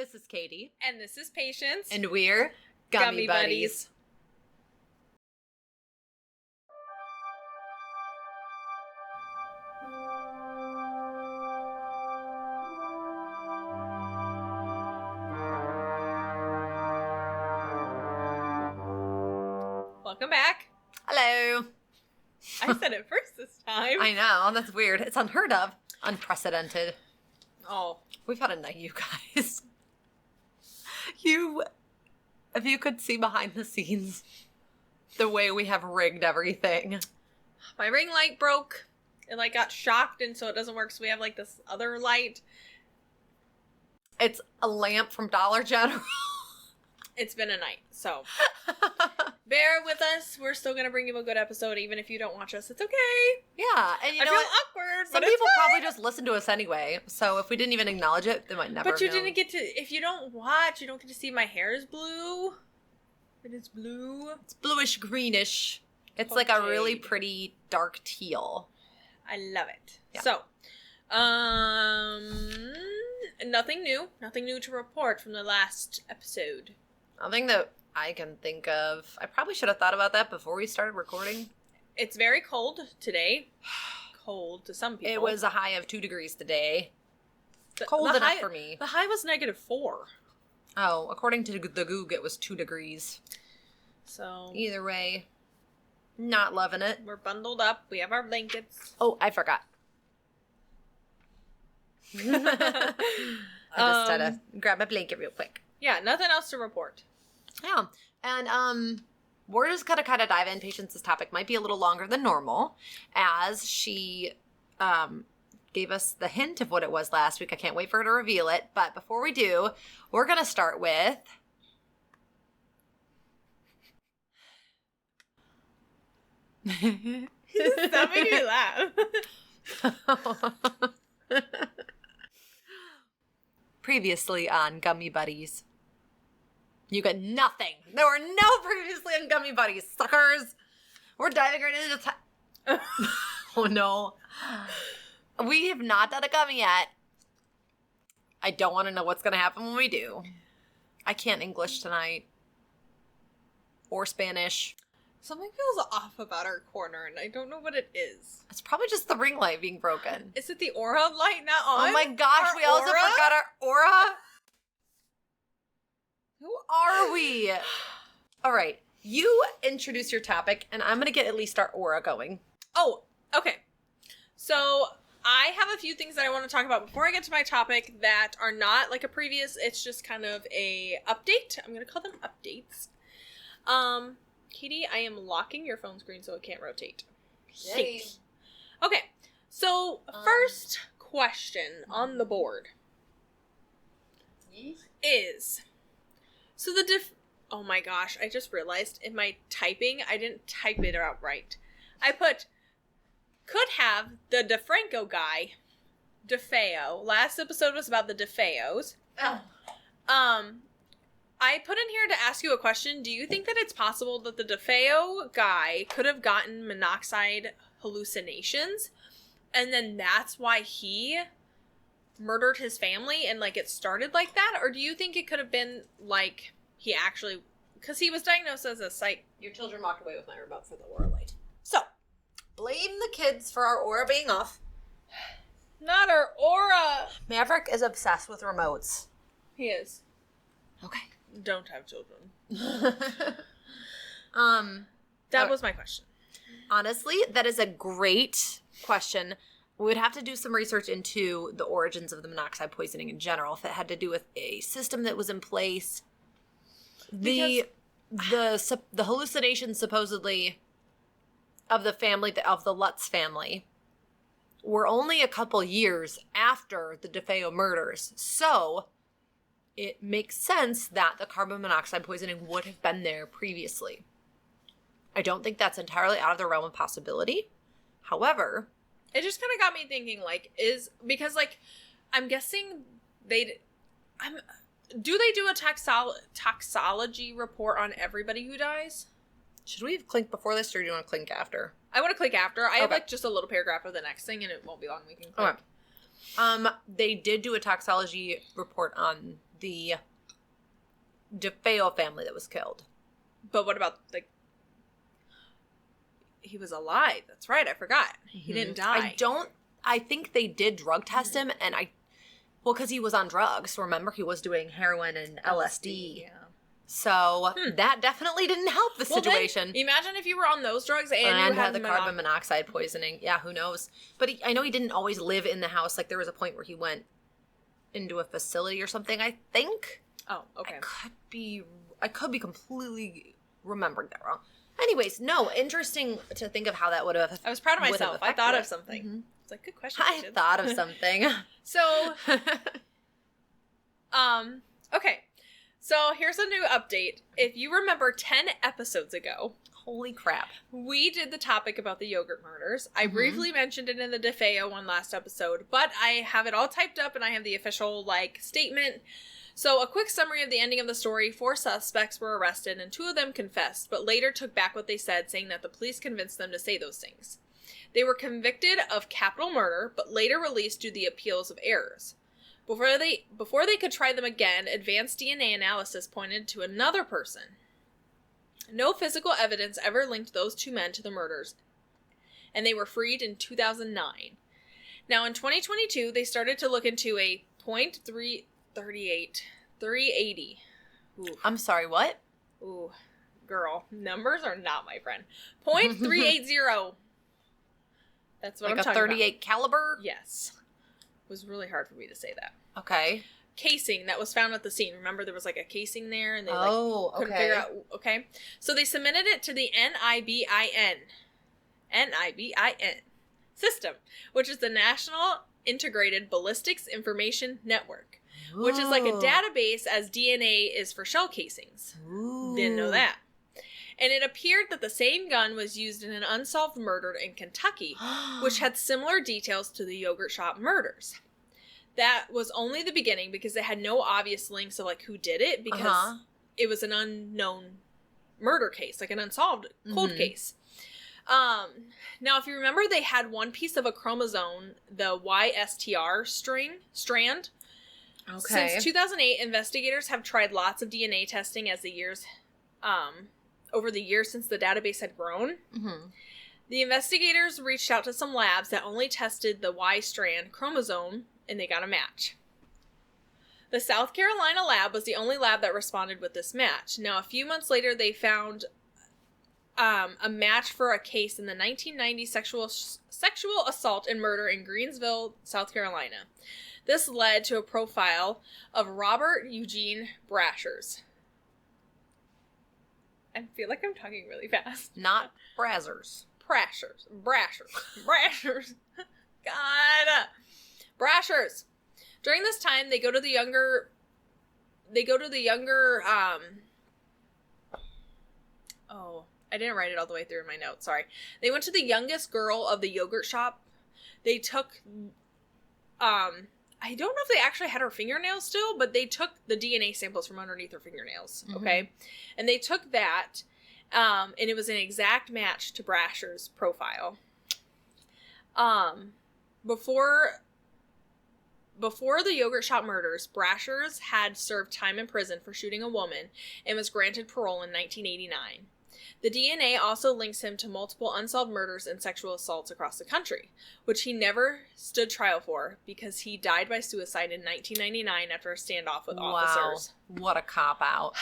This is Katie. And this is Patience. And we're Gummy Buddies. Welcome back. Hello. I said it first this time. I know, that's weird. It's unheard of. Unprecedented. Oh. We've had a night, you guys. If you could see behind the scenes, the way we have rigged everything. My ring light broke. It got shocked and so it doesn't work, so we have this other light. It's a lamp from Dollar General. It's been a night, so bear with us. We're still going to bring you a good episode, even if you don't watch us. It's okay. Yeah, and you know feel what? awkward, Some but people it's fine. probably just listen to us anyway, so if we didn't even acknowledge it, they might never But you have known. didn't get to, if you don't watch, you don't get to see my hair is blue. It is blue. It's bluish greenish. It's like a really Jade. pretty dark teal. I love it. Yeah. So, nothing new to report from the last episode. Nothing that I can think of. I probably should have thought about that before we started recording. It's very cold today. Cold to some people. It was a high of 2 degrees today. Cold the enough high, for me. The high was -4. Oh, according to the Goog, it was 2 degrees. So, Either way, not loving it. we're bundled up. We have our blankets. Oh, I forgot. I just had to grab my blanket real quick. Yeah, nothing else to report. Yeah, and we're just gonna kind of dive in. Patience's topic might be a little longer than normal, as she gave us the hint of what it was last week. I can't wait for her to reveal it. But before we do, we're gonna start with Stop making me laugh. previously on Gummy Buddies. You got nothing. There were no previously on Gummy Buddies, suckers. We're diving right into the Oh no. We have not done a gummy yet. I don't want to know what's going to happen when we do. I can't English tonight. Or Spanish. Something feels off about our corner, and I don't know what it is. It's probably just the ring light being broken. Is it the aura light not on? Oh my gosh, Our we also aura? forgot our aura. Who are we? All right, you introduce your topic, and I'm going to get at least our aura going. Oh, okay. So I have a few things that I want to talk about before I get to my topic that are not like a previous. It's just kind of a update. I'm going to call them updates. Katie, I am locking your phone screen so it can't rotate. Yay. Okay, so first question on the board is, so oh my gosh, I just realized in my typing, I didn't type it out right. I put, could have the DeFranco guy, DeFeo. Last episode was about the DeFeos. Oh. I put in here to ask you a question. Do you think that it's possible that the DeFeo guy could have gotten monoxide hallucinations, and then that's why he murdered his family and it started like that? Or do you think it could have been he actually, because he was diagnosed as a psych. Your children walked away with my remote for the aura light. So, blame the kids for our aura being off. Not our aura. Maverick is obsessed with remotes. He is. Okay. Don't have children. That was my question. Honestly, that is a great question. We would have to do some research into the origins of the monoxide poisoning in general, if it had to do with a system that was in place. The hallucinations supposedly of the family, of the Lutz family, were only a couple years after the DeFeo murders. So it makes sense that the carbon monoxide poisoning would have been there previously. I don't think that's entirely out of the realm of possibility. However, it just kind of got me thinking, because I'm guessing do they do a toxology report on everybody who dies? should we have clinked before this, or do you want to clink after? I want to click after. I have Okay. just a little paragraph of the next thing, and it won't be long. We can click. Okay. They did do a toxology report on the DeFeo family that was killed. But what about, like, he was alive. That's right. I forgot. He didn't die. I think they did drug test him, and because he was on drugs. Remember, he was doing heroin and LSD. Yeah. So that definitely didn't help the situation. Then, imagine if you were on those drugs and you had the carbon monoxide poisoning. Yeah, who knows? But I know he didn't always live in the house. Like, there was a point where he went into a facility or something, I think. Oh, okay. I could be completely remembering that wrong. Anyways, no, interesting to think of how that would have. I was proud of myself. I thought of something. Mm-hmm. It's like, good question. I thought of something. So, okay. So here's a new update. If you remember 10 episodes ago. Holy crap. We did the topic about the yogurt murders. I briefly mentioned it in the DeFeo one last episode, but I have it all typed up and I have the official, statement. So a quick summary of the ending of the story. 4 suspects were arrested and 2 of them confessed, but later took back what they said, saying that the police convinced them to say those things. They were convicted of capital murder, but later released due to the appeals of errors. Before they could try them again, advanced DNA analysis pointed to another person. No physical evidence ever linked those 2 men to the murders, and they were freed in 2009. Now, in 2022, they started to look into a .380. Ooh. I'm sorry, what? Ooh, girl, numbers are not my friend. .380. That's what I'm talking about. Like a .38 caliber? Yes. It was really hard for me to say that. Okay. Casing that was found at the scene. Remember, there was a casing there, and they couldn't okay. figure out. Okay, so they submitted it to the NIBIN system, which is the National Integrated Ballistics Information Network, which is like a database as DNA is for shell casings. Ooh. Didn't know that. And it appeared that the same gun was used in an unsolved murder in Kentucky, which had similar details to the yogurt shop murders. That was only the beginning because they had no obvious links of who did it because it was an unknown murder case, like an unsolved cold case. Now, if you remember, they had one piece of a chromosome, the YSTR strand. Okay. Since 2008, investigators have tried lots of DNA testing as the years, over the years since the database had grown. Mm-hmm. The investigators reached out to some labs that only tested the Y strand chromosome, and they got a match. The South Carolina lab was the only lab that responded with this match. Now, a few months later, they found a match for a case in the 1990 sexual assault and murder in Greensville, South Carolina. This led to a profile of Robert Eugene Brashers. I feel like I'm talking really fast. Not Brazzers. Brashers. God. Brashers. During this time, they go to the younger, I didn't write it all the way through in my notes, sorry. They went to the youngest girl of the yogurt shop. They took, I don't know if they actually had her fingernails still, but they took the DNA samples from underneath her fingernails, okay? And they took that, and it was an exact match to Brasher's profile. Before the yogurt shop murders, Brashers had served time in prison for shooting a woman and was granted parole in 1989. The DNA also links him to multiple unsolved murders and sexual assaults across the country, which he never stood trial for because he died by suicide in 1999 after a standoff with officers. Wow, what a cop-out.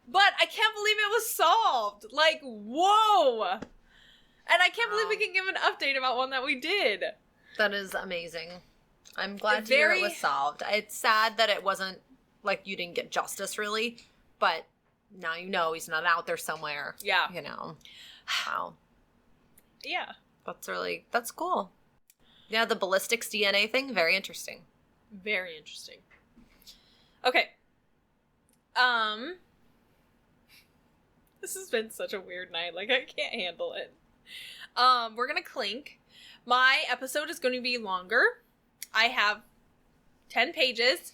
But I can't believe it was solved! Whoa! And I can't believe we can give an update about one that we did. That is amazing. I'm glad to hear it was solved. It's sad that it wasn't, you didn't get justice, really, but now you know he's not out there somewhere. Yeah. Wow. Yeah. That's cool. Yeah, the ballistics DNA thing, very interesting. Very interesting. Okay. This has been such a weird night. I can't handle it. We're gonna clink. My episode is going to be longer. I have 10 pages.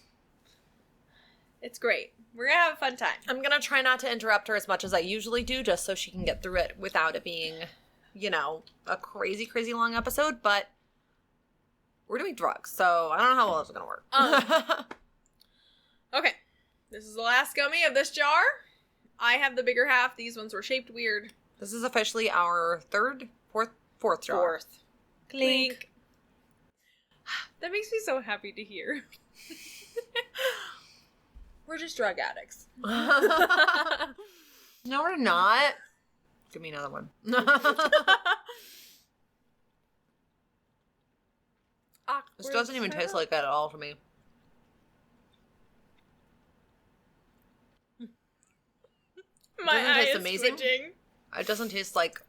It's great. We're going to have a fun time. I'm going to try not to interrupt her as much as I usually do, just so she can get through it without it being, a crazy, crazy long episode. But we're doing drugs, so I don't know how well it's going to work. Okay. This is the last gummy of this jar. I have the bigger half. These ones were shaped weird. This is officially our fourth jar. Fourth. Clink. That makes me so happy to hear. We're just drug addicts. No, we're not. Give me another one. This doesn't even taste like that at all for me. My eye is amazing. twitching. It doesn't taste like...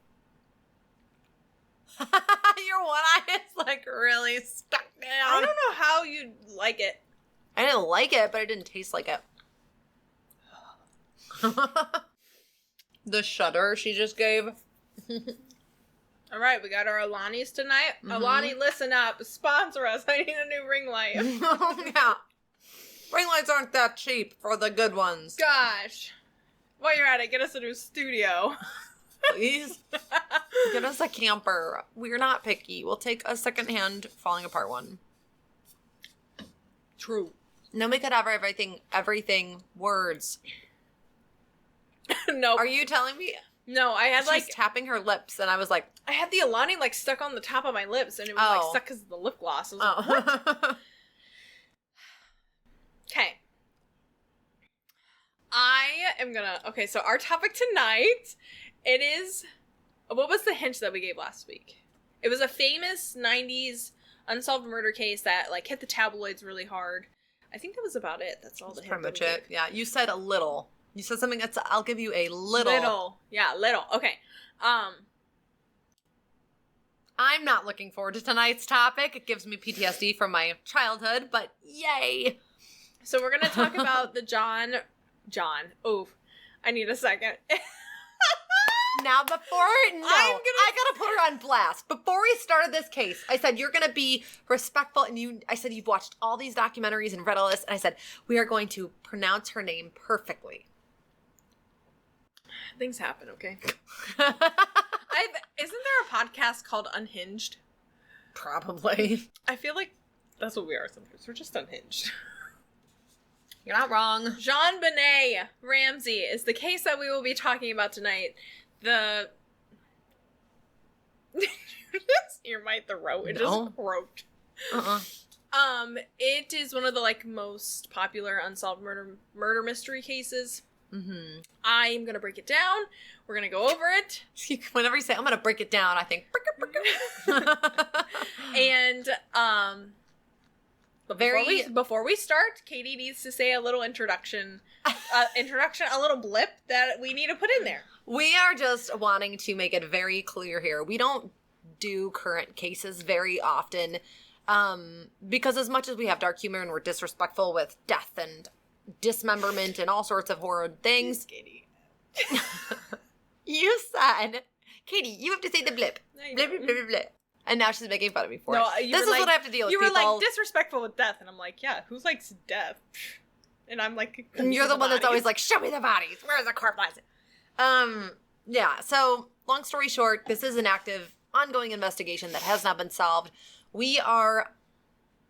Your one eye is like really stuck down. I don't know how you'd like it. I didn't like it, but it didn't taste like it. The shudder she just gave. All right, we got our Alani's tonight. Mm-hmm. Alani, listen up. Sponsor us. I need a new ring light. Yeah. Ring lights aren't that cheap for the good ones. Gosh. While you're at it, get us a new studio. Please. Get us a camper. We're not picky. We'll take a secondhand falling apart one. True. No, we could have everything words. No. Are you telling me? No, I had She's tapping her lips, and I was like... I had the Alani, like, stuck on the top of my lips, and it was, like, stuck because of the lip gloss. I was like, what? Okay. I am gonna... Okay, so our topic tonight, it is... What was the hint that we gave last week? It was a famous 90s unsolved murder case that, like, hit the tabloids really hard. I think that was about it. That's all the hint. Pretty much it. Yeah, you said a little. You said something that's... I'll give you a little. Little. Yeah, little. Okay. I'm not looking forward to tonight's topic. It gives me PTSD from my childhood, but yay. So we're going to talk about the John. Oof. I need a second. Now, I gotta put her on blast. Before we started this case, I said, you're gonna be respectful, and I said, you've watched all these documentaries and read all this, and I said, we are going to pronounce her name perfectly. Things happen, okay? Isn't there a podcast called Unhinged? Probably. I feel like that's what we are sometimes. We're just unhinged. You're not wrong. JonBenét Ramsey is the case that we will be talking about tonight. Did you just hear my throat? It just croaked. It is one of the, like, most popular unsolved murder mystery cases. Mm-hmm. I'm gonna break it down. We're gonna go over it. Whenever you say, I'm gonna break it down, I think, and, before we start, Katie needs to say a little introduction, a little blip that we need to put in there. We are just wanting to make it very clear here. We don't do current cases very often, because as much as we have dark humor and we're disrespectful with death and dismemberment and all sorts of horrid things. Katie. You said, Katie, you have to say the blip. Blip, blip, blip, blip. And now she's making fun of me for it. This is what I have to deal with, You were people. like, disrespectful with death. And I'm like, yeah, who likes death? And I'm like... And you're the one that's always like, show me the bodies. Where's the corpse? Yeah, so long story short, this is an active, ongoing investigation that has not been solved. We are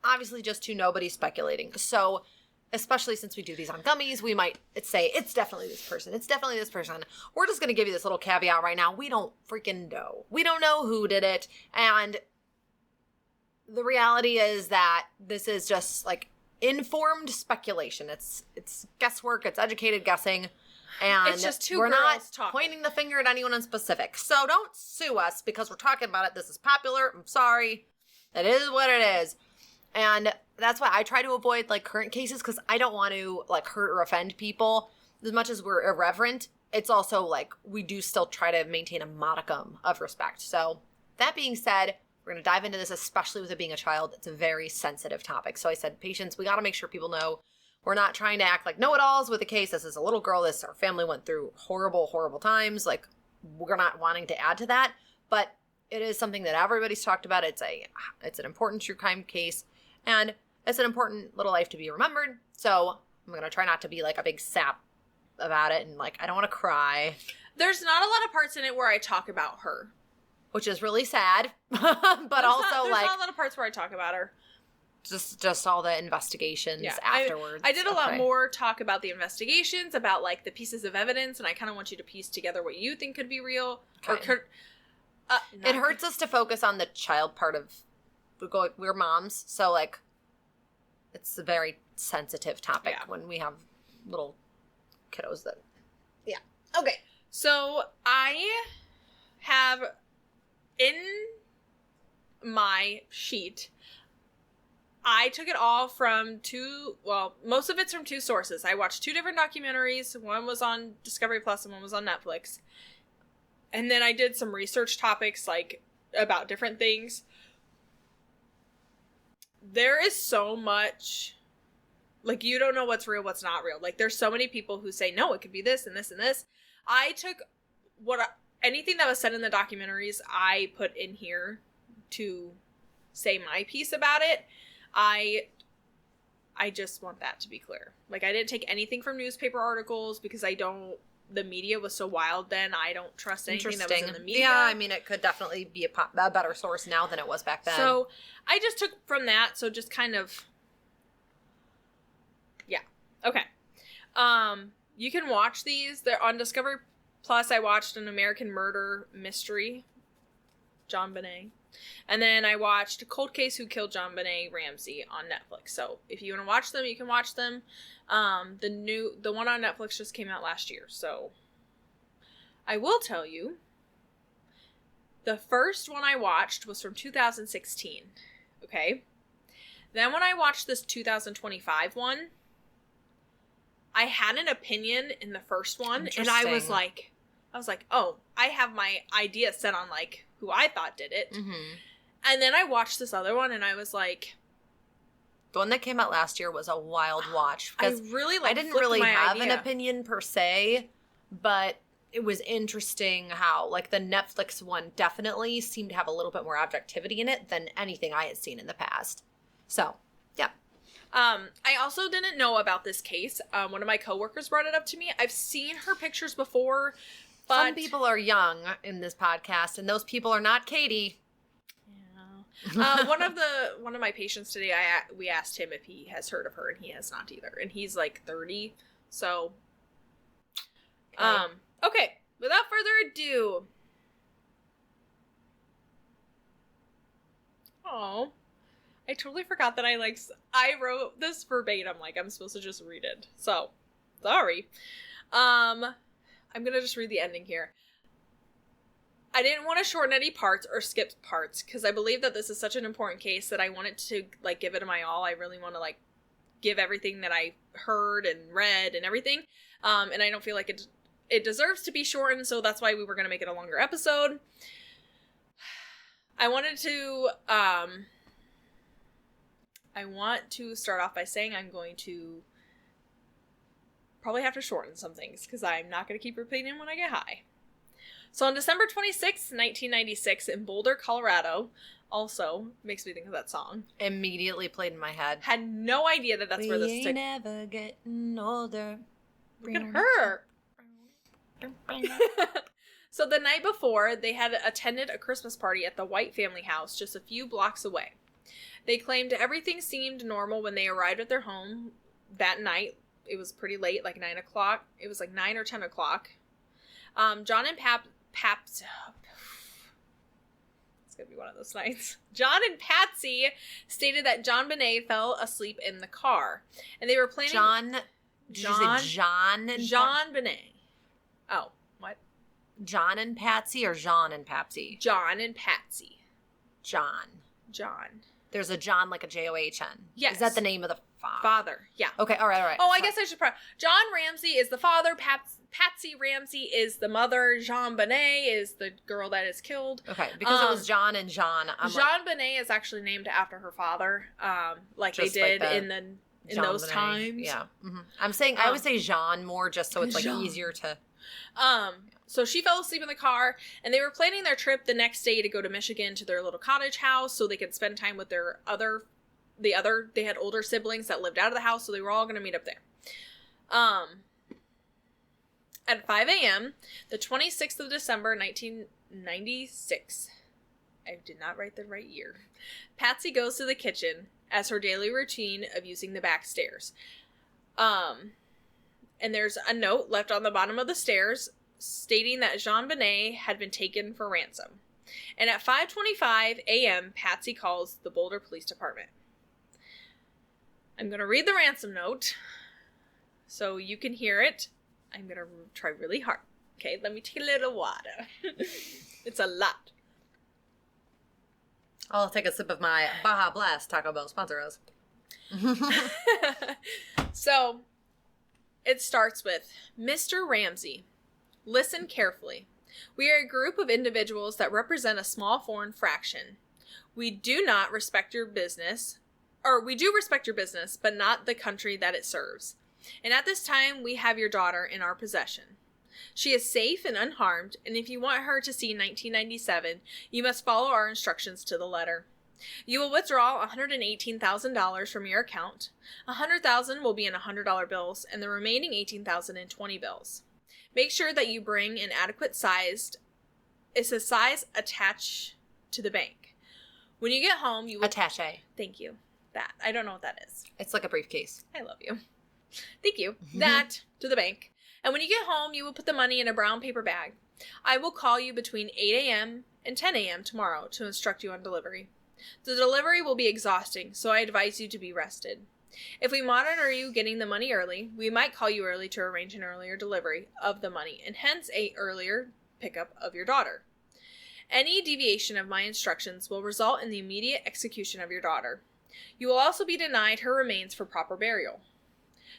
obviously just two nobodies speculating. So, especially since we do these on gummies, we might say, it's definitely this person. It's definitely this person. We're just going to give you this little caveat right now. We don't freaking know. We don't know who did it. And the reality is that this is just like informed speculation. It's guesswork. It's educated guessing. And it's just we're not pointing the finger at anyone in specific. So don't sue us because we're talking about it. This is popular. I'm sorry. It is what it is. And that's why I try to avoid, like, current cases, because I don't want to, like, hurt or offend people. As much as we're irreverent, it's also, like, we do still try to maintain a modicum of respect. So, that being said, we're going to dive into this, especially with it being a child. It's a very sensitive topic. So I said, patience, we got to make sure people know we're not trying to act like know-it-alls with the case. This is a little girl. Our family went through horrible, horrible times. Like, we're not wanting to add to that. But it is something that everybody's talked about. It's an important true crime case. And it's an important little life to be remembered. So I'm going to try not to be like a big sap about it. And like, I don't want to cry. There's not a lot of parts in it where I talk about her. Which is really sad. But there's also not like. There's not a lot of parts where I talk about her. Just all the investigations afterwards. I did a lot more talk about the investigations, about like the pieces of evidence, and I kind of want you to piece together what you think could be real. Okay. It hurts us to focus on the child part of we're moms, so like it's a very sensitive topic when we have little kiddos that Okay. So I have in my sheet, I took it all from most of it's from two sources. I watched two different documentaries. One was on Discovery Plus and one was on Netflix. And then I did some research topics, like, about different things. There is so much, like, you don't know what's real, what's not real. Like, there's so many people who say, no, it could be this and this and this. I took anything that was said in the documentaries, I put in here to say my piece about it. I just want that to be clear. Like, I didn't take anything from newspaper articles because the media was so wild then. I don't trust anything that was in the media. Yeah, I mean, it could definitely be a better source now than it was back then. So, I just took from that, so just kind of, yeah. Okay. You can watch these. They're on Discovery Plus. I watched An American Murder Mystery, JonBenét. And then I watched Cold Case Who Killed JonBenét Ramsey on Netflix. So if you want to watch them, you can watch them. The one on Netflix just came out last year. So I will tell you, the first one I watched was from 2016. Okay. Then when I watched this 2025 one, I had an opinion in the first one, and I was like, oh, I have my idea set on, like, who I thought did it. Mm-hmm. And then I watched this other one, and I was like... The one that came out last year was a wild watch. I really, like, I didn't really have idea. An opinion, per se, but it was interesting how, like, the Netflix one definitely seemed to have a little bit more objectivity in it than anything I had seen in the past. So, yeah. I also didn't know about this case. One of my coworkers brought it up to me. I've seen her pictures before, but... Some people are young in this podcast, and those people are not Katie. Yeah. One of my patients today, we asked him if he has heard of her, and he has not either. And he's like 30, so... Okay, without further ado... Oh... I totally forgot that I wrote this verbatim, like I'm supposed to just read it. So, sorry. I'm gonna just read the ending here. I didn't want to shorten any parts or skip parts, because I believe that this is such an important case that I wanted to, like, give it my all. I really want to, like, give everything that I heard and read and everything. And I don't feel like it deserves to be shortened, so that's why we were gonna make it a longer episode. I want to start off by saying I'm going to probably have to shorten some things because I'm not going to keep repeating when I get high. So on December 26, 1996 in Boulder, Colorado, also makes me think of that song. Immediately played in my head. Had no idea that that's where this We ain't never getting older. Look at her. So the night before, they had attended a Christmas party at the White family house just a few blocks away. They claimed everything seemed normal when they arrived at their home that night. It was pretty late, like 9 o'clock. It was like 9 or 10 o'clock. John and Patsy... It's going to be one of those nights. John and Patsy stated that JonBenét fell asleep in the car. And they were planning... JonBenét. Oh, what? John and Patsy or Jean and Patsy? John and Patsy. John. There's a John, like a John. Yes. Is that the name of the father? Father, yeah. Okay, all right. Oh, I guess I should probably... John Ramsey is the father. Patsy Ramsey is the mother. JonBenét is the girl that is killed. Okay, because it was John and John. JonBenét is actually named after her father, like they did like in those times. Yeah. Mm-hmm. I'm saying, I would say Jean more just so it's like easier to... So she fell asleep in the car, and they were planning their trip the next day to go to Michigan to their little cottage house so they could spend time with their they had older siblings that lived out of the house, so they were all going to meet up there. At 5 a.m., the 26th of December, 1996, I did not write the right year, Patsy goes to the kitchen as her daily routine of using the back stairs. And there's a note left on the bottom of the stairs stating that JonBenét had been taken for ransom. And at 5:25 a.m., Patsy calls the Boulder Police Department. I'm going to read the ransom note so you can hear it. I'm going to try really hard. Okay, let me take a little water. It's a lot. I'll take a sip of my Baja Blast. Taco Bell sponsor us. So, it starts with, Mr. Ramsey, listen carefully. We are a group of individuals that represent a small foreign fraction. We do respect your business, but not the country that it serves. And at this time, we have your daughter in our possession. She is safe and unharmed, and if you want her to see 1997, you must follow our instructions to the letter. You will withdraw $118,000 from your account. $100,000 will be in $100 bills, and the remaining $18,000 in 20 bills. Make sure that you bring an adequate size attached to the bank. When you get home, you will... Attaché. Thank you. That. I don't know what that is. It's like a briefcase. I love you. Thank you. That to the bank. And when you get home, you will put the money in a brown paper bag. I will call you between 8 a.m. and 10 a.m. tomorrow to instruct you on delivery. The delivery will be exhausting, so I advise you to be rested. If we monitor you getting the money early, we might call you early to arrange an earlier delivery of the money, and hence an earlier pickup of your daughter. Any deviation of my instructions will result in the immediate execution of your daughter. You will also be denied her remains for proper burial.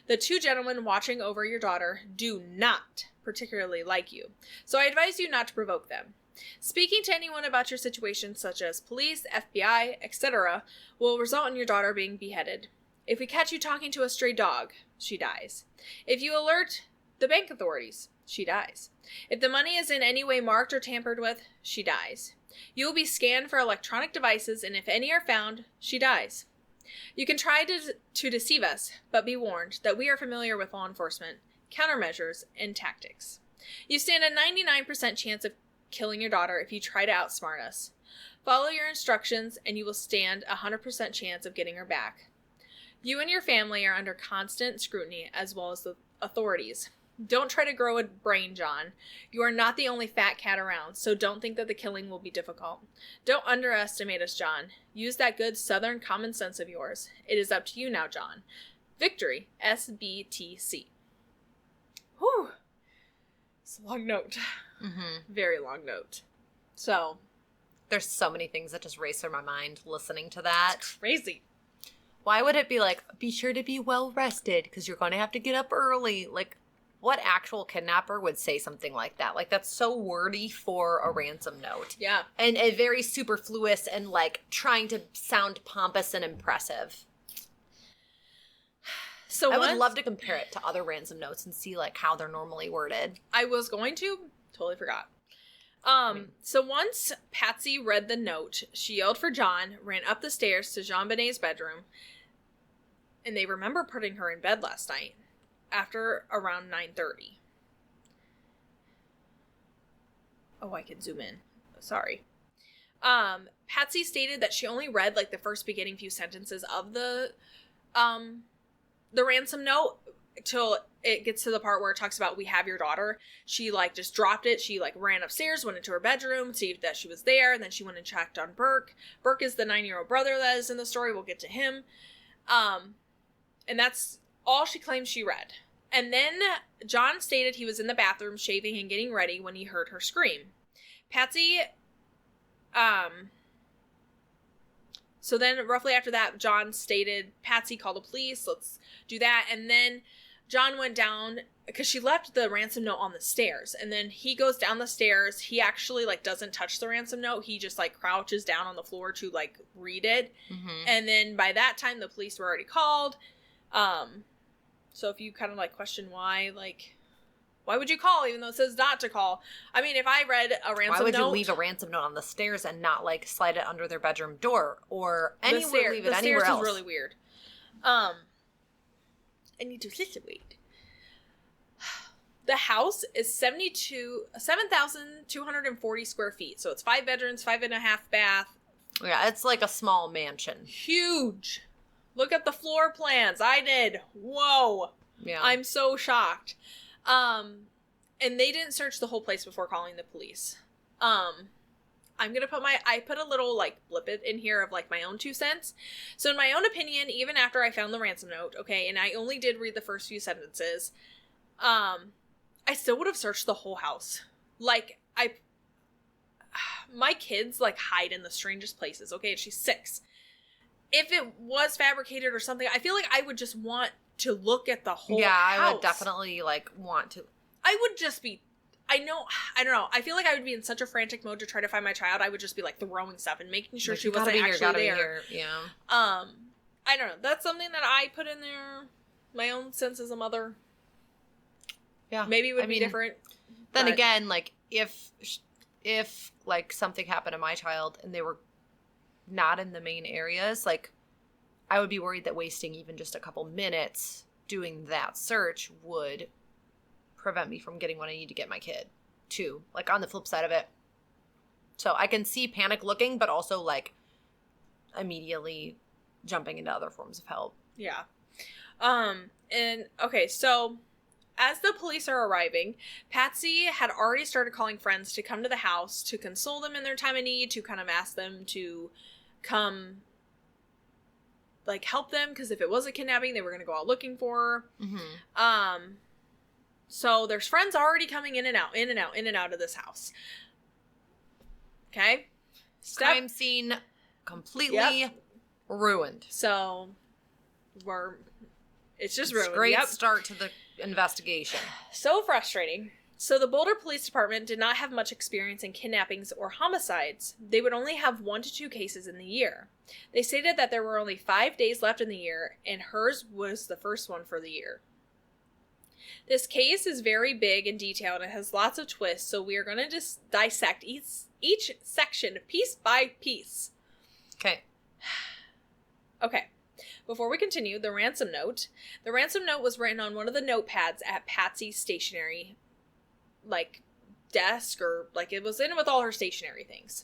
The two gentlemen watching over your daughter do not particularly like you, so I advise you not to provoke them. Speaking to anyone about your situation, such as police, FBI, etc., will result in your daughter being beheaded. If we catch you talking to a stray dog, she dies. If you alert the bank authorities, she dies. If the money is in any way marked or tampered with, she dies. You will be scanned for electronic devices, and if any are found, she dies. You can try to deceive us, but be warned that we are familiar with law enforcement, countermeasures, and tactics. You stand a 99% chance of killing your daughter if you try to outsmart us. Follow your instructions, and you will stand a 100% chance of getting her back. You and your family are under constant scrutiny, as well as the authorities. Don't try to grow a brain, John. You are not the only fat cat around, so don't think that the killing will be difficult. Don't underestimate us, John. Use that good southern common sense of yours. It is up to you now, John. Victory, SBTC. Whew. It's a long note. Mm-hmm. Very long note. So. There's so many things that just race through my mind listening to that. It's crazy. Why would it be like, be sure to be well rested because you're going to have to get up early? Like, what actual kidnapper would say something like that? Like, that's so wordy for a ransom note. Yeah. And very superfluous and, like, trying to sound pompous and impressive. So I would love to compare it to other ransom notes and see, like, how they're normally worded. I was going to. Totally forgot. So once Patsy read the note, she yelled for John, ran up the stairs to JonBenét's bedroom, and they remember putting her in bed last night. After around 9:30. Oh, I can zoom in. Sorry. Patsy stated that she only read like the first beginning few sentences of the ransom note till it gets to the part where it talks about we have your daughter. She like just dropped it. She like ran upstairs, went into her bedroom, see that she was there, and then she went and checked on Burke. Burke is the 9-year-old brother that is in the story. We'll get to him. And that's all she claims she read. And then John stated he was in the bathroom shaving and getting ready when he heard her scream. Patsy, so then roughly after that, John stated, Patsy, call the police, let's do that. And then John went down, because she left the ransom note on the stairs. And then he goes down the stairs. He actually, like, doesn't touch the ransom note. He just, like, crouches down on the floor to, like, read it. Mm-hmm. And then by that time, the police were already called. So if you kind of, like, question why, like, why would you call even though it says not to call? I mean, if I read a ransom note... Why would you leave a ransom note on the stairs and not, like, slide it under their bedroom door or anywhere, leave it anywhere else? The stairs is really weird. I need to situate. The house is 7,240 square feet. So it's 5 bedrooms, 5.5 bath. Yeah, it's like a small mansion. Huge. Look at the floor plans. I did. Whoa. Yeah. I'm so shocked. And they didn't search the whole place before calling the police. I'm gonna I put a little, like, blippet in here of, like, my own 2 cents. So in my own opinion, even after I found the ransom note, okay, and I only did read the first few sentences, I still would have searched the whole house. Like, my kids, like, hide in the strangest places, okay, and she's 6. If it was fabricated or something, I feel like I would just want to look at the whole house. I would definitely, like, want to. I would just be, I don't know. I feel like I would be in such a frantic mode to try to find my child. I would just be, like, throwing stuff and making sure she wasn't actually there. Yeah. I don't know. That's something that I put in there. My own sense as a mother. Yeah. Maybe it would be different. Then again, like, if like something happened to my child and they were not in the main areas, like, I would be worried that wasting even just a couple minutes doing that search would prevent me from getting what I need to get my kid too, like, on the flip side of it. So I can see panic looking, but also, like, immediately jumping into other forms of help. Yeah. And okay, so as the police are arriving, Patsy had already started calling friends to come to the house to console them in their time of need, to kind of ask them to come, like, help them, because if it was a kidnapping, they were going to go out looking for her. Mm-hmm. So there's friends already coming in and out of this house. Okay? Crime scene completely ruined. So it's just ruined. Great start to the investigation. So frustrating. So the Boulder Police Department did not have much experience in kidnappings or homicides. They would only have 1 to 2 cases in the year. They stated that there were only 5 days left in the year, and hers was the first one for the year. This case is very big and detailed and has lots of twists, so we are going to just dissect each section piece by piece. Okay. Okay. Before we continue, the ransom note. The ransom note was written on one of the notepads at Patsy's stationery, like, desk, or, like, it was in with all her stationery things.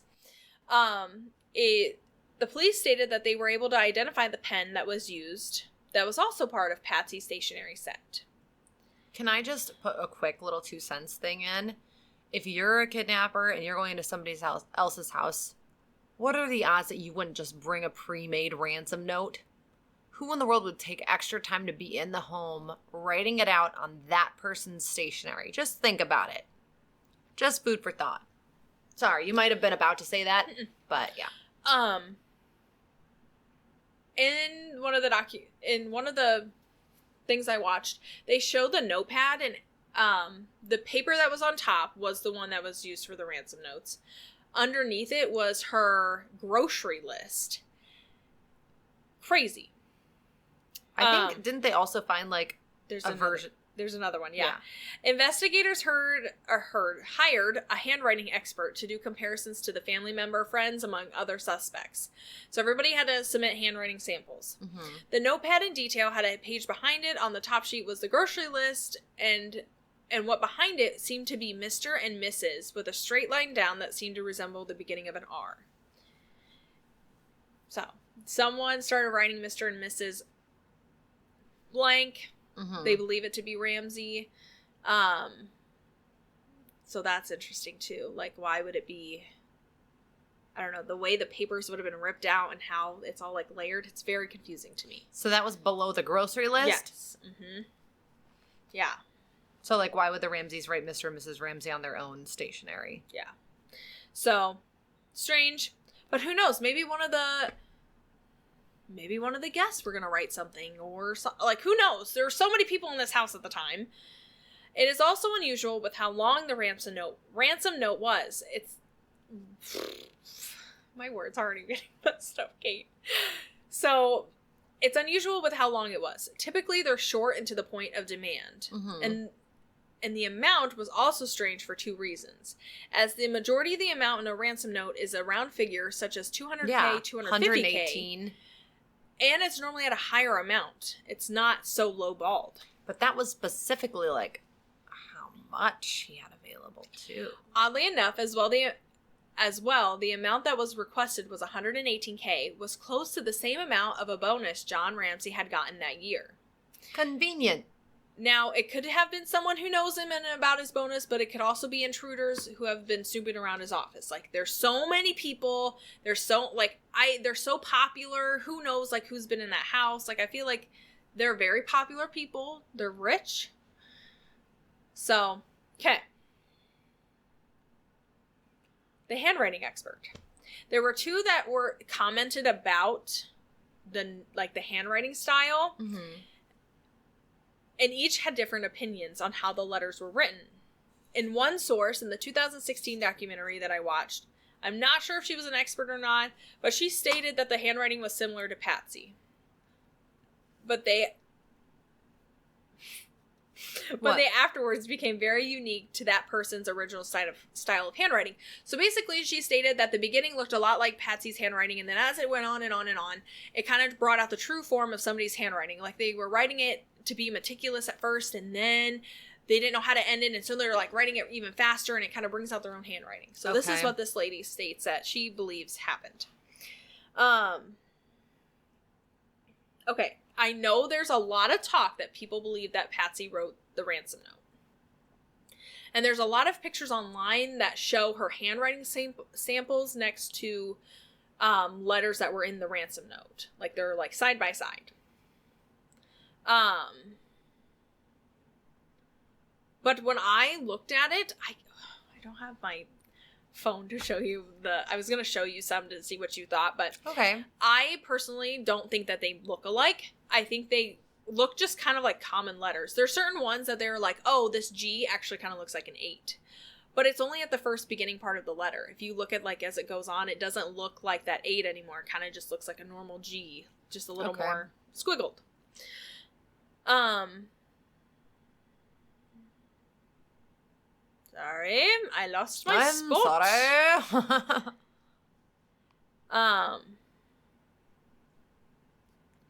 The police stated that they were able to identify the pen that was used, that was also part of Patsy's stationery set. Can I just put a quick little 2 cents thing in? If you're a kidnapper and you're going to somebody else's house, what are the odds that you wouldn't just bring a pre-made ransom note? Who in the world would take extra time to be in the home writing it out on that person's stationery? Just think about it. Just food for thought. Sorry, you might have been about to say that, but yeah. In one of the things I watched, they showed the notepad, and the paper that was on top was the one that was used for the ransom notes. Underneath it was her grocery list. Crazy. I think, didn't they also find, like, version? There's another one, yeah. Investigators hired a handwriting expert to do comparisons to the family member, friends, among other suspects. So everybody had to submit handwriting samples. Mm-hmm. The notepad in detail had a page behind it. On the top sheet was the grocery list, and what behind it seemed to be Mr. and Mrs. with a straight line down that seemed to resemble the beginning of an R. So, someone started writing Mr. and Mrs. blank. Mm-hmm. They believe it to be Ramsey. So that's interesting too. Like, why would it be, I don't know, the way the papers would have been ripped out and how it's all, like, layered, it's very confusing to me. So that was below the grocery list? Yes. Mm-hmm. Yeah. So, like, why would the Ramseys write Mr. and Mrs. Ramsey on their own stationery? Yeah. So, strange. But who knows? Maybe one of the guests were going to write something, or like, who knows? There were so many people in this house at the time. It is also unusual with how long the ransom note was. It's, my words are already getting messed up, Kate. So, it's unusual with how long it was. Typically, they're short and to the point of demand. Mm-hmm. And the amount was also strange for 2 reasons. As the majority of the amount in a ransom note is a round figure, such as $200K, $250K. 118. And it's normally at a higher amount. It's not so low-balled. But that was specifically, like, how much he had available, too. Oddly enough, as as well, the amount that was requested was $118K, was close to the same amount of a bonus John Ramsey had gotten that year. Convenient. Now, it could have been someone who knows him and about his bonus, but it could also be intruders who have been snooping around his office. Like, there's so many people. They're so popular. Who knows, like, who's been in that house? Like, I feel like they're very popular people. They're rich. So, okay. The handwriting expert. There were two that were commented about the handwriting style. Mm-hmm. And each had different opinions on how the letters were written. In one source, in the 2016 documentary that I watched, I'm not sure if she was an expert or not, but she stated that the handwriting was similar to Patsy. But they afterwards became very unique to that person's original style of handwriting. So basically, she stated that the beginning looked a lot like Patsy's handwriting, and then as it went on and on and on, it kind of brought out the true form of somebody's handwriting. Like, they were writing it to be meticulous at first, and then they didn't know how to end it, and so they're like writing it even faster, and it kind of brings out their own handwriting. So This is what this lady states that she believes happened. Okay, I know there's a lot of talk that people believe that Patsy wrote the ransom note. And there's a lot of pictures online that show her handwriting samples next to letters that were in the ransom note. Like, they're like side by side. But when I looked at it, I don't have my phone to show you I was going to show you some to see what you thought, but okay. I personally don't think that they look alike. I think they look just kind of like common letters. There's certain ones that they're like, oh, this G actually kind of looks like an 8. But it's only at the first beginning part of the letter. If you look at, like, as it goes on, it doesn't look like that 8 anymore. It kind of just looks like a normal G, just a little more squiggled. Sorry, I lost my spot. Sorry.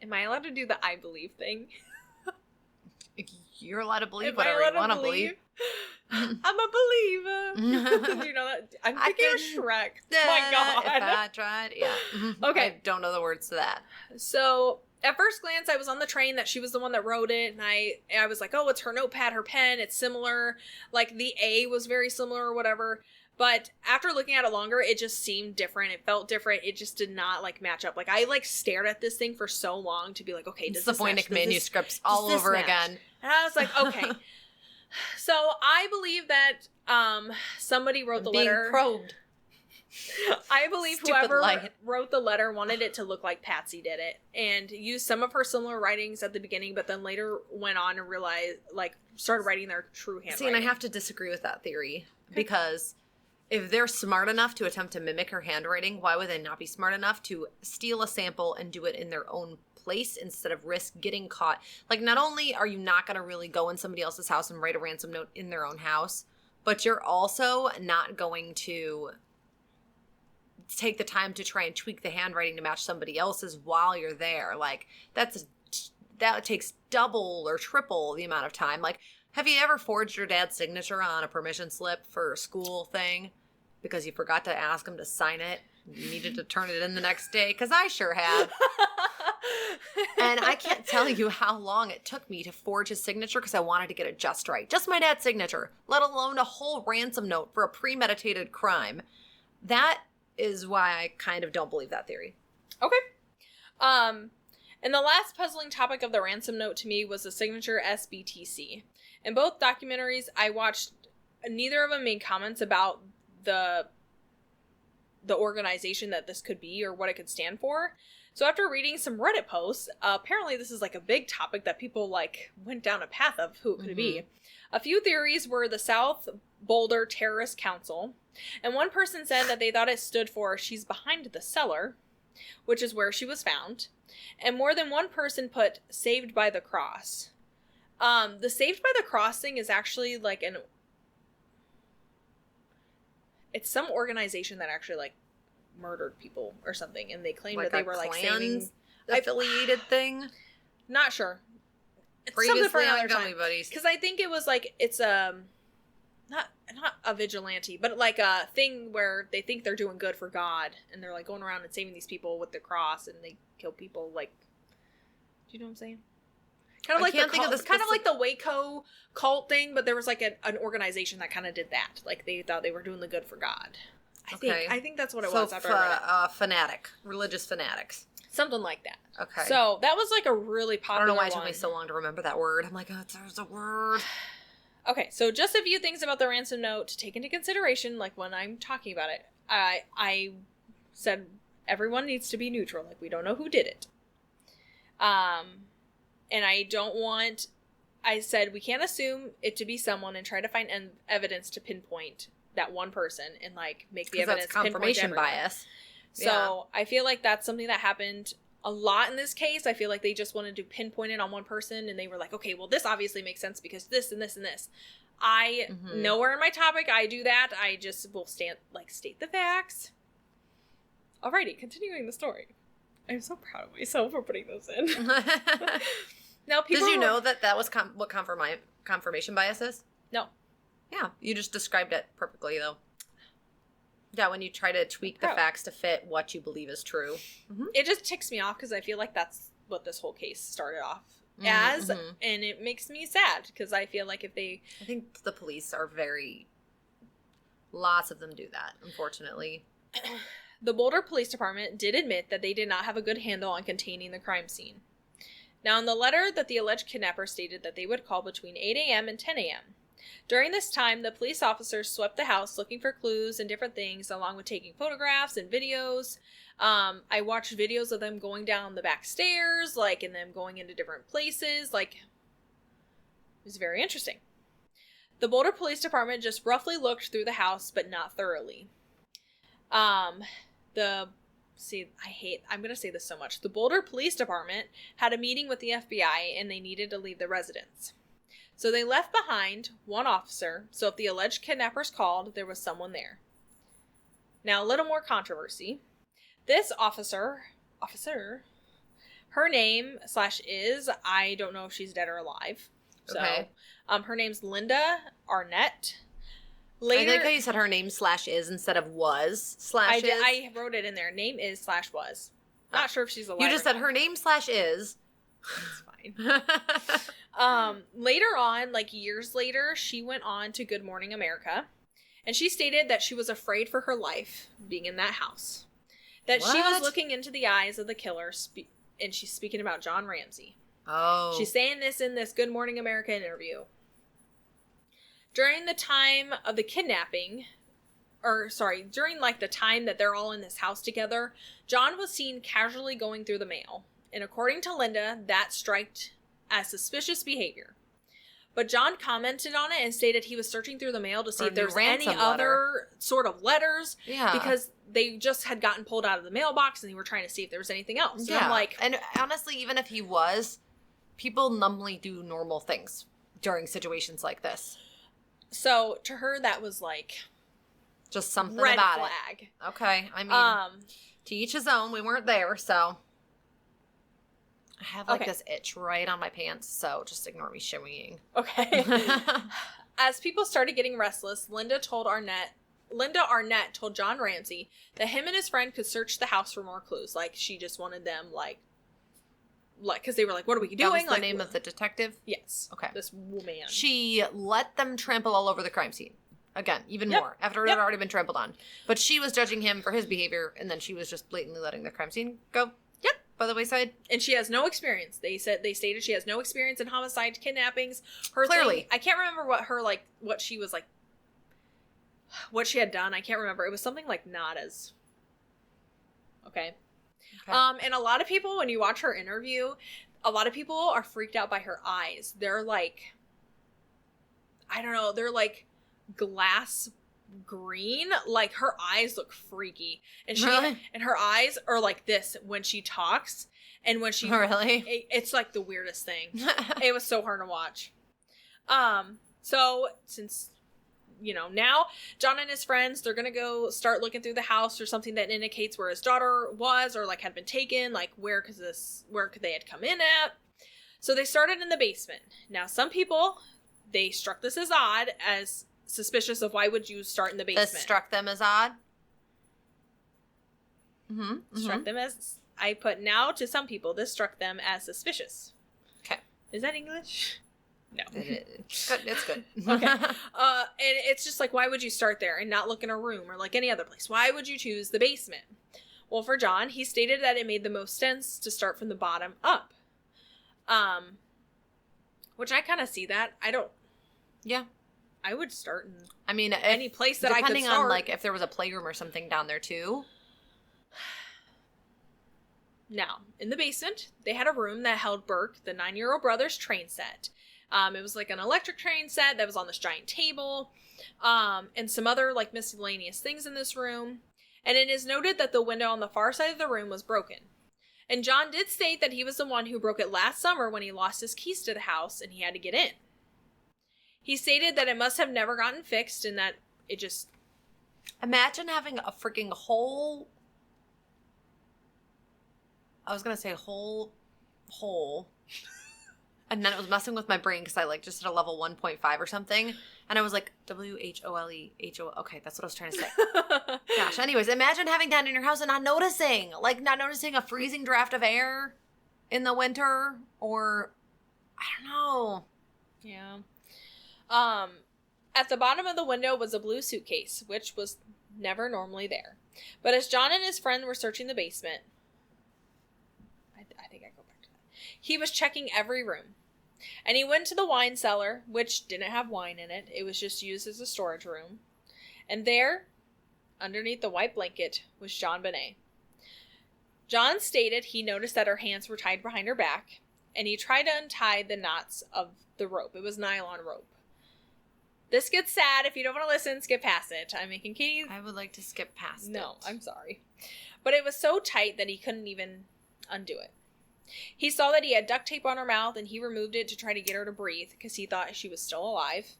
Am I allowed to do the I believe thing? You're allowed to believe whatever you want to believe. I'm a believer. Do you know that? I'm thinking of Shrek. My God. If I tried, yeah. Okay. I don't know the words to that. So, at first glance, I was on the train that she was the one that wrote it, and I was like, oh, it's her notepad, her pen, it's similar. Like, the A was very similar or whatever. But after looking at it longer, it just seemed different. It felt different. It just did not, like, match up. Like, I, like, stared at this thing for so long to be like, okay, does it's the Voynich manuscripts all over again. And I was like, okay. So, I believe that somebody wrote the letter. Being probed. I believe whoever wrote the letter wanted it to look like Patsy did it and used some of her similar writings at the beginning, but then later went on and realized, like, started writing their true handwriting. See, and I have to disagree with that theory because if they're smart enough to attempt to mimic her handwriting, why would they not be smart enough to steal a sample and do it in their own place instead of risk getting caught? Like, not only are you not going to really go in somebody else's house and write a ransom note in their own house, but you're also not going to take the time to try and tweak the handwriting to match somebody else's while you're there. Like, that takes double or triple the amount of time. Like, have you ever forged your dad's signature on a permission slip for a school thing because you forgot to ask him to sign it? You needed to turn it in the next day? Because I sure have. And I can't tell you how long it took me to forge his signature because I wanted to get it just right. Just my dad's signature, let alone a whole ransom note for a premeditated crime. That is why I kind of don't believe that theory. Okay. And the last puzzling topic of the ransom note to me was the signature SBTC. In both documentaries I watched, neither of them made comments about the organization that this could be or what it could stand for. So after reading some Reddit posts, apparently this is like a big topic that people like went down a path of who it could be. A few theories were the South Boulder Terrorist Council, and one person said that they thought it stood for She's Behind the Cellar, which is where she was found, and more than one person put Saved by the Cross. The Saved by the Cross thing is actually like it's some organization that actually like murdered people or something, and they claimed like that they were like saving affiliated thing. Not sure. It's previously something for another on Gummy time. Buddies. Because I think it was like it's not a vigilante, but like a thing where they think they're doing good for God, and they're like going around and saving these people with the cross, and they kill people. Like, do you know what I'm saying? Kind of like like the Waco cult thing, but there was like an organization that kind of did that. Like they thought they were doing the good for God. I think that's what it was. Religious fanatics. Something like that. Okay. So that was like a really popular one. I don't know why it took me so long to remember that word. I'm like, oh, there's a word. Okay, so just a few things about the ransom note to take into consideration, like when I'm talking about it. I said everyone needs to be neutral, like we don't know who did it. And I said we can't assume it to be someone and try to find evidence to pinpoint that one person and like make the evidence confirmation bias. So I feel like that's something that happened a lot in this case. I feel like they just wanted to pinpoint it on one person, and they were like, okay, well, this obviously makes sense because this and this and this. Nowhere in my topic I do that. I just will state the facts. Alrighty, continuing the story. I'm so proud of myself for putting those in. Now, did you know that was what confirmation bias is? No. Yeah, you just described it perfectly, though. Yeah, when you try to tweak the facts to fit what you believe is true. Mm-hmm. It just ticks me off because I feel like that's what this whole case started off as, and it makes me sad because I feel like I think the police are lots of them do that, unfortunately. The Boulder Police Department did admit that they did not have a good handle on containing the crime scene. Now, in the letter that the alleged kidnapper stated that they would call between 8 a.m. and 10 a.m. During this time, the police officers swept the house looking for clues and different things, along with taking photographs and videos. I watched videos of them going down the back stairs, and them going into different places. It was very interesting. The Boulder Police Department just roughly looked through the house, but not thoroughly. I'm going to say this so much. The Boulder Police Department had a meeting with the FBI, and they needed to leave the residence. So they left behind one officer, so if the alleged kidnappers called, there was someone there. Now, a little more controversy. This officer, her name /is, I don't know if she's dead or alive. So, her name's Linda Arnett. Later, I think you said her name /is instead of was /is. I wrote it in there. Name is /was. Not sure if she's alive. You just said her name /is. It's fine. Later on, years later, she went on to Good Morning America, and she stated that she was afraid for her life being in that house. That she was looking into the eyes of the killer, and she's speaking about John Ramsey. Oh. She's saying this in this Good Morning America interview. During the time of the kidnapping, during the time that they're all in this house together, John was seen casually going through the mail. And according to Linda, that struck as suspicious behavior. But John commented on it and stated he was searching through the mail to see if there's any other sort of letters. Yeah. Because they just had gotten pulled out of the mailbox and they were trying to see if there was anything else. Yeah. And I'm and honestly, even if he was, people normally do normal things during situations like this. So to her, that was just something red about flag. It. Okay. I mean, to each his own. We weren't there, so. I have this itch right on my pants, so just ignore me shimmying. Okay. As people started getting restless, Linda Arnett told John Ramsey that him and his friend could search the house for more clues. She just wanted them, because they were like, what are we doing? That was the name of the detective? Yes. Okay. This woman. She let them trample all over the crime scene. Again, even more, after it had already been trampled on. But she was judging him for his behavior, and then she was just blatantly letting the crime scene go. Yep. By the wayside. And she has no experience. They stated she has no experience in homicide, kidnappings. Clearly. I can't remember what she was what she had done. I can't remember. It was something not as... Okay. And a lot of people, when you watch her interview, a lot of people are freaked out by her eyes. They're I don't know, they're glass green. Her eyes look freaky. And and her eyes are like this when she talks. And when she... Really? It's the weirdest thing. It was so hard to watch. So since... now John and his friends, they're gonna go start looking through the house for something that indicates where his daughter was or had been taken, where could they had come in at. So they started in the basement. Now some people, they struck this as odd, as suspicious of why would you start in the basement. This struck them as odd. Struck them as, I put now to some people, this struck them as suspicious. Okay. Is that English? No. It's good. It's good. Okay. And it's just like, why would you start there and not look in a room or like any other place? Why would you choose the basement? Well, for John, he stated that it made the most sense to start from the bottom up. Which I kind of see that. Yeah. I would start in any place that I could start. Depending on, like, if there was a playroom or something down there, too. Now, in the basement, they had a room that held Burke, the 9-year-old brother's train set. It was like an electric train set that was on this giant table, and some other, like, miscellaneous things in this room. And it is noted that the window on the far side of the room was broken. And John did state that he was the one who broke it last summer when he lost his keys to the house and he had to get in. He stated that it must have never gotten fixed and that it just... Imagine having a freaking whole... I was going to say hole. And then it was messing with my brain because I like just hit a level 1.5 or something. And I was like, WHOLE. Okay, that's what I was trying to say. Gosh, anyways, imagine having that in your house and not noticing. Like, not noticing a freezing draft of air in the winter. Or, I don't know. Yeah. At the bottom of the window was a blue suitcase, which was never normally there. But as John and his friend were searching the basement... I think I go back to that. He was checking every room. And he went to the wine cellar, which didn't have wine in it. It was just used as a storage room. And there, underneath the white blanket, was JonBenét. John stated he noticed that her hands were tied behind her back, and he tried to untie the knots of the rope. It was nylon rope. This gets sad. If you don't want to listen, skip past it. I'm making Katie... I would like to skip past it. No, I'm sorry. But it was so tight that he couldn't even undo it. He saw that he had duct tape on her mouth, and he removed it to try to get her to breathe, because he thought she was still alive.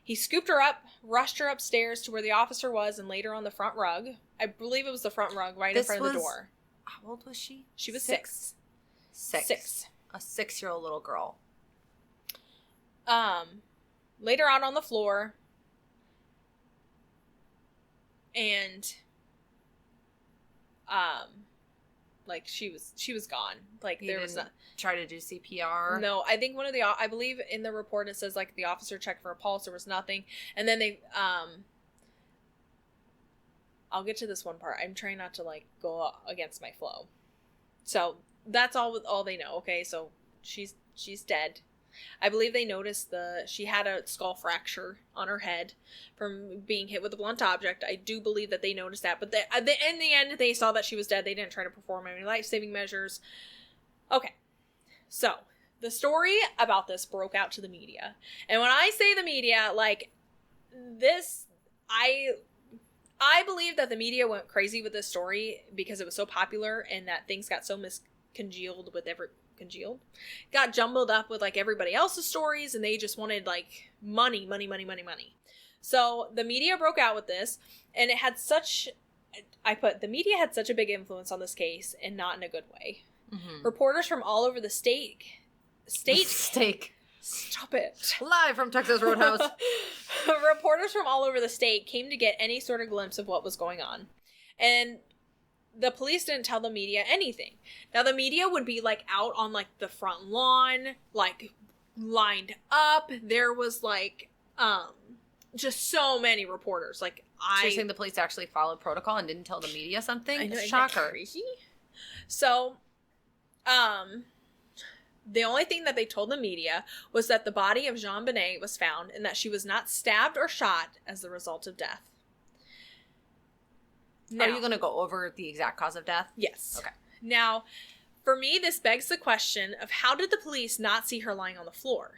He scooped her up, rushed her upstairs to where the officer was, and laid her on the front rug. I believe it was the front rug right in front of the door. How old was she? She was 6. 6. A 6-year-old little girl. Laid her out on the floor, and like she was gone. Like there was not try to do CPR. No, I think I believe in the report it says like the officer checked for a pulse. There was nothing, and then they I'll get to this one part. I'm trying not to like go against my flow. So that's all they know. Okay, so she's dead. I believe they noticed she had a skull fracture on her head from being hit with a blunt object. I do believe that they noticed that, but in the end, they saw that she was dead. They didn't try to perform any life-saving measures. Okay, so the story about this broke out to the media. And when I say the media, like this, I believe that the media went crazy with this story because it was so popular and that things got so got jumbled up with like everybody else's stories, and they just wanted like money. So the media broke out with this, and it had the media had such a big influence on this case, and not in a good way. Mm-hmm. Reporters from all over the state stop it. Live from Texas Roadhouse. Reporters from all over the state came to get any sort of glimpse of what was going on, and the police didn't tell the media anything. Now, the media would be, like, out on, like, the front lawn, like, lined up. There was, like, just so many reporters. Like, So you're saying the police actually followed protocol and didn't tell the media something? I know, Shocker. Crazy. So, the only thing that they told the media was that the body of JonBenét was found and that she was not stabbed or shot as the result of death. Now, are you going to go over the exact cause of death? Yes. Okay. Now, for me, this begs the question of how did the police not see her lying on the floor?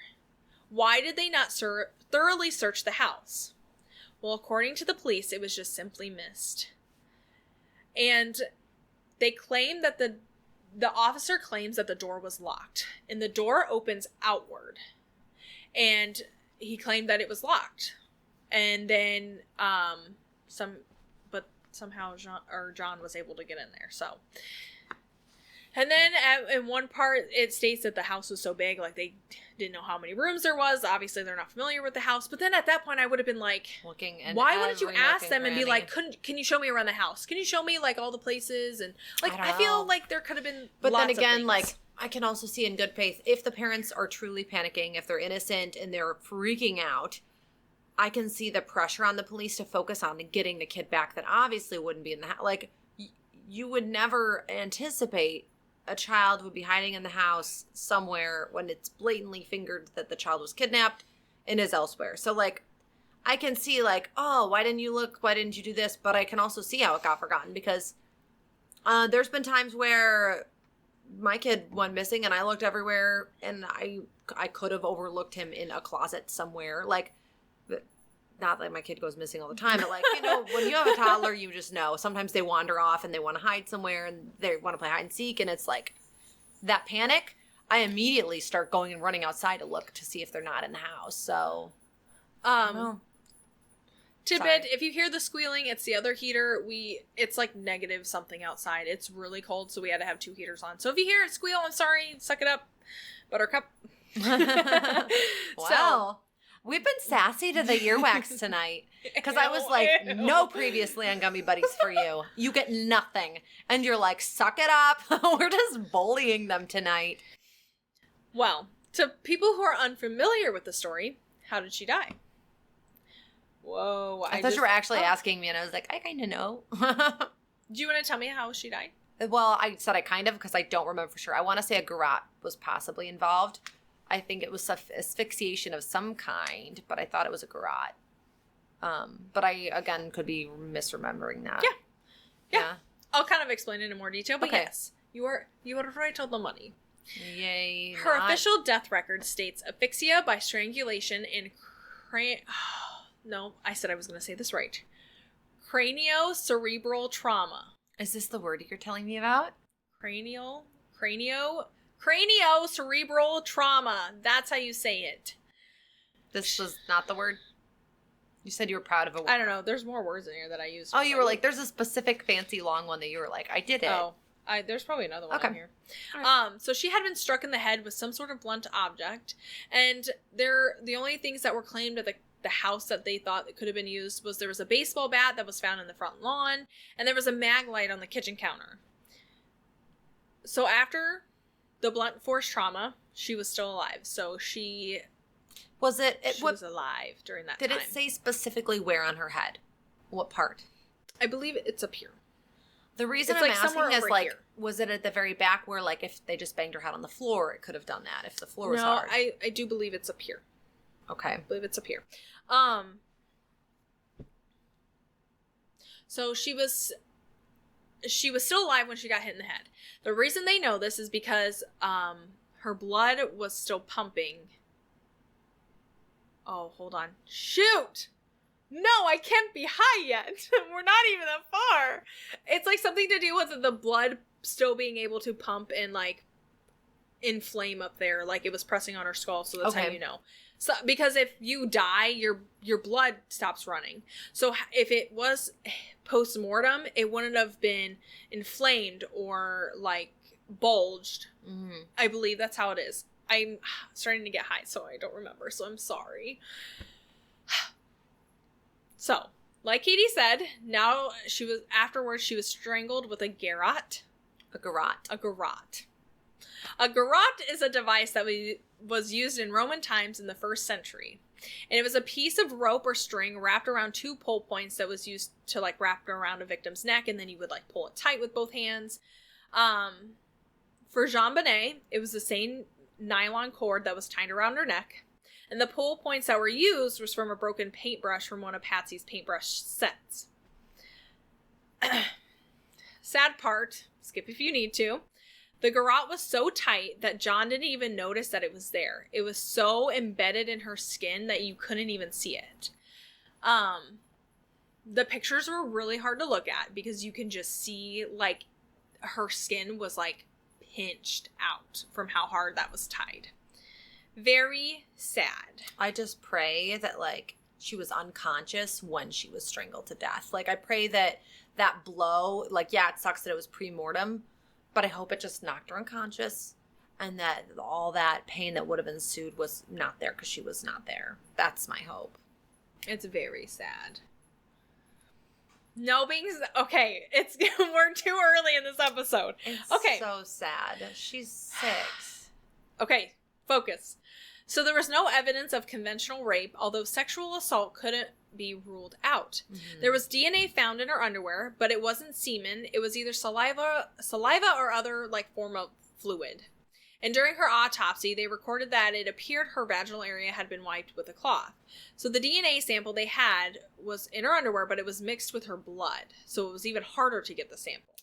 Why did they not thoroughly search the house? Well, according to the police, it was just simply missed. And they claim that the officer claims that the door was locked, and the door opens outward. And he claimed that it was locked. And then somehow John was able to get in there. So And then in one part, it states that the house was so big, like they didn't know how many rooms there was. Obviously, they're not familiar with the house. But then at that point, I would have been like, why wouldn't you ask them and be like, can you show me around the house? Can you show me like all the places? And like, I feel like there could have been But lots then again, of things. like, I can also see in good faith, if the parents are truly panicking, if they're innocent and they're freaking out, I can see the pressure on the police to focus on getting the kid back that obviously wouldn't be in the house. Like, you would never anticipate a child would be hiding in the house somewhere when it's blatantly fingered that the child was kidnapped and is elsewhere. So, like, I can see, like, oh, why didn't you look? Why didn't you do this? But I can also see how it got forgotten because there's been times where my kid went missing and I looked everywhere and I could have overlooked him in a closet somewhere. Like, not that my kid goes missing all the time, but like, you know, when you have a toddler, you just know. Sometimes they wander off and they want to hide somewhere and they want to play hide and seek. And it's like that panic, I immediately start going and running outside to look to see if they're not in the house. So, tidbit, if you hear the squealing, it's the other heater. It's like negative something outside. It's really cold, so we had to have 2 heaters on. So if you hear it squeal, I'm sorry. Suck it up, Buttercup. Wow. We've been sassy to the earwax tonight because I was like, no previously on Gummy Buddies for you. You get nothing. And you're like, suck it up. We're just bullying them tonight. Well, to people who are unfamiliar with the story, how did she die? Whoa. I thought you were actually asking me, and I was like, I kind of know. Do you want to tell me how she died? Well, I said I kind of because I don't remember for sure. I want to say a garrote was possibly involved. I think it was asphyxiation of some kind, but I thought it was a garrote. But I, again, could be misremembering that. Yeah. I'll kind of explain it in more detail, but okay. Yes, you are right on the money. Yay. Her official death record states asphyxia by strangulation and no, I said I was going to say this right. Craniocerebral trauma. Is this the word you're telling me about? Craniocerebral trauma. That's how you say it. This was not the word? You said you were proud of a word. I don't know. There's more words in here that I used. Oh, you were like, there's a specific fancy long one that you were like, I did it. Oh, there's probably another one in here. Right. So she had been struck in the head with some sort of blunt object, and the only things that were claimed at the house that they thought that could have been used was there was a baseball bat that was found in the front lawn, and there was a mag light on the kitchen counter. So after the blunt force trauma, she was still alive. So she was alive during that time. Did it say specifically where on her head? What part? I believe it's up here. The reason I'm asking is like, was it at the very back where like if they just banged her head on the floor, it could have done that if the floor was hard? No, I do believe it's up here. Okay. I believe it's up here. So she was still alive when she got hit in the head. The reason they know this is because her blood was still pumping. Oh, hold on. Shoot! No, I can't be high yet. We're not even that far. It's like something to do with the blood still being able to pump and like inflame up there, like it was pressing on her skull. So that's how you know. So because if you die, your blood stops running. So if it was post-mortem, it wouldn't have been inflamed or like bulged. Mm-hmm. I believe that's how it is. I'm starting to get high, so I don't remember. So I'm sorry. So, like Katie said, afterwards she was strangled with a garrote. A garrote. A garrote. A garrote is a device that was used in Roman times in the 1st century. And it was a piece of rope or string wrapped around 2 pole points that was used to like wrap around a victim's neck, and then you would like pull it tight with both hands. For JonBenét, it was the same nylon cord that was tied around her neck. And the pole points that were used was from a broken paintbrush from one of Patsy's paintbrush sets. Sad part, skip if you need to. The garrote was so tight that John didn't even notice that it was there. It was so embedded in her skin that you couldn't even see it. The pictures were really hard to look at because you can just see like her skin was like pinched out from how hard that was tied. Very sad. I just pray that like she was unconscious when she was strangled to death. Like I pray that blow, like yeah, it sucks that it was pre-mortem, But I hope it just knocked her unconscious and that all that pain that would have ensued was not there because she was not there. That's my hope. It's very sad. Okay, we're too early in this episode. It's okay. So sad. She's 6. Okay, focus. So there was no evidence of conventional rape, although sexual assault couldn't be ruled out. Mm-hmm. There was DNA found in her underwear, but it wasn't semen. It was either saliva or other like form of fluid. And during her autopsy, they recorded that it appeared her vaginal area had been wiped with a cloth. So the DNA sample they had was in her underwear, but it was mixed with her blood. So it was even harder to get the sample.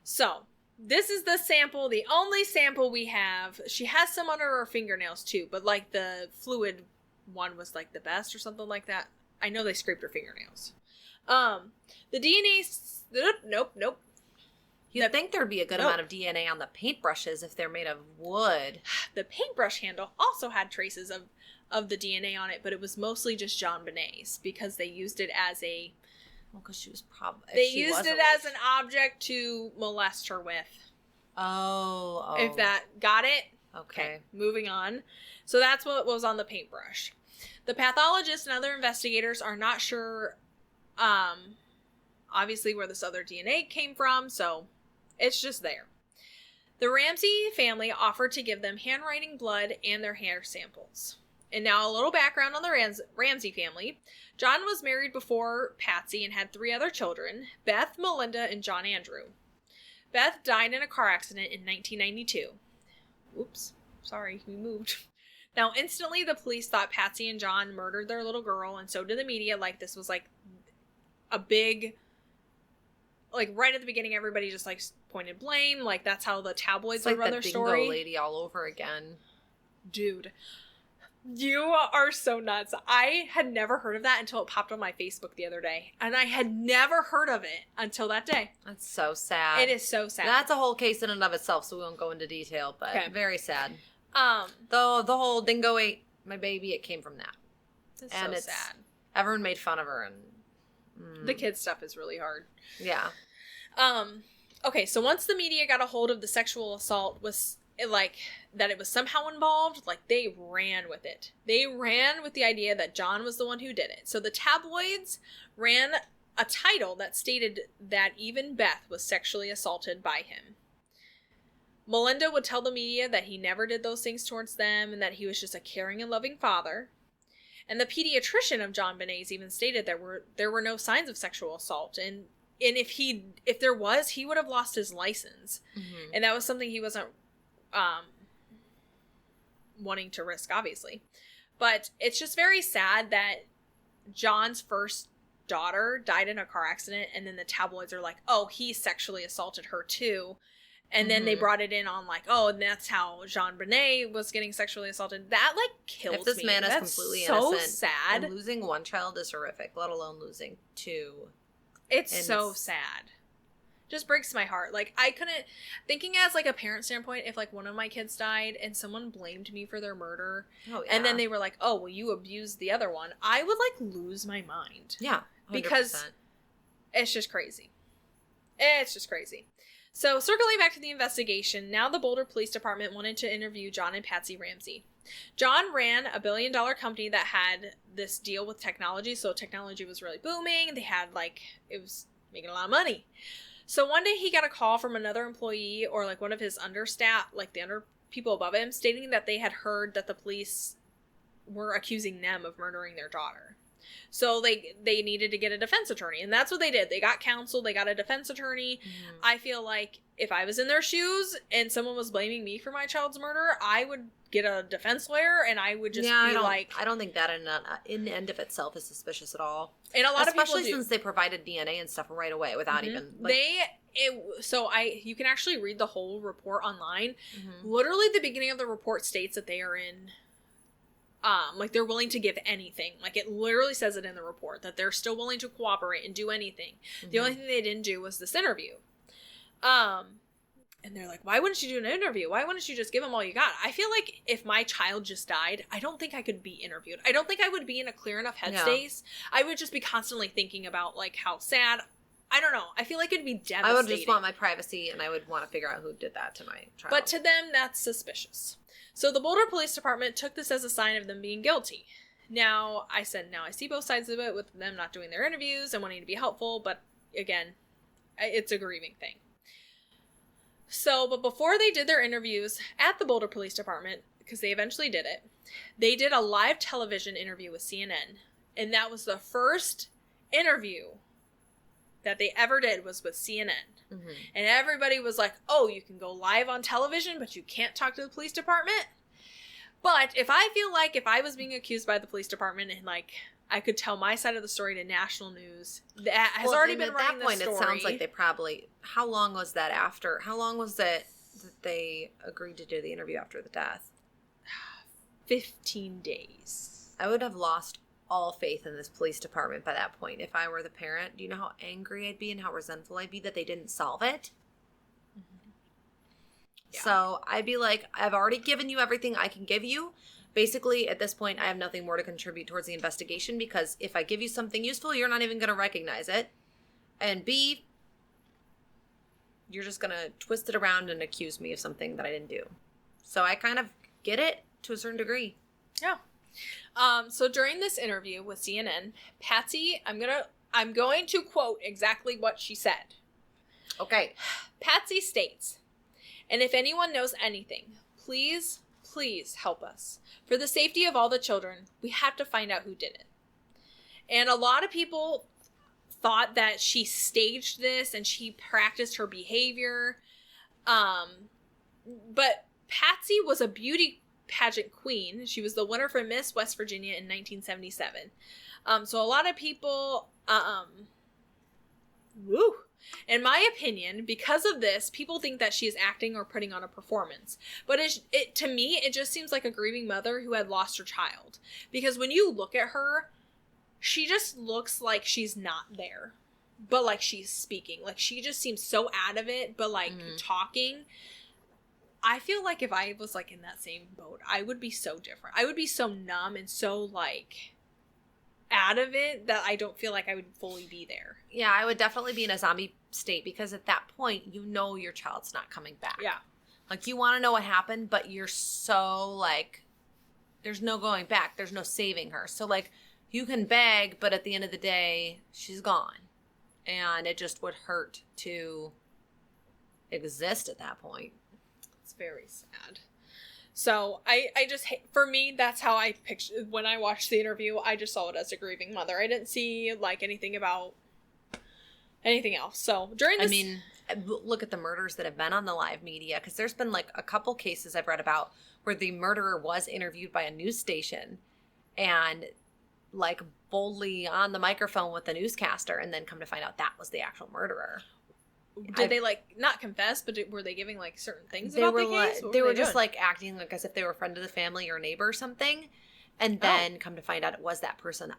So this is the sample, the only sample we have. She has some under her fingernails too, but like the fluid one was like the best or something like that. I know they scraped her fingernails. The DNA, nope. You'd think there'd be a good amount of DNA on the paintbrushes if they're made of wood. The paintbrush handle also had traces of the DNA on it, but it was mostly just JonBenét's because they used it as a... Well, because she was probably... They used it as an object to molest her with. Oh. If that... Got it? Okay. Moving on. So that's what was on the paintbrush. The pathologist and other investigators are not sure, obviously, where this other DNA came from, so... It's just there. The Ramsey family offered to give them handwriting, blood, and their hair samples. And now a little background on the Ramsey family. John was married before Patsy and had 3 other children, Beth, Melinda, and John Andrew. Beth died in a car accident in 1992. Oops, sorry, we moved. Now, instantly the police thought Patsy and John murdered their little girl, and so did the media. Like, this was like a big... Like, right at the beginning, everybody just, like, pointed blame. Like, that's how the tabloids would run their story. It's like the lady all over again. Dude. You are so nuts. I had never heard of that until it popped on my Facebook the other day. And I had never heard of it until that day. That's so sad. It is so sad. That's a whole case in and of itself, so we won't go into detail, but very sad. The whole dingo ate my baby, it came from that. It's sad. Everyone made fun of her and... The kid stuff is really hard. Yeah. Okay, so once the media got a hold of the sexual assault that it was somehow involved, like, they ran with it. They ran with the idea that John was the one who did it. So the tabloids ran a title that stated that even Beth was sexually assaulted by him. Melinda would tell the media that he never did those things towards them and that he was just a caring and loving father. And the pediatrician of JonBenét's even stated there were no signs of sexual assault, and if there was, he would have lost his license. Mm-hmm. And that was something he wasn't wanting to risk, obviously. But it's just very sad that John's first daughter died in a car accident, and then the tabloids are like, oh, he sexually assaulted her too. And then they brought it in on like, oh, and that's how JonBenét was getting sexually assaulted. That, like, kills me. If this man is completely so innocent, sad. And losing one child is horrific, let alone losing 2. It's so sad. Just breaks my heart. Like, I couldn't... Thinking as, like, a parent standpoint, if, like, one of my kids died and someone blamed me for their murder, and then they were like, oh, well, you abused the other one, I would, like, lose my mind. Yeah, 100%. Because it's just crazy. It's just crazy. So, circling back to the investigation, now the Boulder Police Department wanted to interview John and Patsy Ramsey. John ran a $1 billion company that had this deal with technology, so technology was really booming. They had, like, it was making a lot of money. So one day he got a call from another employee or, like, one of his understaff, like, the under people above him, stating that they had heard that the police were accusing them of murdering their daughter. So they needed to get a defense attorney, and that's what they did. They got counsel, they got a defense attorney. Mm. I feel like if I was in their shoes and someone was blaming me for my child's murder, I would get a defense lawyer, and I would just be like... I don't think that in end of itself is suspicious at all. And a lot of people do. Especially since they provided DNA and stuff right away without even... Like... You can actually read the whole report online. Mm-hmm. Literally the beginning of the report states that they are in... like, they're willing to give anything. Like, it literally says it in the report, that they're still willing to cooperate and do anything. Mm-hmm. The only thing they didn't do was this interview. And they're like, why wouldn't you do an interview? Why wouldn't you just give them all you got? I feel like if my child just died, I don't think I could be interviewed. I don't think I would be in a clear enough headspace. Yeah. I would just be constantly thinking about, like, how sad. I don't know. I feel like it'd be devastating. I would just want my privacy, and I would want to figure out who did that to my child. But to them, that's suspicious. So the Boulder Police Department took this as a sign of them being guilty. Now I see both sides of it, with them not doing their interviews and wanting to be helpful, but again, it's a grieving thing. So, but before they did their interviews at the Boulder Police Department, because they eventually did it, they did a live television interview with CNN. And that was the first interview that they ever did, was with CNN. Mm-hmm. And everybody was like, oh, you can go live on television, but you can't talk to the police department? But if I was being accused by the police department and, like, I could tell my side of the story to national news, that has already been running the story. At that point, it sounds like they probably... How long was that after? How long was it that they agreed to do the interview after the death? 15 days. I would have lost all faith in this police department by that point if I were the parent. Do you know how angry I'd be and how resentful I'd be that they didn't solve it? Mm-hmm. Yeah. So I'd be like, I've already given you everything I can give you. Basically, at this point, I have nothing more to contribute towards the investigation, because if I give you something useful, you're not even going to recognize it. And B, you're just going to twist it around and accuse me of something that I didn't do. So I kind of get it to a certain degree. Yeah. So during this interview with CNN, Patsy, I'm going to quote exactly what she said. Okay. Patsy states, "And if anyone knows anything, please help us. For the safety of all the children, we have to find out who did it." And a lot of people thought that she staged this and she practiced her behavior. But Patsy was a beauty pageant queen. She was the winner for Miss West Virginia in 1977. So a lot of people, in my opinion, because of this, people think that she is acting or putting on a performance. But to me, it just seems like a grieving mother who had lost her child. Because when you look at her, she just looks like she's not there, but like she's speaking. Like she just seems so out of it, but like talking. I feel like if I was like in that same boat, I would be so different. I would be so numb and so like out of it that I don't feel like I would fully be there. Yeah, I would definitely be in a zombie state, because at that point, you know your child's not coming back. Yeah. Like, you want to know what happened, but you're so like, there's no going back. There's no saving her. So like, you can beg, but at the end of the day, she's gone. And it just would hurt to exist at that point. It's very sad. So I just for me, that's how I pictured when I watched the interview. I just saw it as a grieving mother. I didn't see like anything about anything else. So during this, I mean, look at the murders that have been on the live media, because there's been like a couple cases I've read about where the murderer was interviewed by a news station and like boldly on the microphone with the newscaster, and then come to find out that was the actual murderer. Did they like not confess, but were they giving like certain things about the case? They were just like acting like as if they were a friend of the family or a neighbor or something, and then come to find out it was that person.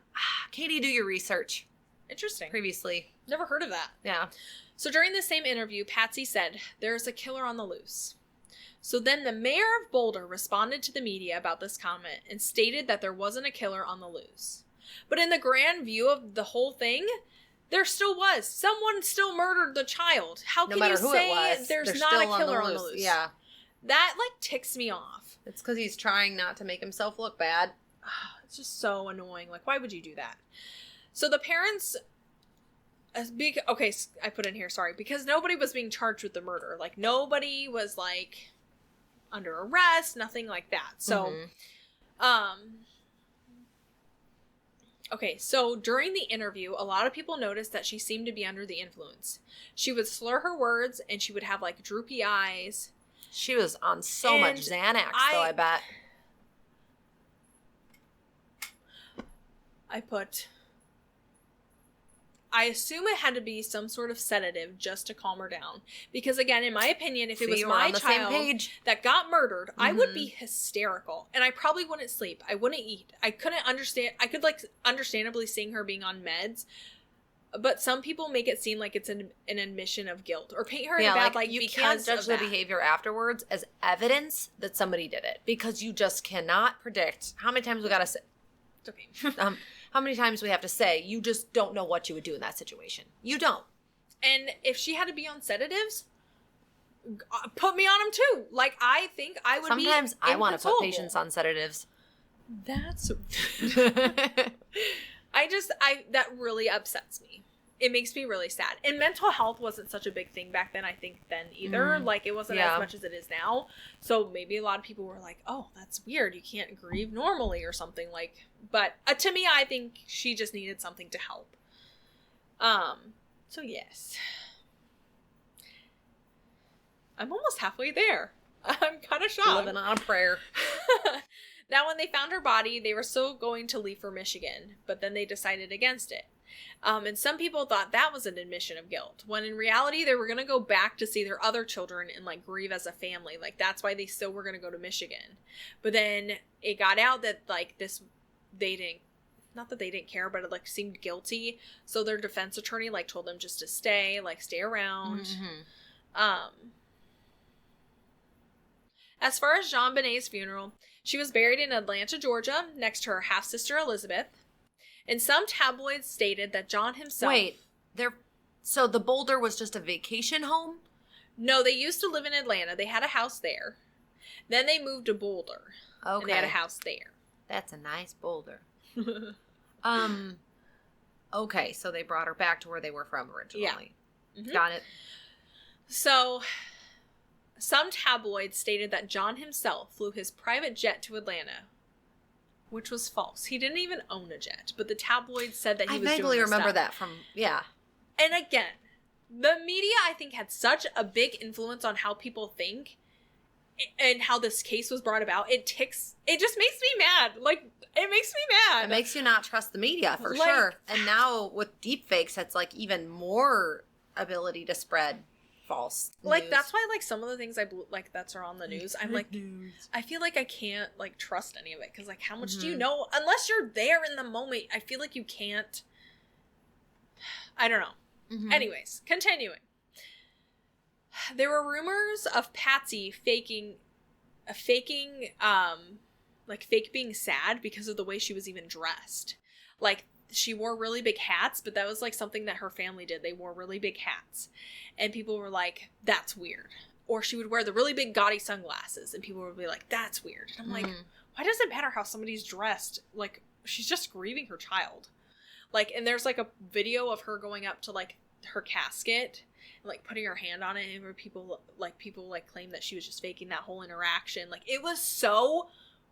Katie, do your research. Interesting. Previously, never heard of that. Yeah. So during the same interview, Patsy said, "There's a killer on the loose." So then the mayor of Boulder responded to the media about this comment and stated that there wasn't a killer on the loose. But in the grand view of the whole thing, there still was. Someone still murdered the child. How can you say there's not a killer on the loose? Yeah. That, like, ticks me off. It's because he's trying not to make himself look bad. It's just so annoying. Like, why would you do that? So the parents... Okay, I put in here, sorry. Because nobody was being charged with the murder. Like, nobody was, like, under arrest. Nothing like that. So, okay, so during the interview, a lot of people noticed that she seemed to be under the influence. She would slur her words, and she would have, like, droopy eyes. She was on so much Xanax, though, I bet. I assume it had to be some sort of sedative just to calm her down. Because, again, in my opinion, if it was my child that got murdered, I would be hysterical. And I probably wouldn't sleep. I wouldn't eat. I couldn't understand. I could, like, understandably seeing her being on meds. But some people make it seem like it's an admission of guilt. Or paint her in a bad light you can't judge the behavior afterwards as evidence that somebody did it. Because you just cannot predict how many times we got to say... It's okay. How many times we have to say, you just don't know what you would do in that situation. You don't. And if she had to be on sedatives, put me on them too. Like, I think I would Sometimes I want to put patients on sedatives. That's that really upsets me. It makes me really sad. And mental health wasn't such a big thing back then, I think, then either. Like, it wasn't as much as it is now. So maybe a lot of people were like, oh, that's weird. You can't grieve normally or something. Like, but to me, I think she just needed something to help. So yes. I'm almost halfway there. I'm kind of shocked. Living on a prayer. Now, when they found her body, they were still going to leave for Michigan, but then they decided against it. And some people thought that was an admission of guilt, when in reality, they were going to go back to see their other children and, like, grieve as a family. Like, that's why they still were going to go to Michigan. But then it got out that, like, not that they didn't care, but it, like, seemed guilty. So their defense attorney, like, told them just to stay around. Mm-hmm. As far as JonBenét's funeral, she was buried in Atlanta, Georgia, next to her half-sister Elizabeth. And some tabloids stated that John himself... Wait, so the Boulder was just a vacation home? No, they used to live in Atlanta. They had a house there. Then they moved to Boulder. Okay. And they had a house there. That's a nice Boulder. Okay, so they brought her back to where they were from originally. Yeah. Mm-hmm. Got it. So... some tabloids stated that John himself flew his private jet to Atlanta, which was false. He didn't even own a jet, but the tabloids said that he was doing vaguely remember stuff. that from, yeah. And again, the media, I think, had such a big influence on how people think and how this case was brought about. It just makes me mad. Like, it makes me mad. It makes you not trust the media, for sure. And now with deepfakes, it's like even more ability to spread false news. Like, that's why, like, some of the things that's are on the news, I'm like, I feel like I can't, like, trust any of it, because, like, how much do you know? Unless you're there in the moment, I feel like you can't. I don't know. Anyways, continuing. There were rumors of Patsy fake being sad because of the way she was even dressed. Like, she wore really big hats, but that was, like, something that her family did. They wore really big hats. And people were like, that's weird. Or she would wear the really big gaudy sunglasses, and people would be like, that's weird. And I'm like, why does it matter how somebody's dressed? Like, she's just grieving her child. Like, and there's, like, a video of her going up to, like, her casket and, like, putting her hand on it, and where people claim that she was just faking that whole interaction. Like, it was so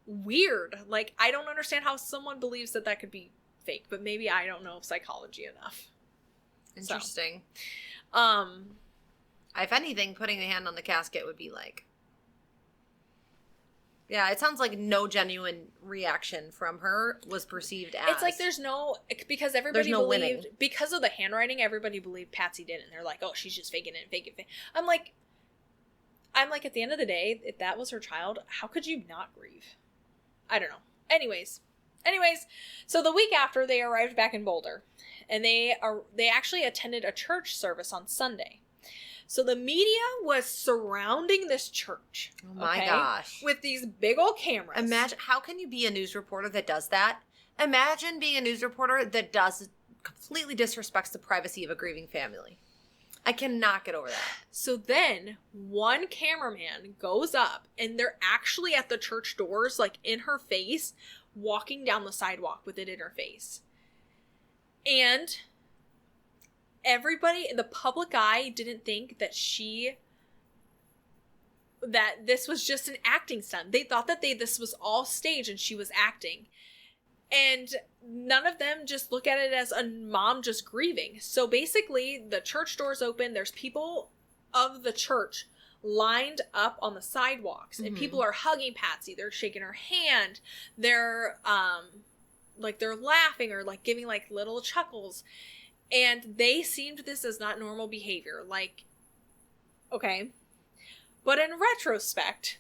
weird. Like, I don't understand how someone believes that could be fake, but maybe I don't know psychology enough. Interesting. If anything, putting a hand on the casket would be like, yeah, it sounds like no genuine reaction from her was perceived as. It's like because everybody believed, winning. Because of the handwriting, everybody believed Patsy did it, and they're like, oh, she's just faking it, fake it. I'm like, at the end of the day, if that was her child, how could you not grieve? I don't know. Anyways, so the week after, they arrived back in Boulder, and they actually attended a church service on Sunday. So the media was surrounding this church. Oh my gosh. With these big old cameras. Imagine, how can you be a news reporter that does that? Imagine being a news reporter that completely disrespects the privacy of a grieving family. I cannot get over that. So then one cameraman goes up, and they're actually at the church doors, like in her face, walking down the sidewalk with it in her face. And everybody in the public eye didn't think that this was just an acting stunt. They thought that this was all staged and she was acting. And none of them just look at it as a mom just grieving. So basically, the church doors open. There's people of the church lined up on the sidewalks, and people are hugging Patsy. They're shaking her hand. They're they're laughing or like giving like little chuckles, and they seemed this as not normal behavior. Like, okay, but in retrospect,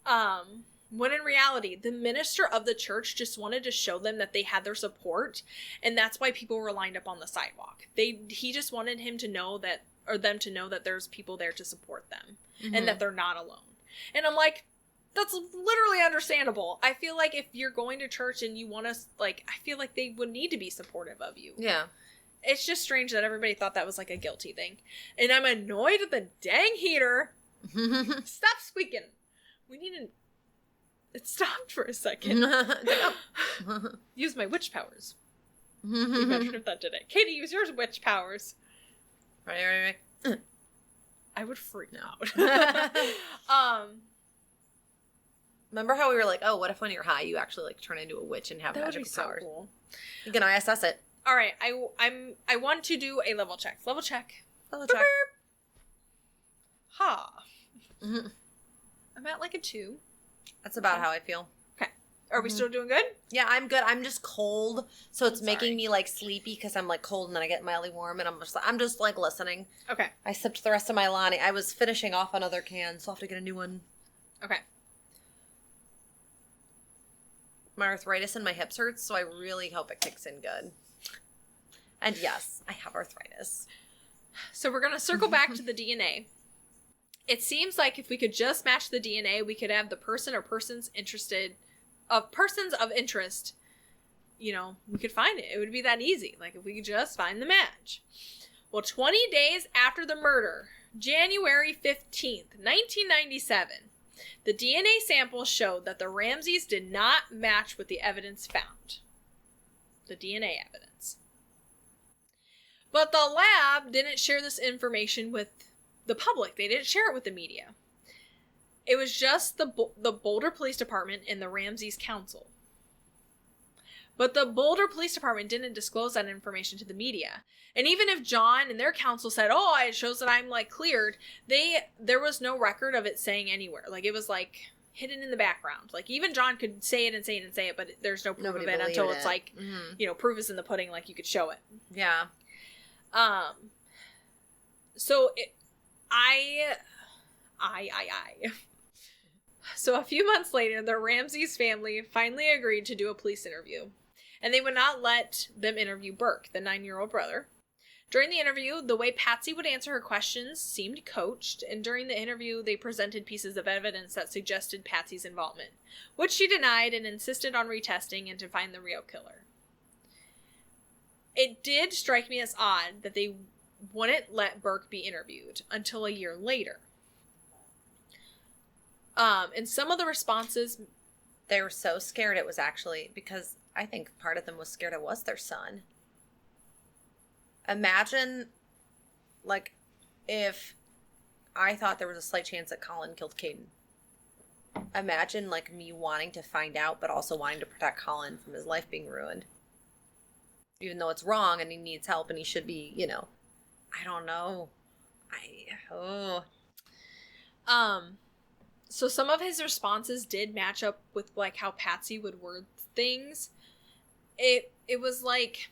when in reality, the minister of the church just wanted to show them that they had their support, and that's why people were lined up on the sidewalk. He just wanted them to know that there's people there to support them, and that they're not alone. And I'm like, that's literally understandable. I feel like if you're going to church and you want to, like, I feel like they would need to be supportive of you. Yeah. It's just strange that everybody thought that was like a guilty thing. And I'm annoyed at the dang heater. Stop squeaking. We need an... It stopped for a second. Use my witch powers. Imagine if that did it. Katie, use your witch powers. Right. I would freak out. Remember how we were like, oh, what if when you're high you actually like turn into a witch and have magical powers? So cool. You can ISS it. All right, I want to do a level check. Level check. Ha. Mm-hmm. I'm at like a 2. That's about how I feel. Okay. Are we still doing good? Yeah, I'm good. I'm just cold, so it's making me like sleepy because I'm like cold and then I get mildly warm and I'm just like listening. Okay. I sipped the rest of my Lonnie. I was finishing off another can, so I'll have to get a new one. Okay. My arthritis in my hips hurts, so I really hope it kicks in good. And yes, I have arthritis. So we're going to circle back to the DNA. It seems like if we could just match the DNA, we could have the person or persons of interest, you know, we could find it. It would be that easy. Like if we could just find the match. Well, 20 days after the murder, January 15th, 1997, the DNA sample showed that the Ramseys did not match with the evidence found. The DNA evidence. But the lab didn't share this information with the public. They didn't share it with the media. It was just the Boulder Police Department and the Ramseys Council. But the Boulder Police Department didn't disclose that information to the media. And even if John and their counsel said, oh, it shows that I'm, like, cleared, there was no record of it saying anywhere. Like, it was, like, hidden in the background. Like, even John could say it and say it and say it, but there's no proof of it until it's, like, you know, proof is in the pudding, like, you could show it. Yeah. So, So a few months later, the Ramseys family finally agreed to do a police interview. And they would not let them interview Burke, the 9-year-old brother. During the interview, the way Patsy would answer her questions seemed coached, and during the interview, they presented pieces of evidence that suggested Patsy's involvement, which she denied and insisted on retesting and to find the real killer. It did strike me as odd that they wouldn't let Burke be interviewed until a year later. And some of the responses... They were so scared it was actually... Because I think part of them was scared it was their son. Imagine, like, if I thought there was a slight chance that Colin killed Caden. Imagine, like, me wanting to find out, but also wanting to protect Colin from his life being ruined. Even though it's wrong and he needs help and he should be, you know... I don't know. So some of his responses did match up with, like, how Patsy would word things. It was like...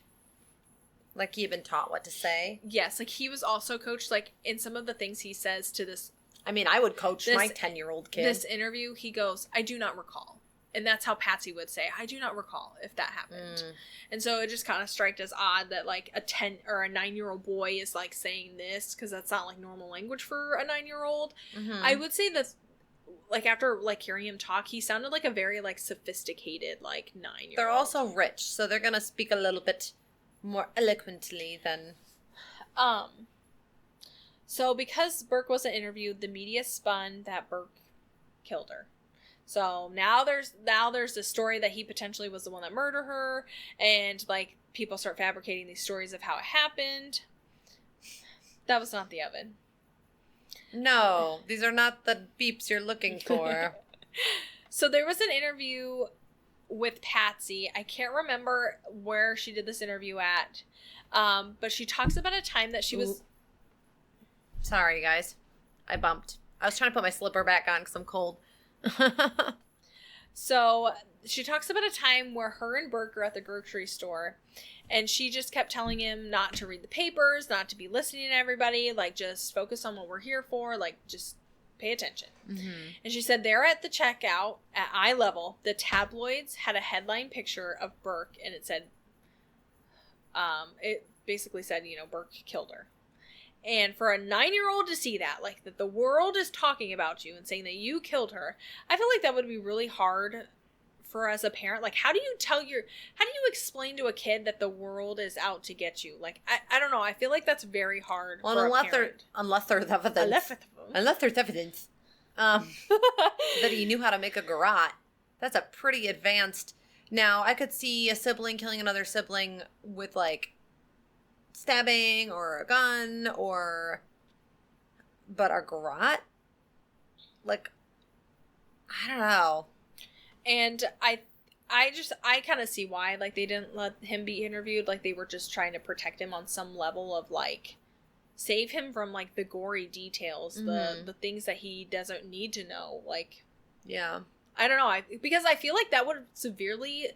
Like he had been taught what to say? Yes, like he was also coached, like, in some of the things he says to this... I mean, I would coach my 10-year-old kid. This interview, he goes, I do not recall. And that's how Patsy would say, I do not recall if that happened. And so it just kind of struck as odd that, like, a 10 or a 9-year-old boy is, like, saying this, because that's not, like, normal language for a 9-year-old. I would say that, like, after, like, hearing him talk, he sounded like a very, like, sophisticated, like, 9-year-old. They're also rich, so they're gonna speak a little bit more eloquently than... So because Burke wasn't interviewed, the media spun that Burke killed her. So now there's this story that he potentially was the one that murdered her, and, like, people start fabricating these stories of how it happened. That was not the oven. No, these are not the beeps you're looking for. So there was an interview with Patsy. I can't remember where she did this interview at, but she talks about a time that she was... Sorry, guys. I bumped. I was trying to put my slipper back on because I'm cold. So she talks about a time where her and Burke are at the grocery store, and she just kept telling him not to read the papers, not to be listening to everybody, like, just focus on what we're here for, like, just pay attention. And she said there at the checkout at eye level, the tabloids had a headline picture of Burke, and it said, it basically said, you know, Burke killed her. And for a 9-year-old to see that, like, that the world is talking about you and saying that you killed her, I feel like that would be really hard for as a parent, like, how do you explain to a kid that the world is out to get you? Like, I don't know. I feel like that's very hard for a parent. Unless there's evidence that he knew how to make a garrote. That's a pretty advanced. Now, I could see a sibling killing another sibling with, like, stabbing or a gun but a garrote? Like, I don't know. And I kind of see why. Like, they didn't let him be interviewed. Like, they were just trying to protect him on some level of, like, save him from, like, the gory details, the things that he doesn't need to know. Like, yeah. I don't know. Because I feel like that would severely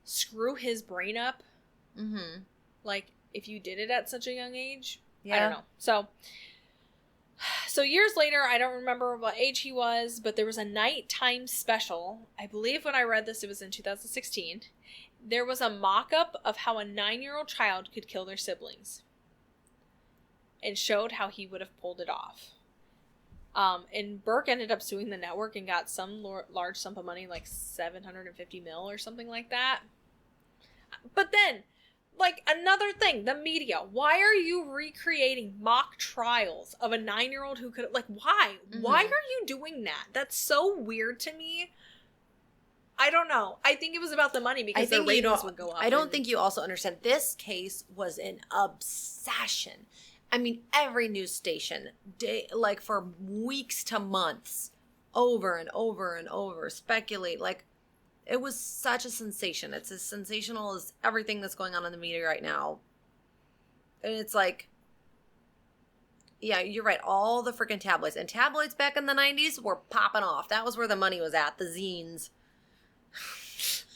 screw his brain up. Mm-hmm. Like, if you did it at such a young age. Yeah. I don't know. So years later, I don't remember what age he was, but there was a nighttime special. I believe when I read this, it was in 2016. There was a mock-up of how a 9-year-old child could kill their siblings. And showed how he would have pulled it off. And Burke ended up suing the network and got some large sum of money, like $750 million or something like that. But then, like, another thing, the media. Why are you recreating mock trials of a 9-year-old who could, like, why? Mm-hmm. Why are you doing that? That's so weird to me. I don't know. I think it was about the money because the ratings would go up. I don't think you also understand. This case was an obsession. I mean, every news station, like, for weeks to months, over and over and over, speculate. Like, it was such a sensation. It's as sensational as everything that's going on in the media right now. And it's like, yeah, you're right. All the freaking tabloids. And tabloids back in the 90s were popping off. That was where the money was at, the zines.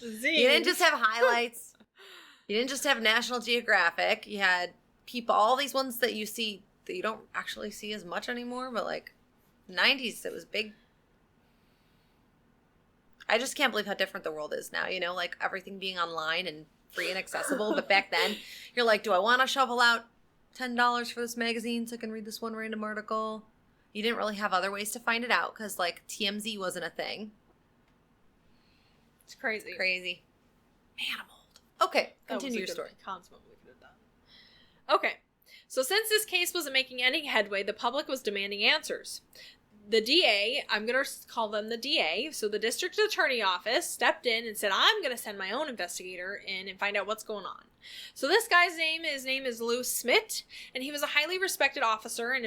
You didn't just have highlights. You didn't just have National Geographic. You had people, all these ones that you see that you don't actually see as much anymore, but like 90s, it was big. I just can't believe how different the world is now, you know, like everything being online and free and accessible. But back then, you're like, do I want to shovel out $10 for this magazine so I can read this one random article? You didn't really have other ways to find it out because, like, TMZ wasn't a thing. It's crazy. Crazy. Man, I'm old. Okay, continue your story. Consummate we could have done. Okay, so since this case wasn't making any headway, the public was demanding answers. The DA, I'm going to call them the DA, so the district attorney office stepped in and said, I'm going to send my own investigator in and find out what's going on. So this guy's name is Lou Smit, and he was a highly respected officer and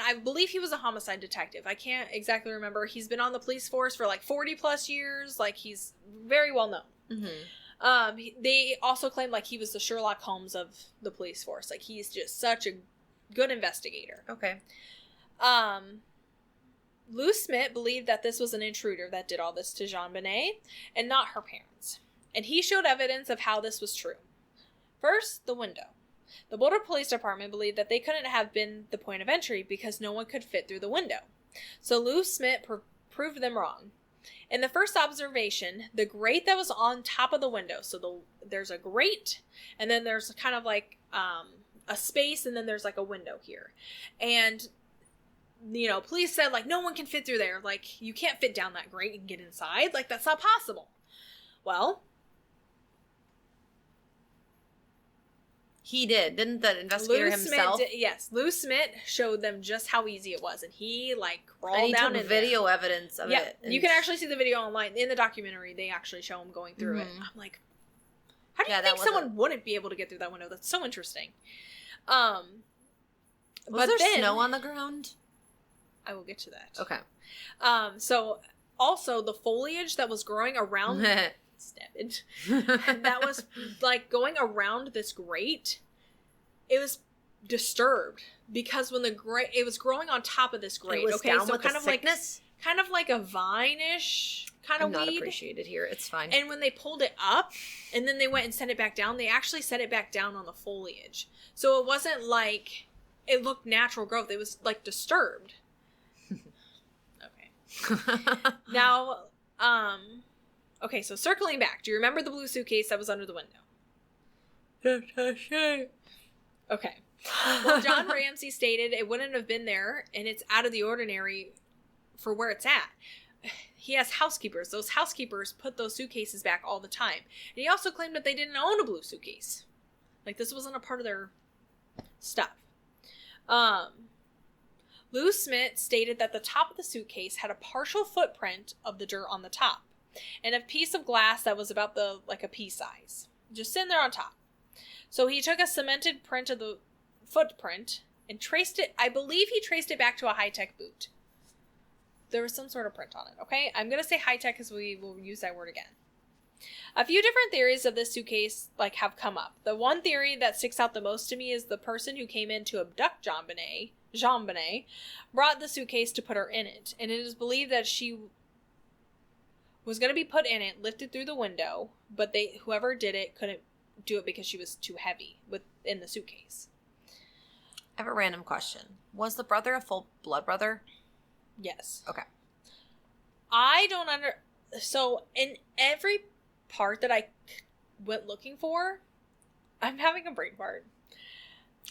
I believe he was a homicide detective. I can't exactly remember. He's been on the police force for like 40 plus years. Like, he's very well known. Mm-hmm. They also claimed like he was the Sherlock Holmes of the police force. Like, he's just such a good investigator. Okay. Lou Smit believed that this was an intruder that did all this to JonBenét and not her parents. And he showed evidence of how this was true. First, the window. The Boulder Police Department believed that they couldn't have been the point of entry because no one could fit through the window. So Lou Smit proved them wrong. In the first observation, the grate that was on top of the window, so there's a grate, and then there's kind of like a space, and then there's like a window here. And, you know, police said, like, no one can fit through there. Like, you can't fit down that grate and get inside. Like, that's not possible. Well, he didn't the investigator himself? Yes, Lou Smit showed them just how easy it was, and he like crawled down in video evidence of it. You can actually see the video online in the documentary. They actually show him going through it. I'm like, how do you think someone wouldn't be able to get through that window? That's so interesting. Was there snow on the ground? I will get to that. Okay. So also the foliage that was growing around. That was like going around this grate, it was disturbed because when it was growing on top of this grate. So kind of like a vine-ish kind of weed. Not appreciated here. It's fine. And when they pulled it up and then they went and set it back down, they actually set it back down on the foliage. So it wasn't like it looked natural growth. It was like disturbed. Okay. Now, okay, so circling back, do you remember the blue suitcase that was under the window? Okay. Well, John Ramsey stated it wouldn't have been there, and it's out of the ordinary for where it's at. he has housekeepers. Those housekeepers put those suitcases back all the time. And he also claimed that they didn't own a blue suitcase. Like, this wasn't a part of their stuff. Lou Smith stated that the top of the suitcase had a partial footprint of the dirt on the top, and a piece of glass that was about a pea size, just sitting there on top. So he took a cemented print of the footprint and traced it. I believe he traced it back to a high-tech boot. There was some sort of print on it, okay? I'm going to say high-tech because we will use that word again. A few different theories of this suitcase, have come up. The one theory that sticks out the most to me is the person who came in to abduct JonBenét, brought the suitcase to put her in it. And it is believed that she was going to be put in it, lifted through the window, but whoever did it couldn't do it because she was too heavy in the suitcase. I have a random question. Was the brother a full blood brother? Yes. Okay. I don't So, in every part that I went looking for, I'm having a brain fart.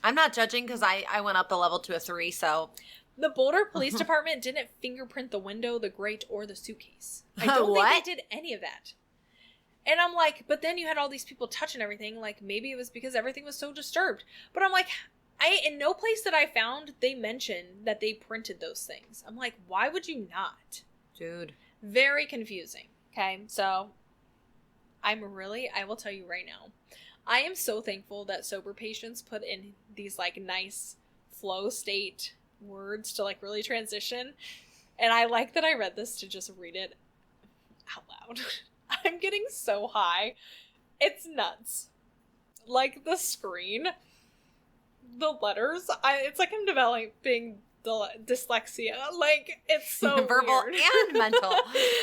I'm not judging because I went up the level to a 3, so... The Boulder Police Department didn't fingerprint the window, the grate, or the suitcase. I don't think they did any of that. And I'm like, but then you had all these people touching everything. Like, maybe it was because everything was so disturbed. But I'm like, in no place that I found, they mentioned that they printed those things. I'm like, why would you not? Dude. Very confusing. Okay, so I will tell you right now, I am so thankful that sober patients put in these nice flow state words to really transition. And I like that I read this to just read it out loud. I'm getting so high. It's nuts. The screen, the letters, it's like I'm developing dyslexia. It's so verbal weird. And mental.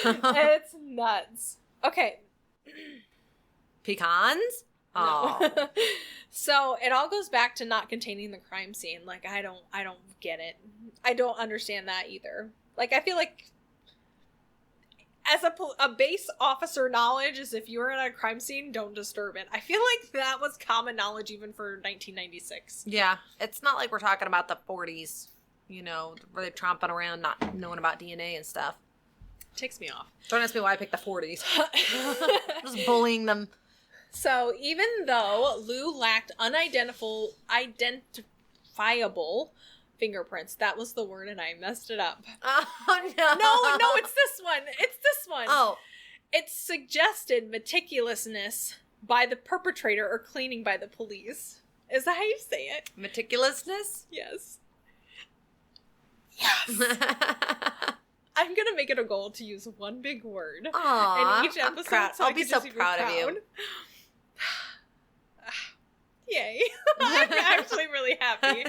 It's nuts. Okay. Pecans? No. Oh. So it all goes back to not containing the crime scene. I don't get it. I don't understand that either. I feel like as a base officer knowledge is if you're in a crime scene, don't disturb it. I feel like that was common knowledge even for 1996. Yeah. It's not like we're talking about the 40s, where they're tromping around not knowing about DNA and stuff. Takes me off. Don't ask me why I picked the 40s. Just bullying them. So even though Lou lacked identifiable fingerprints, that was the word and I messed it up. Oh, no. No, it's this one. It's this one. Oh. It suggested meticulousness by the perpetrator or cleaning by the police. Is that how you say it? Meticulousness? Yes. Yes. I'm going to make it a goal to use one big word in each episode. I'll be so proud of you. Yay. I'm actually really happy.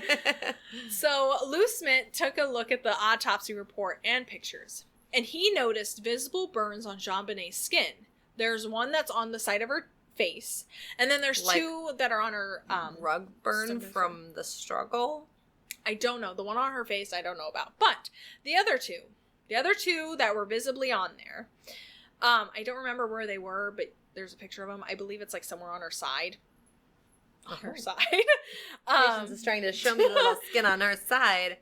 So Lou Smith took a look at the autopsy report and pictures, and he noticed visible burns on JonBenét's skin. There's one that's on the side of her face, and then there's two that are on her rug burn from the struggle. I don't know. The one on her face I don't know about. But the other two that were visibly on there, I don't remember where they were, but there's a picture of them. I believe it's somewhere on her side. On her side. Patience is trying to show me the little skin on her side.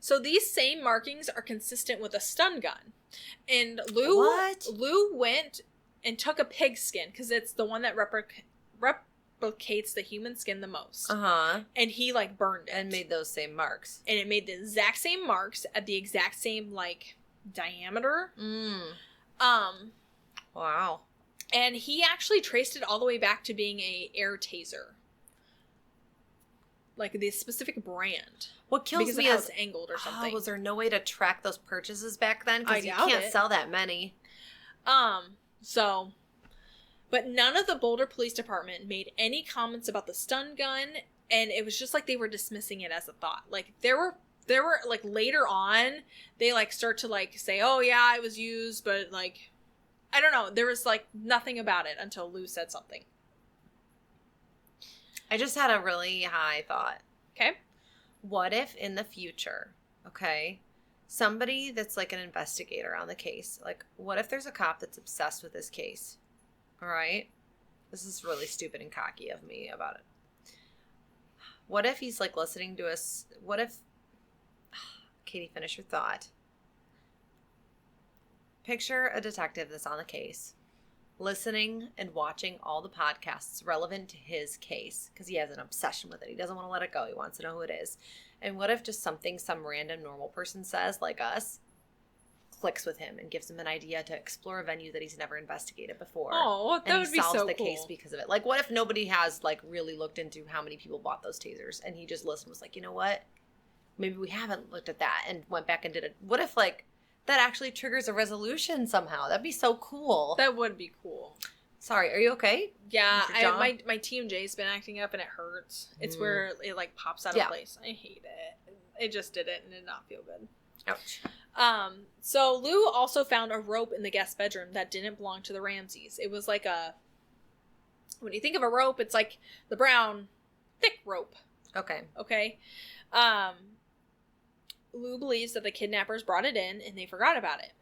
So these same markings are consistent with a stun gun. And Lou went and took a pig skin, because it's the one that replicates the human skin the most. Uh-huh. And he burned it. And made those same marks. And it made the exact same marks at the exact same diameter. Wow. And he actually traced it all the way back to being a air taser. The specific brand. What kills because me of how is it's angled or something. was there no way to track those purchases back then? Because you can't sell that many. But none of the Boulder Police Department made any comments about the stun gun, and it was just they were dismissing it as a thought. There were later on, they start to say, oh yeah, it was used, but I don't know. There was nothing about it until Lou said something. I just had a really high thought. Okay. What if in the future, somebody that's an investigator on the case, what if there's a cop that's obsessed with this case? All right? This is really stupid and cocky of me about it. What if he's listening to us? What if... Katie, finish your thought. Picture a detective that's on the case, listening and watching all the podcasts relevant to his case, because he has an obsession with it. He doesn't want to let it go. He wants to know who it is. And what if just something some random normal person says, like us, clicks with him and gives him an idea to explore a venue that he's never investigated before? Oh, that would be so cool. And he solves the case because of it. Like, what if nobody has, like, really looked into how many people bought those tasers, and he just listened and was like, you know what? Maybe we haven't looked at that, and went back and did it. What if, like, that actually triggers a resolution somehow? That'd be so cool. That would be cool. Sorry, are you okay? Yeah, my TMJ's been acting up and it hurts. It's where it, like, pops out of place. I hate it. It just did it and did not feel good. Ouch. So Lou also found a rope in the guest bedroom that didn't belong to the Ramseys. It was like when you think of a rope, it's like the brown, thick rope. Okay. Okay. Lou believes that the kidnappers brought it in and they forgot about it.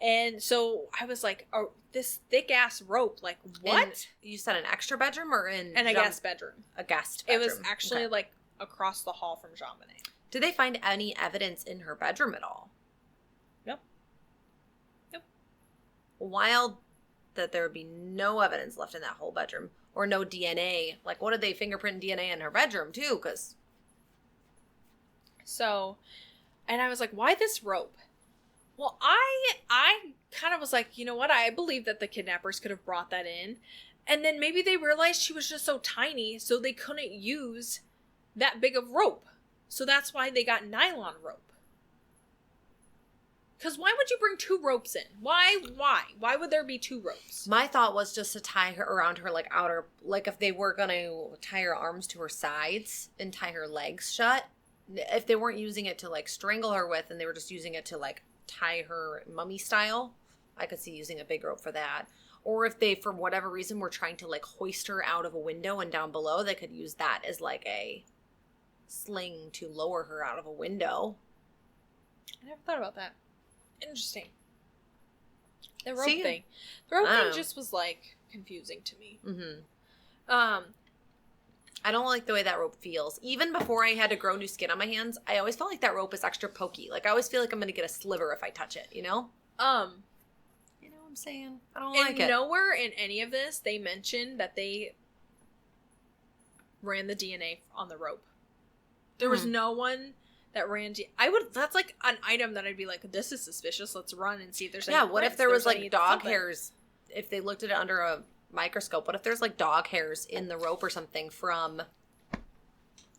And so I was like, oh, this thick ass rope, like what? You said an extra bedroom or in a guest bedroom. A guest bedroom. It was actually like across the hall from JonBenét. Did they find any evidence in her bedroom at all? Nope. Wild that there would be no evidence left in that whole bedroom. Or no DNA. Like, what did they fingerprint DNA in her bedroom, too? Because... So, and I was like, why this rope? Well, I kind of was like, you know what? I believe that the kidnappers could have brought that in. And then maybe they realized she was just so tiny, so they couldn't use that big of rope. So that's why they got nylon rope. Because why would you bring two ropes in? Why? Why would there be two ropes? My thought was just to tie her around her, like, outer... Like, if they were going to tie her arms to her sides and tie her legs shut. If they weren't using it to, like, strangle her with, and they were just using it to, like, tie her mummy style, I could see using a big rope for that. Or if they, for whatever reason, were trying to, like, hoist her out of a window and down below, they could use that as, like, a sling to lower her out of a window. I never thought about that. Interesting. The rope thing. The rope thing just was, like, confusing to me. Mm-hmm. I don't like the way that rope feels. Even before I had to grow new skin on my hands, I always felt like that rope is extra pokey. Like, I always feel like I'm going to get a sliver if I touch it, you know? You know what I'm saying? I don't like it. And nowhere in any of this, they mentioned that they ran the DNA on the rope. There was no one that ran... That's, like, an item that I'd be like, this is suspicious. Let's run and see if there's any... Yeah, what if there was, like, dog hairs? If they looked at it under a microscope, what if there's, like, dog hairs in the rope or something from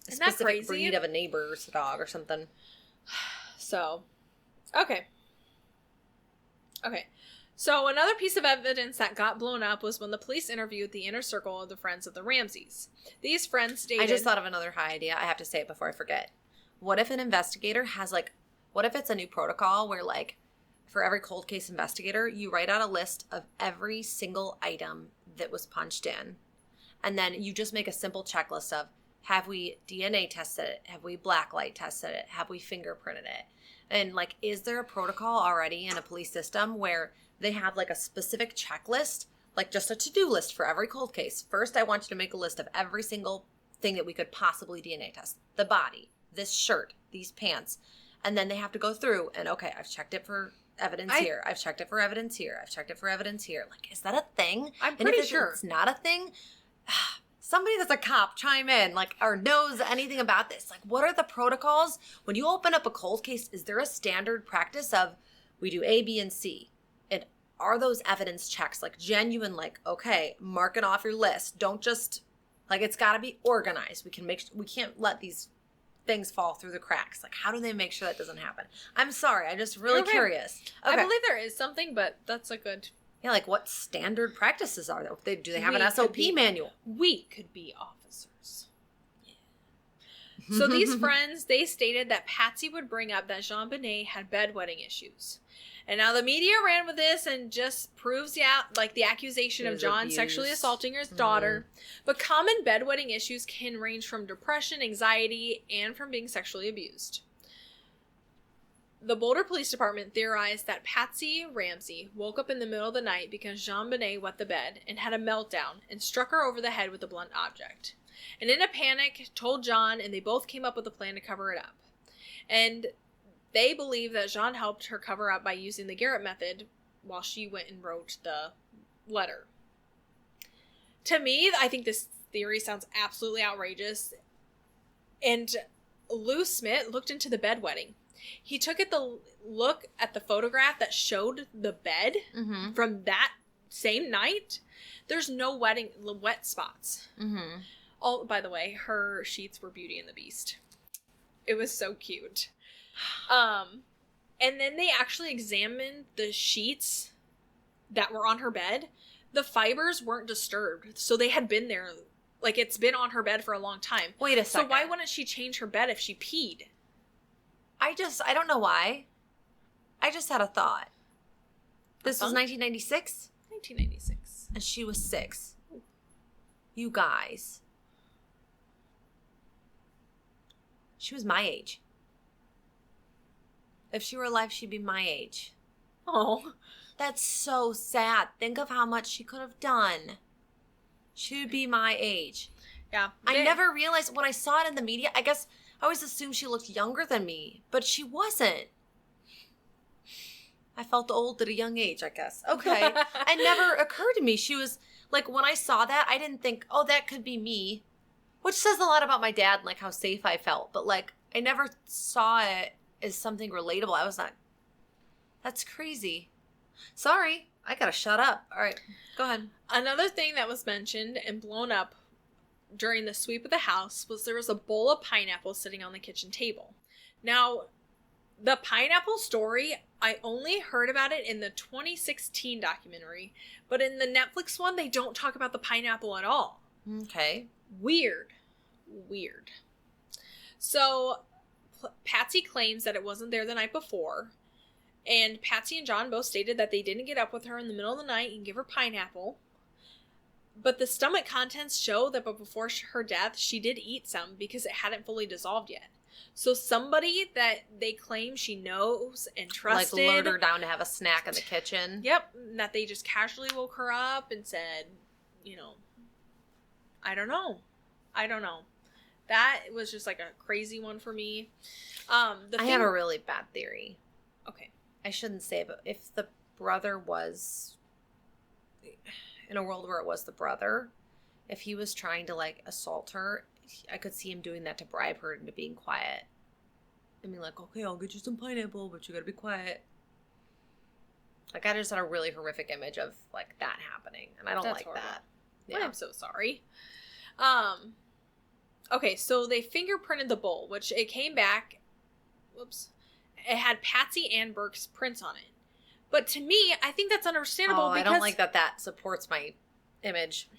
a specific breed of a neighbor's dog or something? So, okay. So another piece of evidence that got blown up was when the police interviewed the inner circle of the friends of the Ramseys. These friends stated... I just thought of another high idea. I have to say it before I forget. What if an investigator has, like... What if it's a new protocol where, like, for every cold case investigator, you write out a list of every single item that was punched in. And then you just make a simple checklist of, have we DNA tested it? Have we blacklight tested it? Have we fingerprinted it? And, like, is there a protocol already in a police system where they have, like, a specific checklist, like just a to-do list for every cold case? First, I want you to make a list of every single thing that we could possibly DNA test. The body, this shirt, these pants. And then they have to go through and, okay, I've checked it for evidence here. I've checked it for evidence here. I've checked it for evidence here. Like, is that a thing? I'm pretty sure. If it's not a thing, somebody that's a cop chime in, like, or knows anything about this. Like, what are the protocols? When you open up a cold case, is there a standard practice of, we do A, B, and C? And are those evidence checks, like, genuine, like, okay, mark it off your list. Don't just, like, it's got to be organized. We can't let these things fall through the cracks. Like, how do they make sure that doesn't happen? I'm sorry. I'm just really curious. Okay. I believe there is something, but that's a good... Yeah, like, what standard practices are there? Do they have an SOP manual? We could be officers. Yeah. So these friends, they stated that Patsy would bring up that JonBenét had bedwetting issues. And now the media ran with this and just proves the accusation of John sexually assaulting his daughter. But common bedwetting issues can range from depression, anxiety, and from being sexually abused. The Boulder Police Department theorized that Patsy Ramsey woke up in the middle of the night because JonBenét wet the bed and had a meltdown and struck her over the head with a blunt object. And in a panic, told John, and they both came up with a plan to cover it up. And they believe that Jean helped her cover up by using the Garrett method while she went and wrote the letter. To me, I think this theory sounds absolutely outrageous. And Lou Smith looked into the bedwetting. He took look at the photograph that showed the bed from that same night. There's no wet spots. Oh, by the way, her sheets were Beauty and the Beast. It was so cute. And then they actually examined the sheets that were on her bed. The fibers weren't disturbed, so they had been there. Like, it's been on her bed for a long time. Wait a second. So why wouldn't she change her bed if she peed? I don't know why. I just had a thought. This was 1996? 1996. And she was 6. You guys. She was my age. If she were alive, she'd be my age. Oh. That's so sad. Think of how much she could have done. She would be my age. Yeah. I never realized when I saw it in the media, I guess I always assumed she looked younger than me, but she wasn't. I felt old at a young age, I guess. Okay. It never occurred to me. She was, like, when I saw that, I didn't think, oh, that could be me. Which says a lot about my dad and, like, how safe I felt. But, like, I never saw it as something relatable. I was not. That's crazy. Sorry. I gotta shut up. All right. Go ahead. Another thing that was mentioned and blown up during the sweep of the house was there was a bowl of pineapple sitting on the kitchen table. Now, the pineapple story, I only heard about it in the 2016 documentary, but in the Netflix one, they don't talk about the pineapple at all. Okay. Weird. So, Patsy claims that it wasn't there the night before, and Patsy and John both stated that they didn't get up with her in the middle of the night and give her pineapple. But the stomach contents show that before her death, she did eat some because it hadn't fully dissolved yet. So somebody that they claim she knows and trusted, like, lured her down to have a snack in the kitchen. Yep, that they just casually woke her up and said, you know, I don't know. That was just like a crazy one for me. I have a really bad theory. Okay. I shouldn't say it, but if the brother was in a world where it was the brother, if he was trying to, like, assault her, I could see him doing that to bribe her into being quiet. I mean, like, okay, I'll get you some pineapple, but you gotta be quiet. Like, I just had a really horrific image of, like, that happening, and I don't like horrible. that. Yeah. I'm so sorry. Okay, so they fingerprinted the bowl, which it came back. Whoops. It had Patsy and Burke's prints on it. But to me, I think that's understandable because I don't like that supports my image.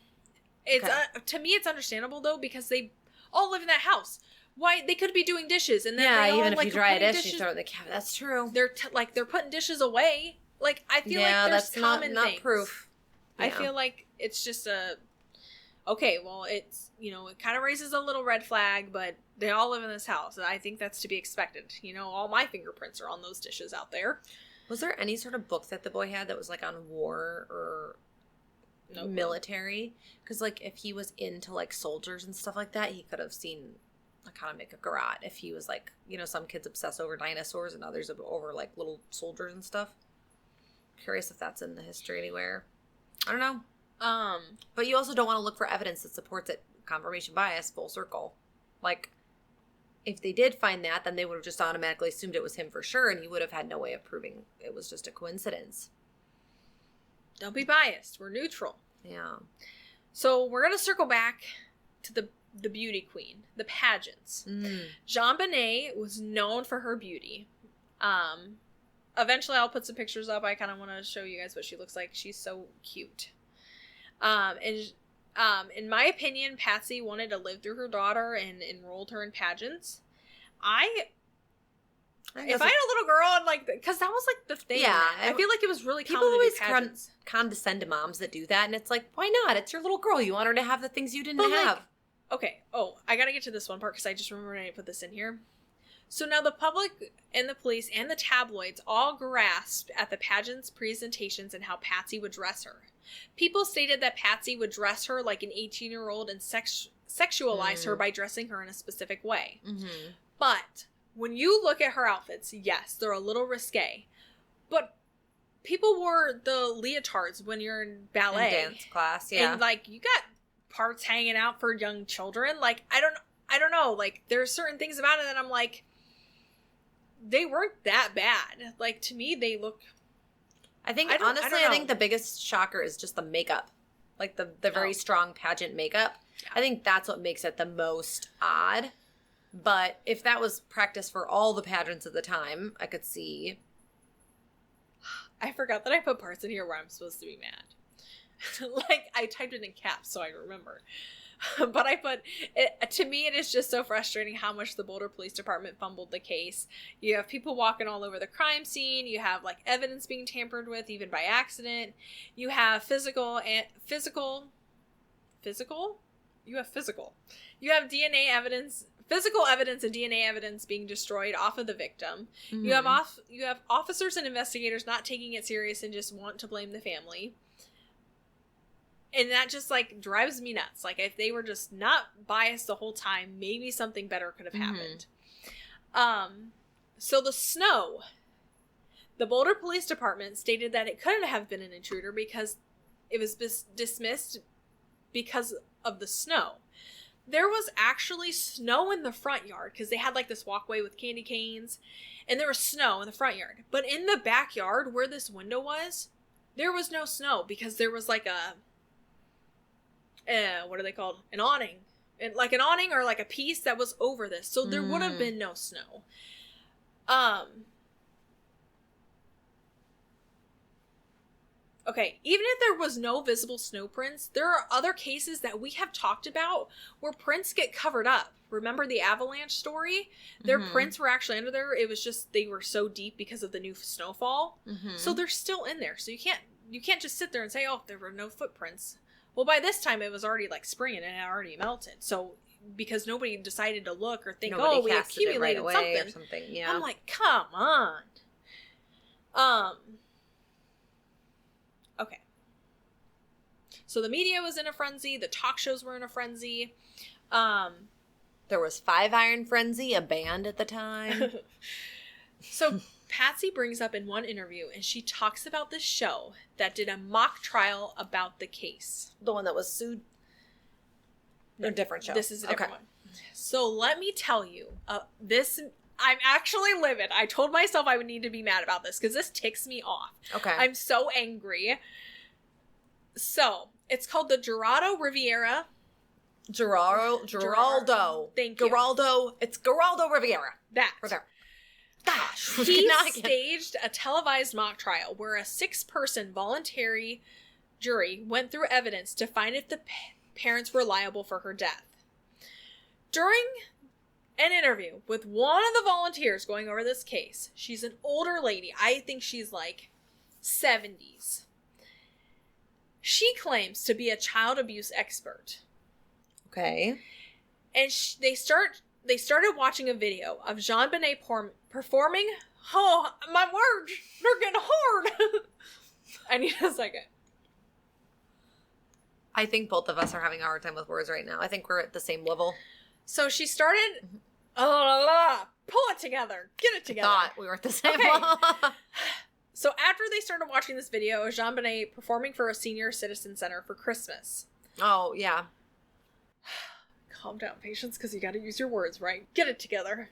It's Okay. To me, it's understandable though because they all live in that house. Why they could be doing dishes and then Yeah, they all, even if like, you dry a dish, dishes, you throw it in the cabinet. That's true. They're they're putting dishes away. Like I feel like there's that's common not things. proof. I Yeah. feel like it's just okay. Well, it's it kind of raises a little red flag, but they all live in this house. I think that's to be expected. All my fingerprints are on those dishes out there. Was there any sort of book that the boy had that was, like, on war or No military? Because, like, if he was into, like, soldiers and stuff like that, he could have seen, like, how to make a garrote. If he was, like, some kids obsess over dinosaurs and others over, like, little soldiers and stuff. Curious if that's in the history anywhere. I don't know. But you also don't want to look for evidence that supports it. Confirmation bias, full circle. Like, if they did find that, then they would have just automatically assumed it was him for sure, and he would have had no way of proving it was just a coincidence. Don't be biased. We're neutral. Yeah. So we're gonna circle back to the beauty queen, the pageants. JonBenét was known for her beauty. Eventually I'll put some pictures up. I kind of want to show you guys what she looks like. She's so cute. In my opinion, Patsy wanted to live through her daughter and enrolled her in pageants. If I had a little girl and because that was like the thing. Yeah, I feel like it was really people common always to do pageants. condescend to moms that do that, and it's like, why not? It's your little girl. You want her to have the things you didn't have. Okay. Oh, I gotta get to this one part because I just remembered I didn't put this in here. So now the public and the police and the tabloids all grasped at the pageant's presentations and how Patsy would dress her. People stated that Patsy would dress her like an 18-year-old and sexualize her by dressing her in a specific way. Mm-hmm. But when you look at her outfits, yes, they're a little risque. But people wore the leotards when you're in ballet. In dance class, yeah. And, like, you got parts hanging out for young children. Like, I don't know. Like, there's certain things about it that I'm like, they weren't that bad. Like, to me, they look... I think the biggest shocker is just the makeup. Like, the very strong pageant makeup. Yeah. I think that's what makes it the most odd. But if that was practice for all the pageants at the time, I could see. I forgot that I put parts in here where I'm supposed to be mad. Like, I typed it in caps so I remember. But I put it, to me, it is just so frustrating how much the Boulder Police Department fumbled the case. You have people walking all over the crime scene. You have, like, evidence being tampered with, even by accident. You have physical. You have DNA evidence, physical evidence and DNA evidence being destroyed off of the victim. Mm-hmm. You have officers and investigators not taking it serious and just want to blame the family. And that just, like, drives me nuts. Like, if they were just not biased the whole time, maybe something better could have happened. So the snow. The Boulder Police Department stated that it couldn't have been an intruder because it was dismissed because of the snow. There was actually snow in the front yard because they had, like, this walkway with candy canes. And there was snow in the front yard. But in the backyard where this window was, there was no snow because there was, like, what are they called? An awning. Like an awning or like a piece that was over this. So there would have been no snow. Okay, even if there was no visible snow prints, there are other cases that we have talked about where prints get covered up. Remember the avalanche story? Their prints were actually under there. It was just they were so deep because of the new snowfall. So they're still in there. So you can't just sit there and say, oh, there were no footprints. Well, by this time, it was already, like, spring and it had already melted. So, because nobody decided to look or think, we accumulated something. Yeah. I'm like, come on. Okay. So, the media was in a frenzy. The talk shows were in a frenzy. There was Five Iron Frenzy, a band at the time. So, Patsy brings up in one interview, and she talks about this show that did a mock trial about the case. The one that was sued? No, different show. This is a different one. So let me tell you, I'm actually livid. I told myself I would need to be mad about this, because this ticks me off. Okay. I'm so angry. So, it's called the Geraldo Riviera. Geraldo. Thank you. It's Geraldo Riviera. That. Right there. Gosh, he staged a televised mock trial where a 6-person voluntary jury went through evidence to find if the parents were liable for her death. During an interview with one of the volunteers going over this case, she's an older lady. I think she's like 70s. She claims to be a child abuse expert. Okay. And they started watching a video of JonBenét performing. Oh, my words, they're getting hard. I need a second. I think both of us are having a hard time with words right now. I think we're at the same level. So she started, pull it together, get it together. I thought we were at the same level. So after they started watching this video, JonBenét performing for a senior citizen center for Christmas. Oh, yeah. Calm down, Patience, because you got to use your words, right? Get it together.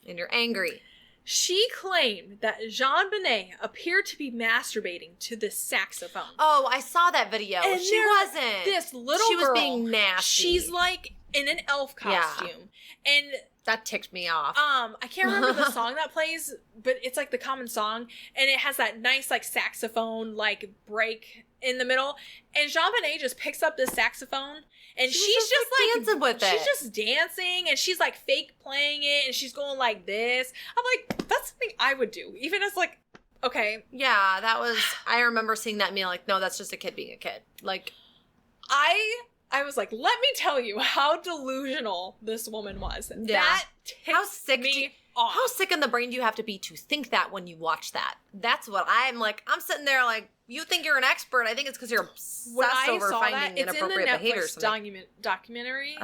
And you're angry. She claimed that JonBenét appeared to be masturbating to this saxophone. Oh, I saw that video. And she wasn't. This little girl. She was being nasty. She's like in an elf costume. Yeah. And that ticked me off. I can't remember the song that plays, but it's like the common song. And it has that nice like saxophone like break in the middle. And JonBenét just picks up this saxophone. And she's just like dancing with it. She's just dancing and she's like fake playing it and she's going like this. I'm like, that's something I would do. Even as like, okay. Yeah, that was, I remember seeing that and being like, no, that's just a kid being a kid. Like, I was like, let me tell you how delusional this woman was. Yeah. That ticked me off. How sick in the brain do you have to be to think that when you watch that? That's what I'm like. I'm sitting there like, you think you're an expert. I think it's because you're obsessed over finding inappropriate behavior or something. Documentary.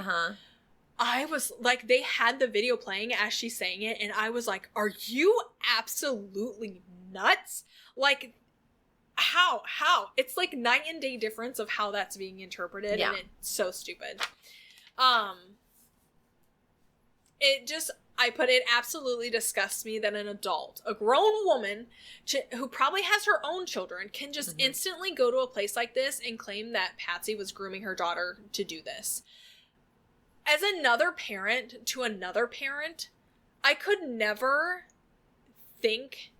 I was like, they had the video playing as she's saying it, and I was like, are you absolutely nuts? Like, how? It's like night and day difference of how that's being interpreted, and it's so stupid. It absolutely disgusts me that an adult, a grown woman, who probably has her own children, can just instantly go to a place like this and claim that Patsy was grooming her daughter to do this. As another parent to another parent, I could never think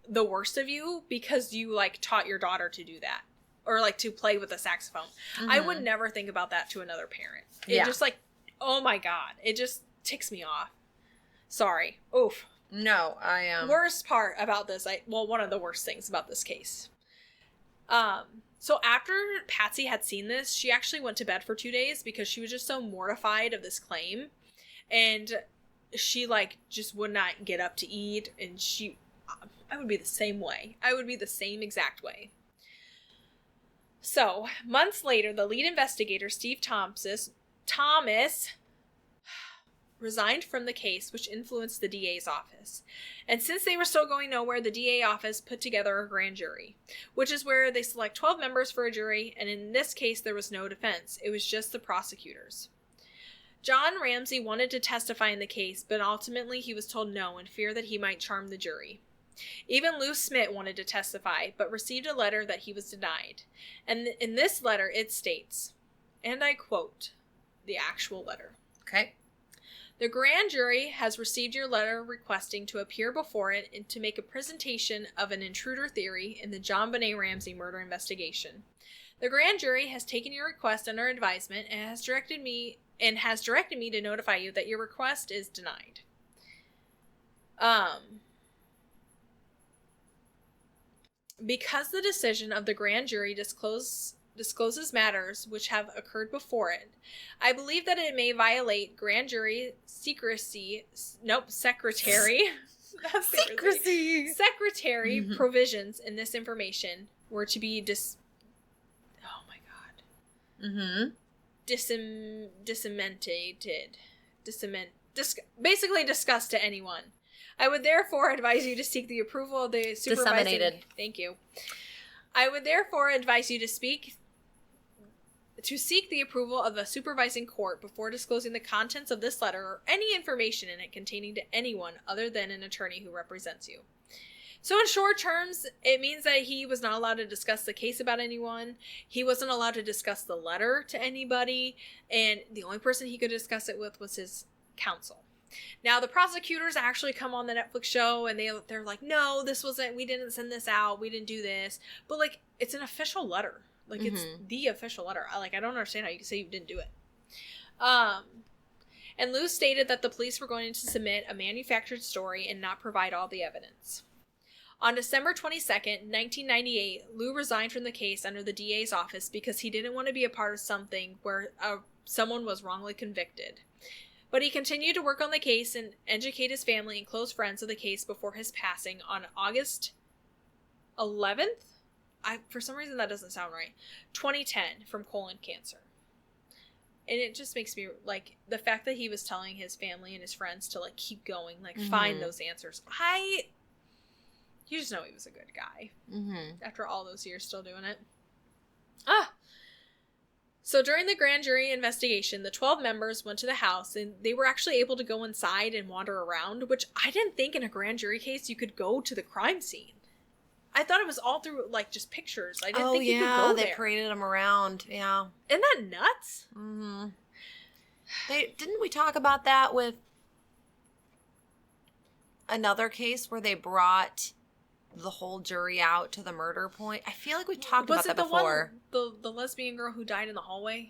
the worst of you because you, like, taught your daughter to do that. Or, like, to play with a saxophone. I would never think about that to another parent. It just, like, oh my God. It just ticks me off. Sorry. Oof. No, I am. Worst part about this, one of the worst things about this case. So after Patsy had seen this, she actually went to bed for 2 days because she was just so mortified of this claim. And she, like, just would not get up to eat. And I would be the same way. I would be the same exact way. So, months later, the lead investigator, Steve Thomas, resigned from the case, which influenced the DA's office. And since they were still going nowhere, the DA office put together a grand jury, which is where they select 12 members for a jury, and in this case, there was no defense. It was just the prosecutors. John Ramsey wanted to testify in the case, but ultimately he was told no in fear that he might charm the jury. Even Lou Smith wanted to testify, but received a letter that he was denied. And in this letter, it states, and I quote the actual letter. Okay. The grand jury has received your letter requesting to appear before it and to make a presentation of an intruder theory in the JonBenét Ramsey murder investigation. The grand jury has taken your request under advisement and has directed me to notify you that your request is denied. Because the decision of the grand jury discloses matters which have occurred before it, I believe that it may violate grand jury secrecy provisions in this information were to be basically discussed to anyone. I would therefore advise you to seek the approval of the supervising... Disseminated. Thank you. I would therefore advise you to seek the approval of the supervising court before disclosing the contents of this letter or any information in it containing to anyone other than an attorney who represents you. So in short terms, it means that he was not allowed to discuss the case about anyone. He wasn't allowed to discuss the letter to anybody. And the only person he could discuss it with was his counsel. Now, the prosecutors actually come on the Netflix show and they're like, no, we didn't send this out. We didn't do this. But, like, it's an official letter. Like, it's the official letter. I don't understand how you can say you didn't do it. And Lou stated that the police were going to submit a manufactured story and not provide all the evidence. On December 22nd, 1998, Lou resigned from the case under the DA's office because he didn't want to be a part of something where someone was wrongly convicted. But he continued to work on the case and educate his family and close friends of the case before his passing on August 11th? For some reason that doesn't sound right. 2010 from colon cancer. And it just makes me, like, the fact that he was telling his family and his friends to, like, keep going, like, find those answers. You just know he was a good guy. After all those years still doing it. So during the grand jury investigation, the 12 members went to the house and they were actually able to go inside and wander around, which I didn't think in a grand jury case you could go to the crime scene. I thought it was all through, like, just pictures. I didn't think you could go there. They paraded them around. Yeah. Isn't that nuts? Didn't we talk about that with another case where they brought the whole jury out to the murder point? I feel like we talked about that before. The lesbian girl who died in the hallway?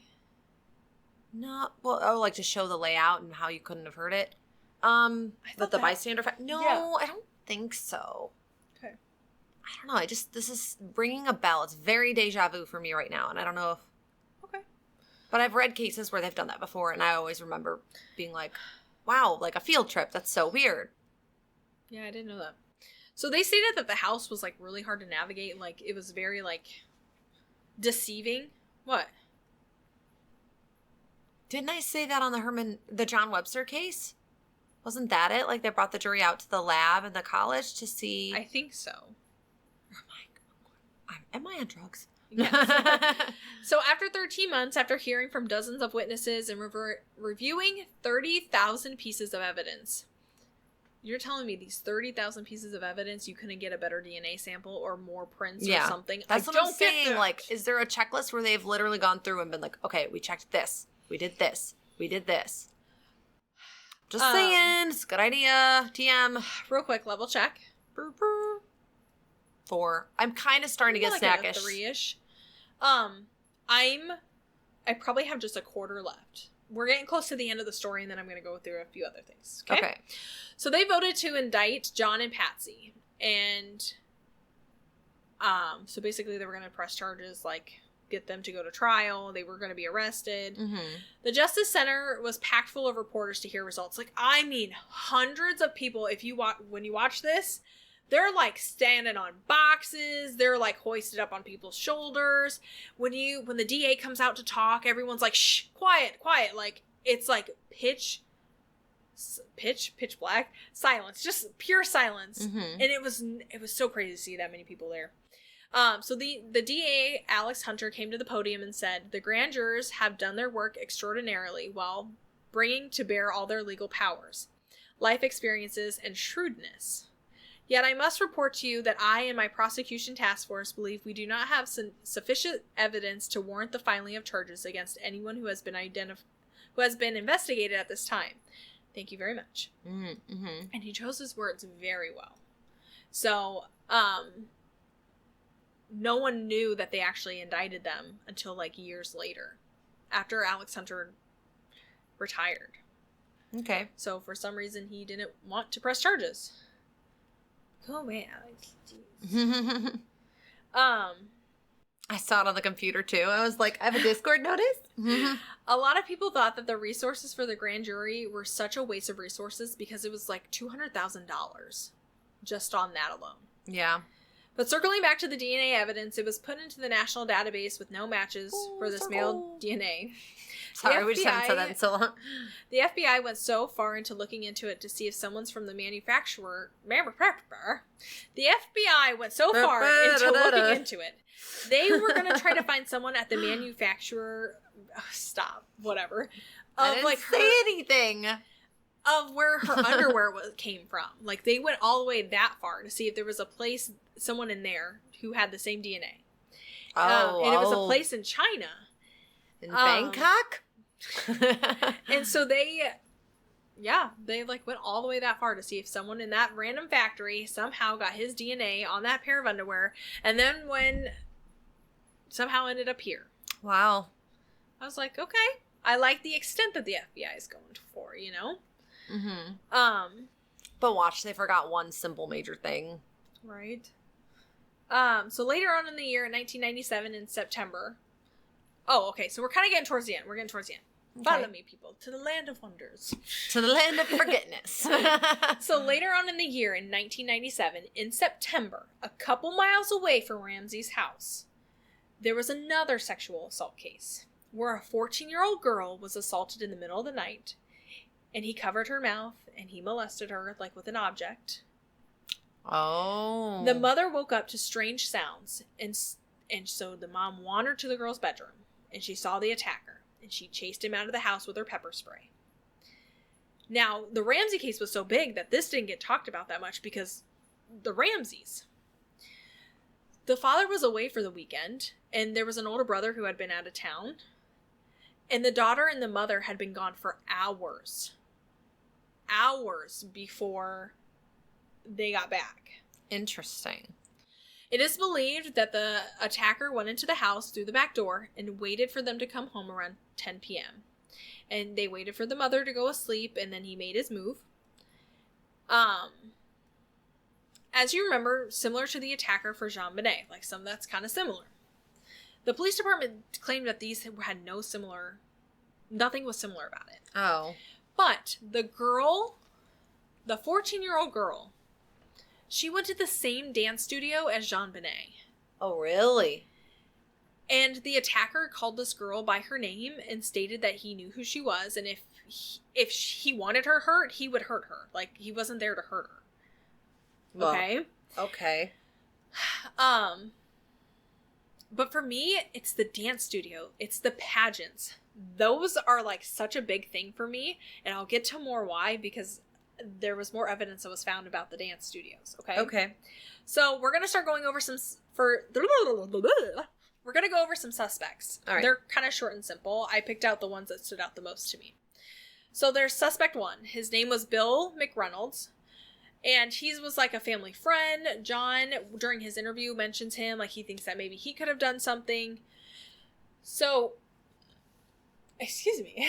No. Well, like to show the layout and how you couldn't have heard it. But the bystander No, yeah. I don't think so. Okay. I don't know. This is ringing a bell. It's very deja vu for me right now, and I don't know if... Okay. But I've read cases where they've done that before, and I always remember being like, wow, like a field trip. That's so weird. Yeah, I didn't know that. So they stated that the house was, like, really hard to navigate. Like, it was very, like, deceiving. What? Didn't I say that on the John Webster case? Wasn't that it? Like, they brought the jury out to the lab in the college to see... I think so. Am I on drugs? Yes. So after 13 months, after hearing from dozens of witnesses and reviewing 30,000 pieces of evidence, you're telling me these 30,000 pieces of evidence, you couldn't get a better DNA sample or more prints or something? That's what I'm saying. Like, is there a checklist where they've literally gone through and been like, okay, we checked this, we did this, we did this. Just saying, it's a good idea. TM. Real quick, level check. 4. I'm kind of starting to get snackish. 3-ish. I probably have just a quarter left. We're getting close to the end of the story, and then I'm going to go through a few other things. Okay. So they voted to indict John and Patsy, and so basically they were going to press charges, like get them to go to trial. They were going to be arrested. Mm-hmm. The Justice Center was packed full of reporters to hear results. Like, I mean, hundreds of people. When you watch this, they're like standing on boxes. They're like hoisted up on people's shoulders. When the DA comes out to talk, everyone's like, shh, quiet. Like, it's like pitch black silence, just pure silence. Mm-hmm. And it was so crazy to see that many people there. So the DA, Alex Hunter, came to the podium and said, the grand jurors have done their work extraordinarily while bringing to bear all their legal powers, life experiences, and shrewdness. Yet I must report to you that I and my prosecution task force believe we do not have sufficient evidence to warrant the filing of charges against anyone who has been investigated at this time. Thank you very much. Mm-hmm. And he chose his words very well. So, no one knew that they actually indicted them until like years later, after Alex Hunter retired. Okay. So for some reason he didn't want to press charges. Go away, Alex. Jeez. I saw it on the computer too. I was like, I have a Discord notice. A lot of people thought that the resources for the grand jury were such a waste of resources because it was like $200,000 just on that alone. Yeah. But circling back to the DNA evidence, it was put into the national database with no matches for this male DNA. Sorry, we just haven't said that in so long. The FBI went so far into looking into it to see if someone's from the manufacturer. The FBI went so far into looking into it. They were going to try to find someone at the manufacturer. Stop. Whatever. I didn't say anything. Of where her underwear came from. Like, they went all the way that far to see if there was someone in there who had the same DNA. And it was a place in China. In Bangkok? And so they like went all the way that far to see if someone in that random factory somehow got his DNA on that pair of underwear, and then when somehow ended up here. Wow. I was like, okay. I like the extent that the FBI is going for, you know? Mm-hmm. But watch, they forgot one simple major thing. Right. So later on in the year, in 1997, in September. Oh, okay. So we're kind of getting towards the end. Okay. Follow me, people, to the land of wonders. To the land of forgetness. So later on in the year, in 1997, in September, a couple miles away from Ramsey's house, there was another sexual assault case where a 14-year-old girl was assaulted in the middle of the night, and he covered her mouth and he molested her, like with an object. Oh. The mother woke up to strange sounds, and so the mom wandered to the girl's bedroom, and she saw the attacker, and she chased him out of the house with her pepper spray. Now, the Ramsey case was so big that this didn't get talked about that much because the Ramseys. The father was away for the weekend, and there was an older brother who had been out of town, and the daughter and the mother had been gone for hours. Hours before they got back. Interesting. It is believed that the attacker went into the house through the back door and waited for them to come home around 10 p.m. And they waited for the mother to go asleep, and then he made his move. As you remember, similar to the attacker for JonBenét, like some that's kind of similar. The police department claimed that these had nothing was similar about it. Oh. But the girl, the 14-year-old girl, she went to the same dance studio as JonBenét. Oh, really? And the attacker called this girl by her name and stated that he knew who she was, and if he wanted her hurt, he would hurt her. Like, he wasn't there to hurt her. Well, okay? Okay. But for me, it's the dance studio. It's the pageants. Those are, like, such a big thing for me, and I'll get to more why, because there was more evidence that was found about the dance studios, okay? Okay. So, we're going to start going over we're going to go over some suspects. All right. They're kind of short and simple. I picked out the ones that stood out the most to me. So, there's suspect 1. His name was Bill McReynolds. And he was like a family friend. John, during his interview, mentions him. Like, he thinks that maybe he could have done something. So, excuse me.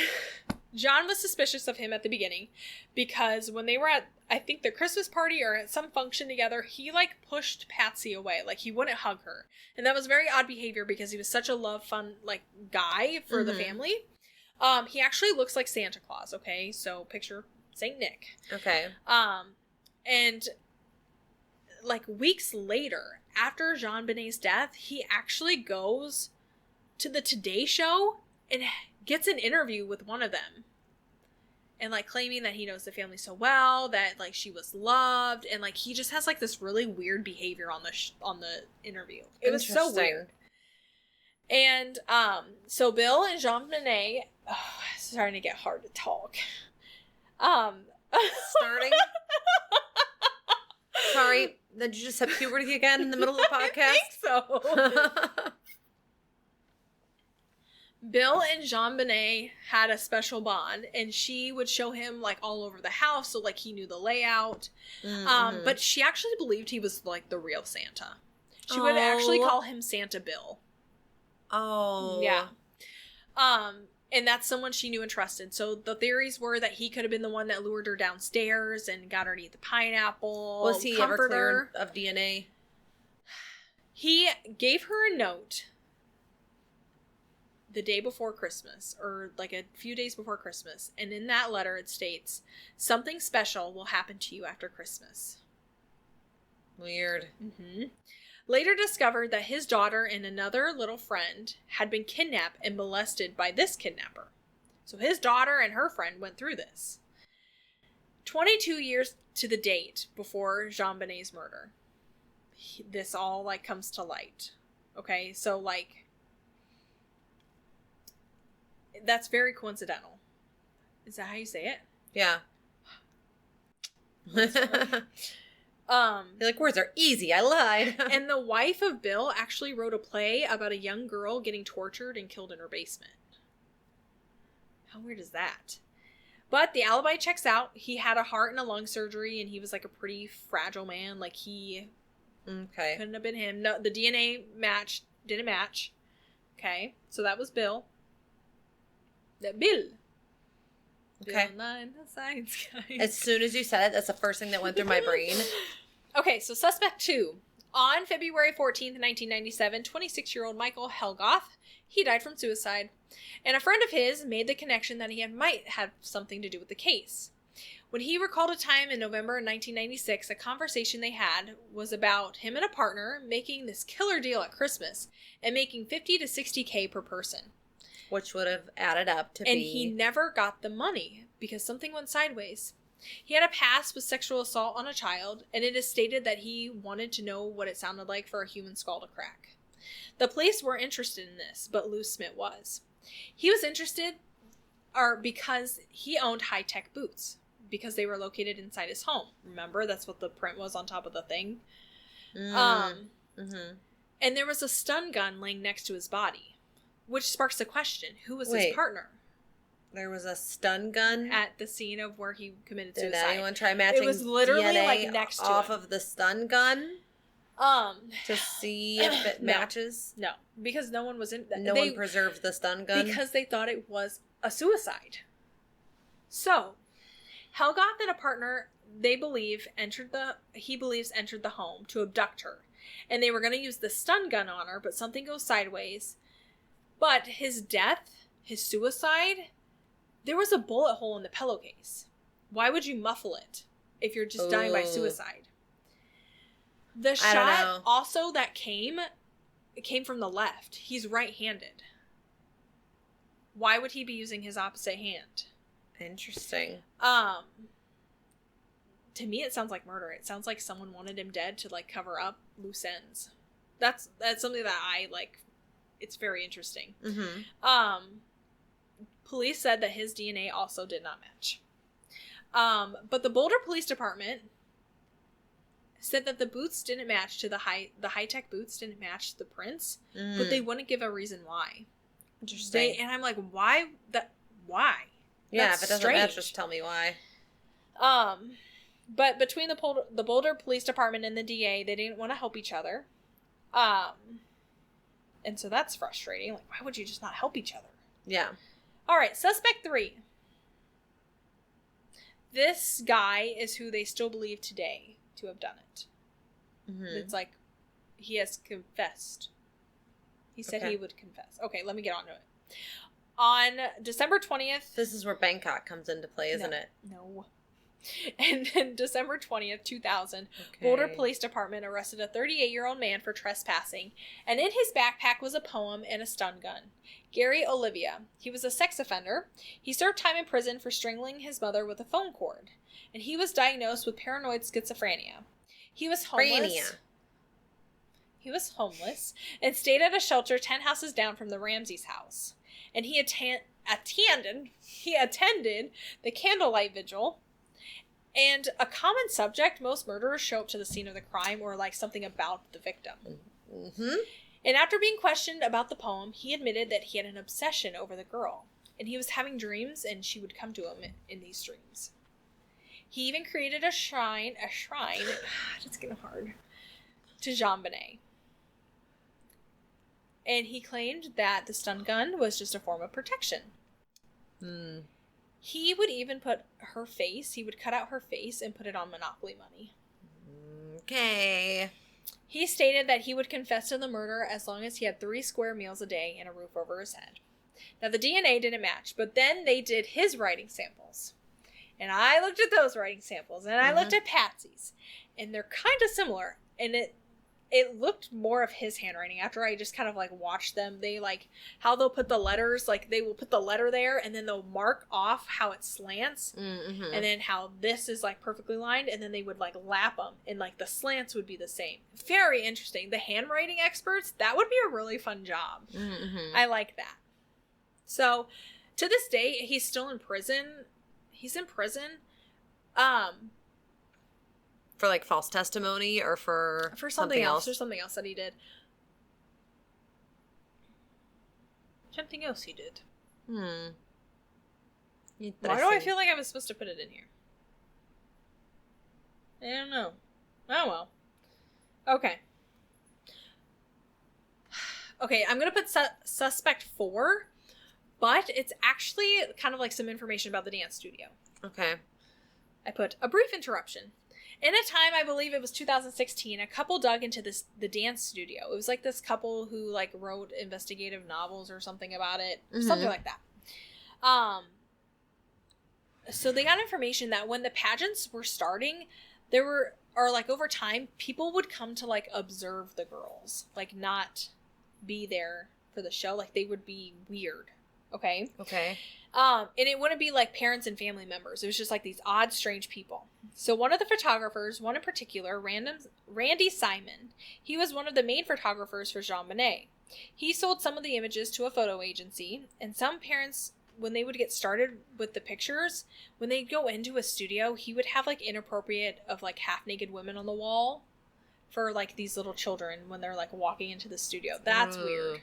John was suspicious of him at the beginning. Because when they were at, I think, the Christmas party or at some function together, he, like, pushed Patsy away. Like, he wouldn't hug her. And that was very odd behavior because he was such a love, fun, like, guy for the family. He actually looks like Santa Claus, okay? So, picture Saint Nick. Okay. And, like, weeks later, after JonBenét's death, he actually goes to the Today Show and gets an interview with one of them. And, like, claiming that he knows the family so well, that, like, she was loved, and, like, he just has, like, this really weird behavior on the interview. It was so weird. And, so Bill and JonBenét, it's starting to get hard to talk. Starting? Sorry, did you just have puberty again in the middle of the podcast? I think so. Bill and JonBenét had a special bond, and she would show him, like, all over the house, so, like, he knew the layout. But she actually believed he was, like, the real Santa. She would actually call him Santa Bill. Oh. Yeah. And that's someone she knew and trusted. So the theories were that he could have been the one that lured her downstairs and got her to eat the pineapple. Was he ever cleared of DNA? He gave her a note the day before Christmas, or like a few days before Christmas. And in that letter it states, "Something special will happen to you after Christmas." Weird. Later discovered that his daughter and another little friend had been kidnapped and molested by this kidnapper. So his daughter and her friend went through this. 22 years to the date before JonBenét's murder, this all, like, comes to light. Okay, so, like, that's very coincidental. Is that how you say it? Yeah. You're like, words are easy, I lied. And the wife of Bill actually wrote a play about a young girl getting tortured and killed in her basement. How weird is that? But the alibi checks out. He had a heart and a lung surgery, and he was, like, a pretty fragile man. Like, he couldn't have been him. No, the DNA didn't match. Okay, so that was Bill. Bill. Okay. Bill Nye, the science guy. As soon as you said it, that's the first thing that went through my brain. Okay, so suspect 2. On February 14th, 1997, 26-year-old Michael Helgoth, he died from suicide. And a friend of his made the connection that he might have something to do with the case. When he recalled a time in November 1996, a conversation they had was about him and a partner making this killer deal at Christmas and making $50 to $60K per person. Which would have added up to and he never got the money because something went sideways. He had a past with sexual assault on a child, and it is stated that he wanted to know what it sounded like for a human skull to crack. The police were interested in this, but Lou Smith was. He was interested because he owned high-tech boots, because they were located inside his home. Remember, that's what the print was on top of the thing. And there was a stun gun laying next to his body. Which sparks the question, who was his partner? There was a stun gun? At the scene of where he committed suicide. Did anyone try matching it was literally DNA like next to off him. of the stun gun? To see if it matches? No, because no one was in... No one preserved the stun gun? Because they thought it was a suicide. So, Helgoth and a partner, he believes entered the home to abduct her. And they were going to use the stun gun on her, but something goes sideways. But his death, his suicide, there was a bullet hole in the pillowcase. Why would you muffle it if you're just dying by suicide? The shot also that came came from the left. He's right-handed. Why would he be using his opposite hand? Interesting. To me, it sounds like murder. It sounds like someone wanted him dead to, like, cover up loose ends. That's something that I, like, it's very interesting. Mm-hmm. Police said that his DNA also did not match. But the Boulder Police Department said that the boots didn't match to the high-tech boots didn't match the prints, but they wouldn't give a reason why. Interesting. And I'm like, why? Why? Yeah, That's if it doesn't strange. match, just tell me why. But between the Boulder Police Department and the DA, they didn't want to help each other. And so that's frustrating. Like, why would you just not help each other? Yeah. All right, suspect 3. This guy is who they still believe today to have done it. Mm-hmm. It's like, he has confessed. He said he would confess. Okay, let me get on to it. On December 20th... This is where Bangkok comes into play, isn't it? No. And then December 20th, 2000, Boulder Police Department arrested a 38-year-old man for trespassing, and in his backpack was a poem and a stun gun. Gary Olivia. He was a sex offender. He served time in prison for strangling his mother with a phone cord, and he was diagnosed with paranoid schizophrenia. He was homeless. He was homeless and stayed at a shelter 10 houses down from the Ramsey's house. And he attended the candlelight vigil. And a common subject, most murderers show up to the scene of the crime or like something about the victim. Mm-hmm. And after being questioned about the poem, he admitted that he had an obsession over the girl. And he was having dreams and she would come to him in these dreams. He even created a shrine, it's getting hard, to JonBenét. And he claimed that the stun gun was just a form of protection. Hmm. He would even put her face, he would cut out her face and put it on Monopoly money. Okay. He stated that he would confess to the murder as long as he had 3 square meals a day and a roof over his head. Now, the DNA didn't match, but then they did his writing samples. And I looked at those writing samples, and I looked at Patsy's. And they're kind of similar. And it looked more of his handwriting after I just kind of like watched them. They like how they'll put the letters, like they will put the letter there and then they'll mark off how it slants and then how this is like perfectly lined and then they would like lap them and like the slants would be the same. Very interesting. The handwriting experts, that would be a really fun job. I like that. So to this day, he's still in prison. He's in prison. For like false testimony or for something else. There's something else that he did. Something else he did. Why do I feel like I was supposed to put it in here? I don't know. Oh well. Okay. Okay, I'm gonna put suspect 4, but it's actually kind of like some information about the dance studio. Okay. I put a brief interruption. In a time, I believe it was 2016, a couple dug into the dance studio. It was like this couple who like wrote investigative novels or something about it. Something like that. So they got information that when the pageants were starting, over time, people would come to like observe the girls. Like not be there for the show. Like they would be weird. Okay? Okay. And it wouldn't be like parents and family members. It was just like these odd, strange people. So one of the photographers, one in particular, Randy Simon, he was one of the main photographers for JonBenét. He sold some of the images to a photo agency, and some parents, when they would get started with the pictures, when they'd go into a studio, he would have like inappropriate of like half-naked women on the wall for like these little children when they're like walking into the studio. That's weird.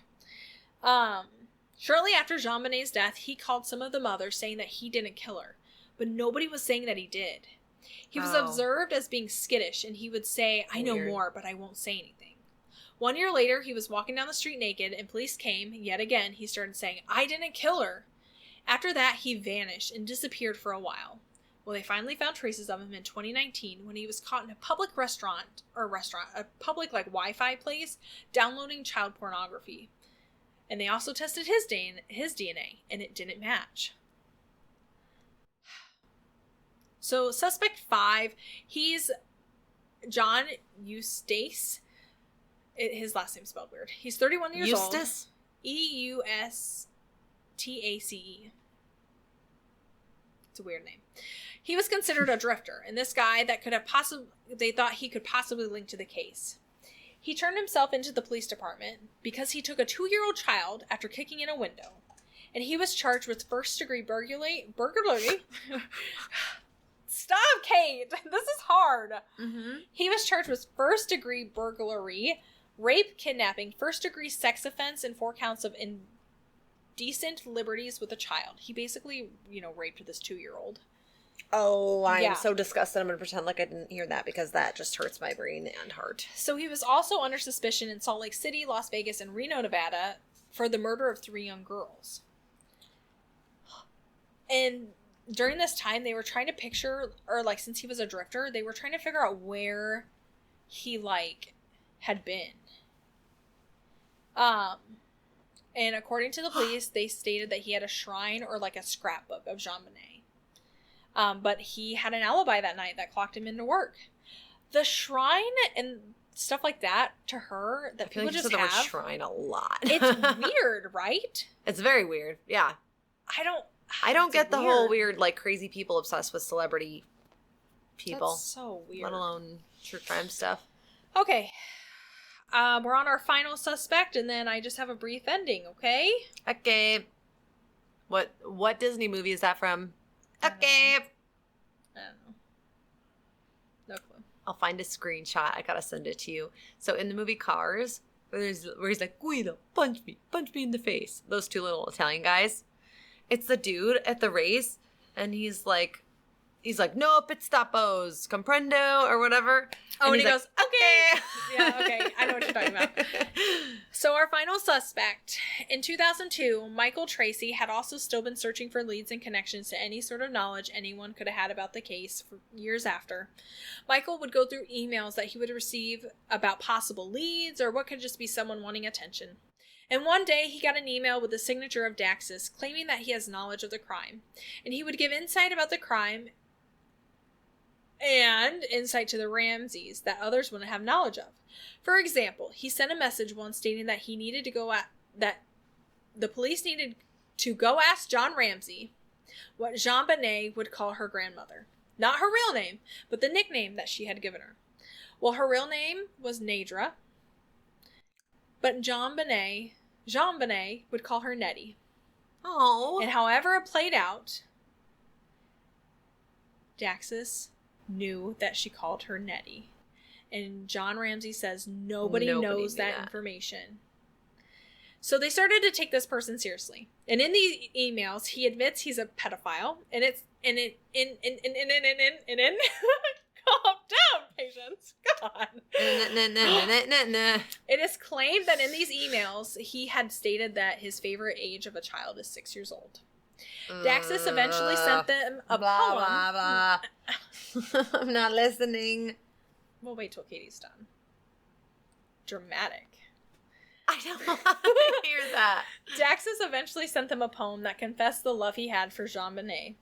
Shortly after JonBenét's death, he called some of the mothers saying that he didn't kill her, but nobody was saying that he did. He was observed as being skittish, and he would say, I know more, but I won't say anything. 1 year later, he was walking down the street naked, and police came. Yet again, he started saying, I didn't kill her. After that, he vanished and disappeared for a while. Well, they finally found traces of him in 2019 when he was caught in a public a public like Wi-Fi place, downloading child pornography. And they also tested his DNA, and it didn't match. So, suspect 5, he's John Eustace. his last name's spelled weird. He's 31 years old. Eustace? Eustace. It's a weird name. He was considered a drifter, and this guy that they thought he could possibly link to the case. He turned himself into the police department because he took a 2-year-old child after kicking in a window, and he was charged with first-degree burglary. Stop, Kate! This is hard. Mm-hmm. He was charged with first-degree burglary, rape, kidnapping, first-degree sex offense, and 4 counts of indecent liberties with a child. He basically, raped this 2-year-old. Oh, I'm so disgusted. I'm going to pretend like I didn't hear that because that just hurts my brain and heart. So he was also under suspicion in Salt Lake City, Las Vegas, and Reno, Nevada for the murder of 3 young girls. And during this time, they were trying to picture, or since he was a drifter, they were trying to figure out where he, had been. And according to the police, they stated that he had a shrine or, a scrapbook of JonBenét. But he had an alibi that night that clocked him into work. The shrine and stuff like that to her that people just have. I feel like you said the word shrine a lot. It's weird, right? It's very weird. Yeah. I don't get the whole weird, crazy people obsessed with celebrity people. That's so weird. Let alone true crime stuff. Okay. We're on our final suspect, and then I just have a brief ending, okay? Okay. What Disney movie is that from? Okay. I don't know. No clue. I'll find a screenshot. I gotta send it to you. So in the movie Cars, where he's like, Guido, punch me in the face. Those 2 little Italian guys. It's the dude at the race, and he's like, no pit stoppos, comprendo, or whatever. Oh, and he goes, okay. Yeah, okay. I know what you're talking about. So our final suspect. In 2002, Michael Tracy had also still been searching for leads and connections to any sort of knowledge anyone could have had about the case for years after. Michael would go through emails that he would receive about possible leads or what could just be someone wanting attention. And one day, he got an email with the signature of Daxus claiming that he has knowledge of the crime. And he would give insight about the crime and insight to the Ramseys that others wouldn't have knowledge of. For example, he sent a message once stating that he needed to that the police needed to go ask John Ramsey what JonBenét would call her grandmother. Not her real name, but the nickname that she had given her. Well, her real name was Nadra, but JonBenét would call her Nettie. Oh. And however it played out, Daxus knew that she called her Nettie. And John Ramsey says nobody knows that information. So they started to take this person seriously. And in these emails, he admits he's a pedophile. And calm down, Patience. God. It is claimed that in these emails, he had stated that his favorite age of a child is 6 years old. Daxus eventually sent them a poem. Blah, blah. I'm not listening. We'll wait till Katie's done. Dramatic. I don't want to hear that. Daxus eventually sent them a poem that confessed the love he had for JonBenét.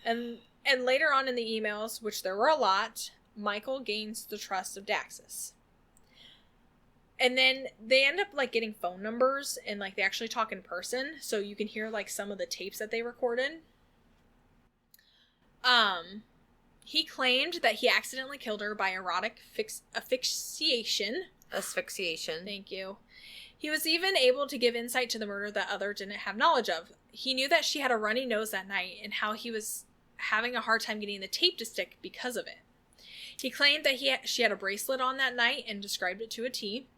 And later on in the emails, which there were a lot, Michael gains the trust of Daxus. And then they end up getting phone numbers and they actually talk in person, so you can hear some of the tapes that they recorded. He claimed that he accidentally killed her by erotic asphyxiation. Thank you. He was even able to give insight to the murder that others didn't have knowledge of. He knew that she had a runny nose that night and how he was having a hard time getting the tape to stick because of it. He claimed that she had a bracelet on that night and described it to a T.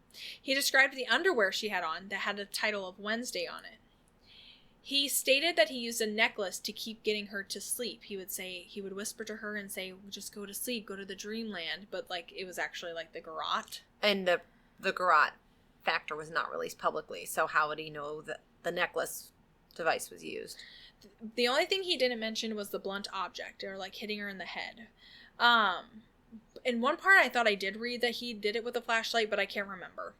He described the underwear she had on that had a title of Wednesday on it. He stated that he used a necklace to keep getting her to sleep. He would whisper to her and say, just go to sleep, go to the dreamland. But it was actually the garrote. And the garrote factor was not released publicly. So how would he know that the necklace device was used? The only thing he didn't mention was the blunt object or hitting her in the head. In one part, I thought I did read that he did it with a flashlight, but I can't remember.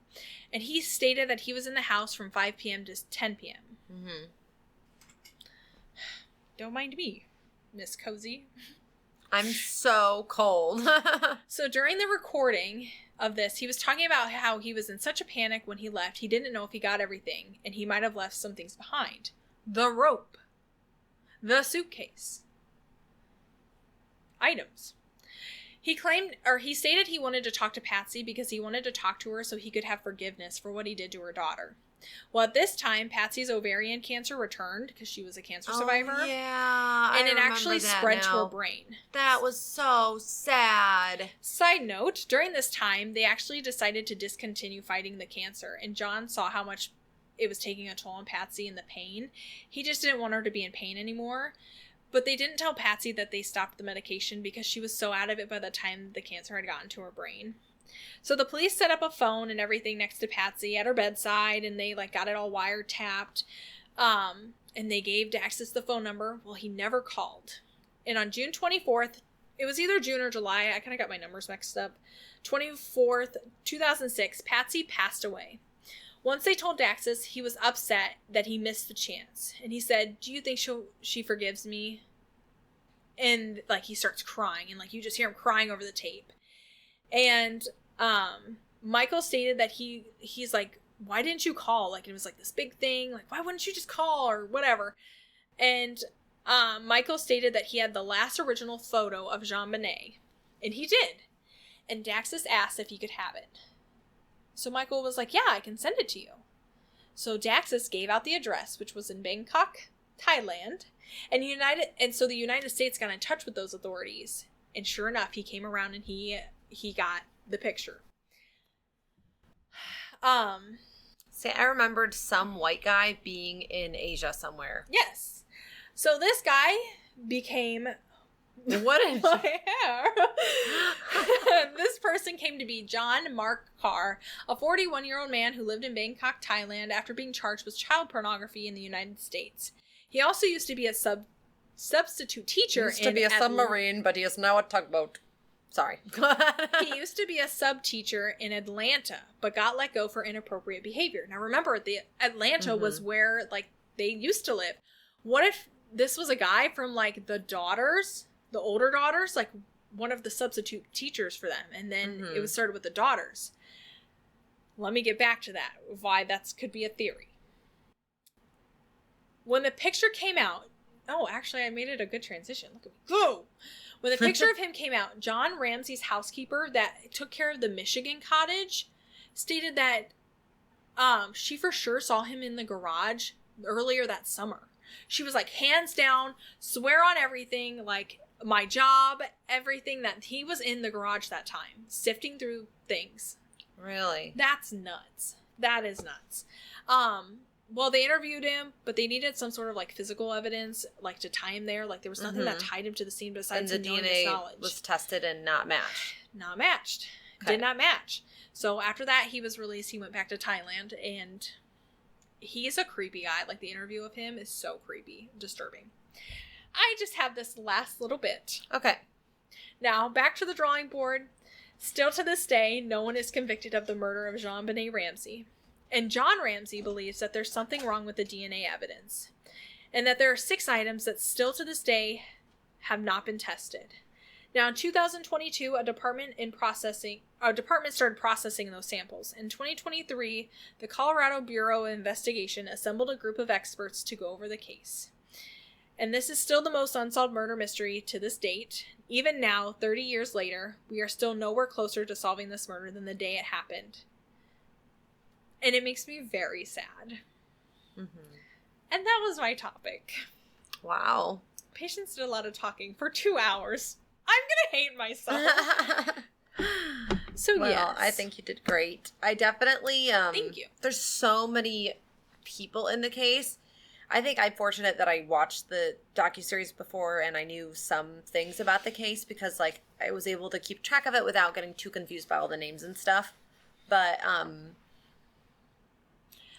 And he stated that he was in the house from 5 p.m. to 10 p.m. Mm-hmm. Don't mind me, Miss Cozy. I'm so cold. So during the recording of this, he was talking about how he was in such a panic when he left. He didn't know if he got everything, and he might have left some things behind. The rope. The suitcase. Items. He stated he wanted to talk to Patsy because he wanted to talk to her so he could have forgiveness for what he did to her daughter. Well, at this time, Patsy's ovarian cancer returned because she was a cancer survivor. Yeah, and it actually spread to her brain. That was so sad. Side note, during this time, they actually decided to discontinue fighting the cancer, and John saw how much it was taking a toll on Patsy and the pain. He just didn't want her to be in pain anymore. But they didn't tell Patsy that they stopped the medication because she was so out of it by the time the cancer had gotten to her brain. So the police set up a phone and everything next to Patsy at her bedside, and they got it all wiretapped. And they gave Daxus the phone number. Well, he never called. And on June 24th, it was either June or July, I kind of got my numbers mixed up, 24th, 2006, Patsy passed away. Once they told Daxus, he was upset that he missed the chance. And he said, "Do you think she forgives me?" And, he starts crying, and, you just hear him crying over the tape. And Michael stated that he's like, "Why didn't you call?" It was this big thing. Why wouldn't you just call or whatever? And Michael stated that he had the last original photo of JonBenét. And he did. And Daxus asked if he could have it. So Michael was like, "Yeah, I can send it to you." So Daxus gave out the address, which was in Bangkok, Thailand. And so the United States got in touch with those authorities. And sure enough, he came around and he got the picture. See, I remembered some white guy being in Asia somewhere. Yes. So this guy became... What is my hair? This person came to be John Mark Carr, a 41-year-old man who lived in Bangkok, Thailand, after being charged with child pornography in the United States. He also used to be a substitute teacher. He used to be a submarine, but he is now a tugboat. Sorry. He used to be a sub-teacher in Atlanta, but got let go for inappropriate behavior. Now remember, the Atlanta was where, they used to live. What if this was a guy from, the daughters, the older daughters, one of the substitute teachers for them, and then it was started with the daughters. Let me get back to that, why that could be a theory. When the picture came out, actually, I made it a good transition. Look at me go! When the picture of him came out, John Ramsey's housekeeper that took care of the Michigan cottage stated that she for sure saw him in the garage earlier that summer. She was hands down, swear on everything, my job, everything, that he was in the garage that time, sifting through things. Really? That's nuts. That is nuts. Well, they interviewed him, but they needed some sort of physical evidence, to tie him there. There was nothing that tied him to the scene besides and the DNA was tested and not matched. Not matched. Okay. Did not match. So after that, he was released. He went back to Thailand, and he's a creepy guy. The interview of him is so creepy, disturbing. I just have this last little bit. Okay. Now, back to the drawing board. Still to this day, no one is convicted of the murder of JonBenét Ramsey. And John Ramsey believes that there's something wrong with the DNA evidence, and that there are 6 items that still to this day have not been tested. Now, in 2022, a department started processing those samples. In 2023, the Colorado Bureau of Investigation assembled a group of experts to go over the case. And this is still the most unsolved murder mystery to this date. Even now, 30 years later, we are still nowhere closer to solving this murder than the day it happened. And it makes me very sad. And that was my topic. Wow. Patience did a lot of talking for 2 hours. I'm gonna hate myself. So, well, yes. I think you did great. I definitely, thank you. There's so many people in the case. I think I'm fortunate that I watched the docuseries before and I knew some things about the case because, I was able to keep track of it without getting too confused by all the names and stuff. But,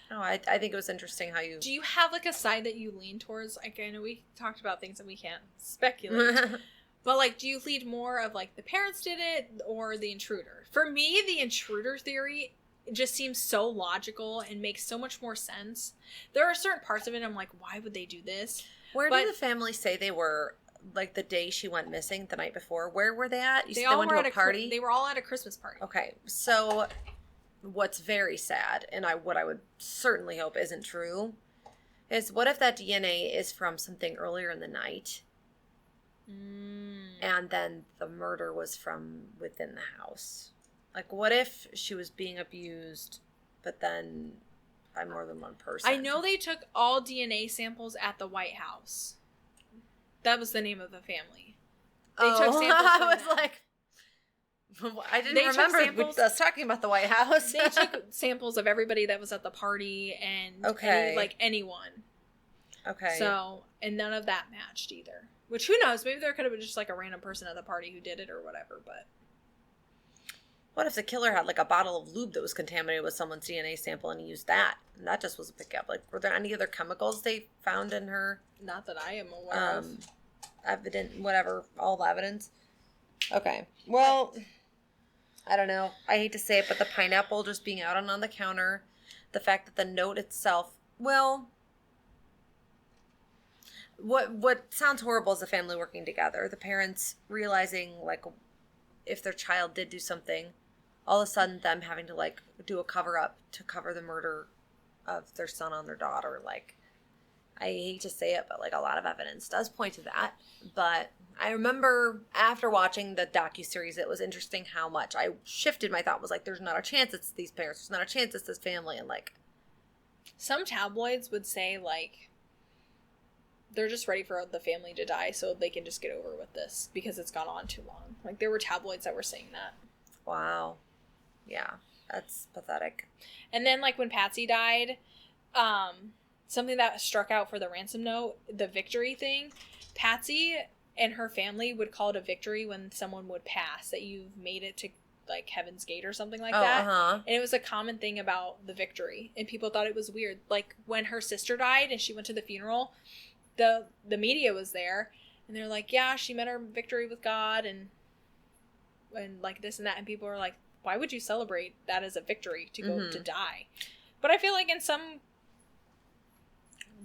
I think it was interesting how you... Do you have, a side that you lean towards? I know we talked about things that we can't speculate. But, do you lean more of, the parents did it or the intruder? For me, the intruder theory just seems so logical and makes so much more sense. There are certain parts of it I'm like, why would they do this? Where did the family say they were like the day she went missing, the night before, where were they at? You They said all they went were to at a party? They were all at a Christmas party. Okay, so what's very sad, and what I would certainly hope isn't true, is what if that DNA is from something earlier in the night, and then the murder was from within the house? Like, what if she was being abused, but then by more than one person? I know they took all DNA samples at the White House. That was the name of the family. They took samples I from was that. like, I didn't They took remember samples- us talking about the White House. They took samples of everybody that was at the party and anyone. Okay. So, and none of that matched either. Which, who knows? Maybe there could have been just like a random person at the party who did it or whatever, but... What if the killer had like a bottle of lube that was contaminated with someone's DNA sample and he used that? And that just was a pickup. Like, were there any other chemicals they found in her? Not that I am aware of. All the evidence. Okay. Well, I don't know. I hate to say it, but the pineapple just being out on the counter, the fact that the note itself, well, what sounds horrible is the family working together. The parents realizing, like, if their child did do something, all of a sudden them having to, like, do a cover-up to cover the murder of their son on their daughter. Like, I hate to say it, but, like, a lot of evidence does point to that. But I remember after watching the docuseries, it was interesting how much I shifted my thought. Was like, there's not a chance it's these parents. There's not a chance it's this family. And, like... Some tabloids would say, like, they're just ready for the family to die so they can just get over with this because it's gone on too long. Like, there were tabloids that were saying that. Wow. Yeah, that's pathetic. And then, like, when Patsy died, something that struck out for the ransom note, the victory thing, Patsy and her family would call it a victory when someone would pass, that you've made it to, like, Heaven's Gate or something like that. Uh-huh. And it was a common thing about the victory. And people thought it was weird. Like, when her sister died and she went to the funeral, the media was there. And they're like, yeah, she met her victory with God and like this and that. And people were like, why would you celebrate that as a victory to go to die? But I feel like in some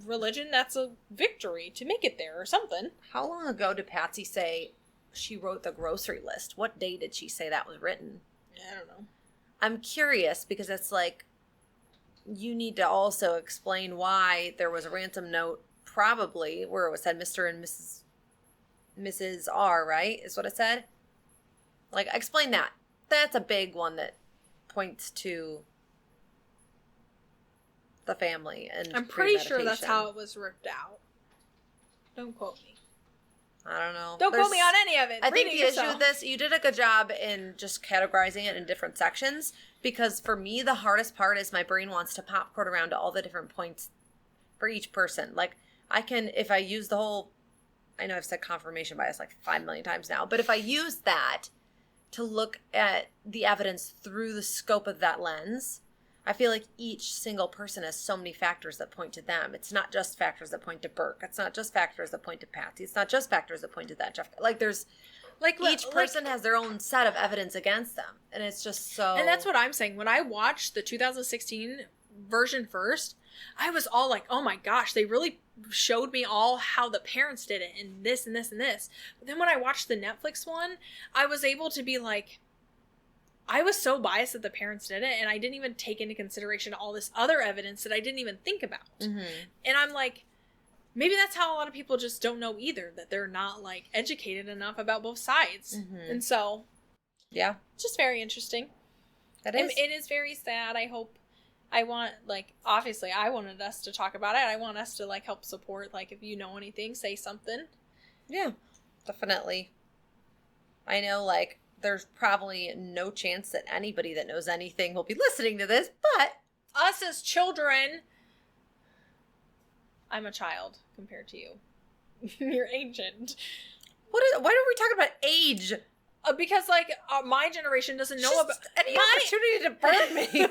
religion, that's a victory to make it there or something. How long ago did Patsy say she wrote the grocery list? What day did she say that was written? I don't know. I'm curious because it's like, you need to also explain why there was a ransom note, probably, where it was said Mr. and Mrs. R, right? Is what it said? Like, explain that. That's a big one that points to the family and I'm pretty sure premeditation. that's how it was ripped out. Don't quote me. I don't know. Don't quote me on any of it. I think Read it the issue yourself. with this, you did a good job in just categorizing it in different sections, because for me, the hardest part is my brain wants to popcorn around to all the different points for each person. Like, I can, if I use the whole, I know I've said confirmation bias like 5 million times now, but if I use that to look at the evidence through the scope of that lens, I feel like each single person has so many factors that point to them. It's not just factors that point to Burke. It's not just factors that point to Patsy. It's not just factors that point to that Jeff. Like, there's, like, each person has their own set of evidence against them. And it's just so... And that's what I'm saying. When I watched the 2016 version first, I was all like, oh my gosh, they really showed me all how the parents did it and this and this and this. But then when I watched the Netflix one, I was able to be like, I was so biased that the parents did it, and I didn't even take into consideration all this other evidence that I didn't even think about. Mm-hmm. And I'm like, maybe that's how a lot of people just don't know either, that they're not, like, educated enough about both sides. Mm-hmm. And so, yeah, just very interesting. that is. It is very sad. I want, like, obviously I wanted us to talk about it. I want us to, like, help support, like, if you know anything, say something. Yeah, definitely. I know, like, there's probably no chance that anybody that knows anything will be listening to this, but... Us as children, I'm a child compared to you. You're ancient. Why are we talking about age? Because, like, my generation doesn't know about... Any opportunity to burn me.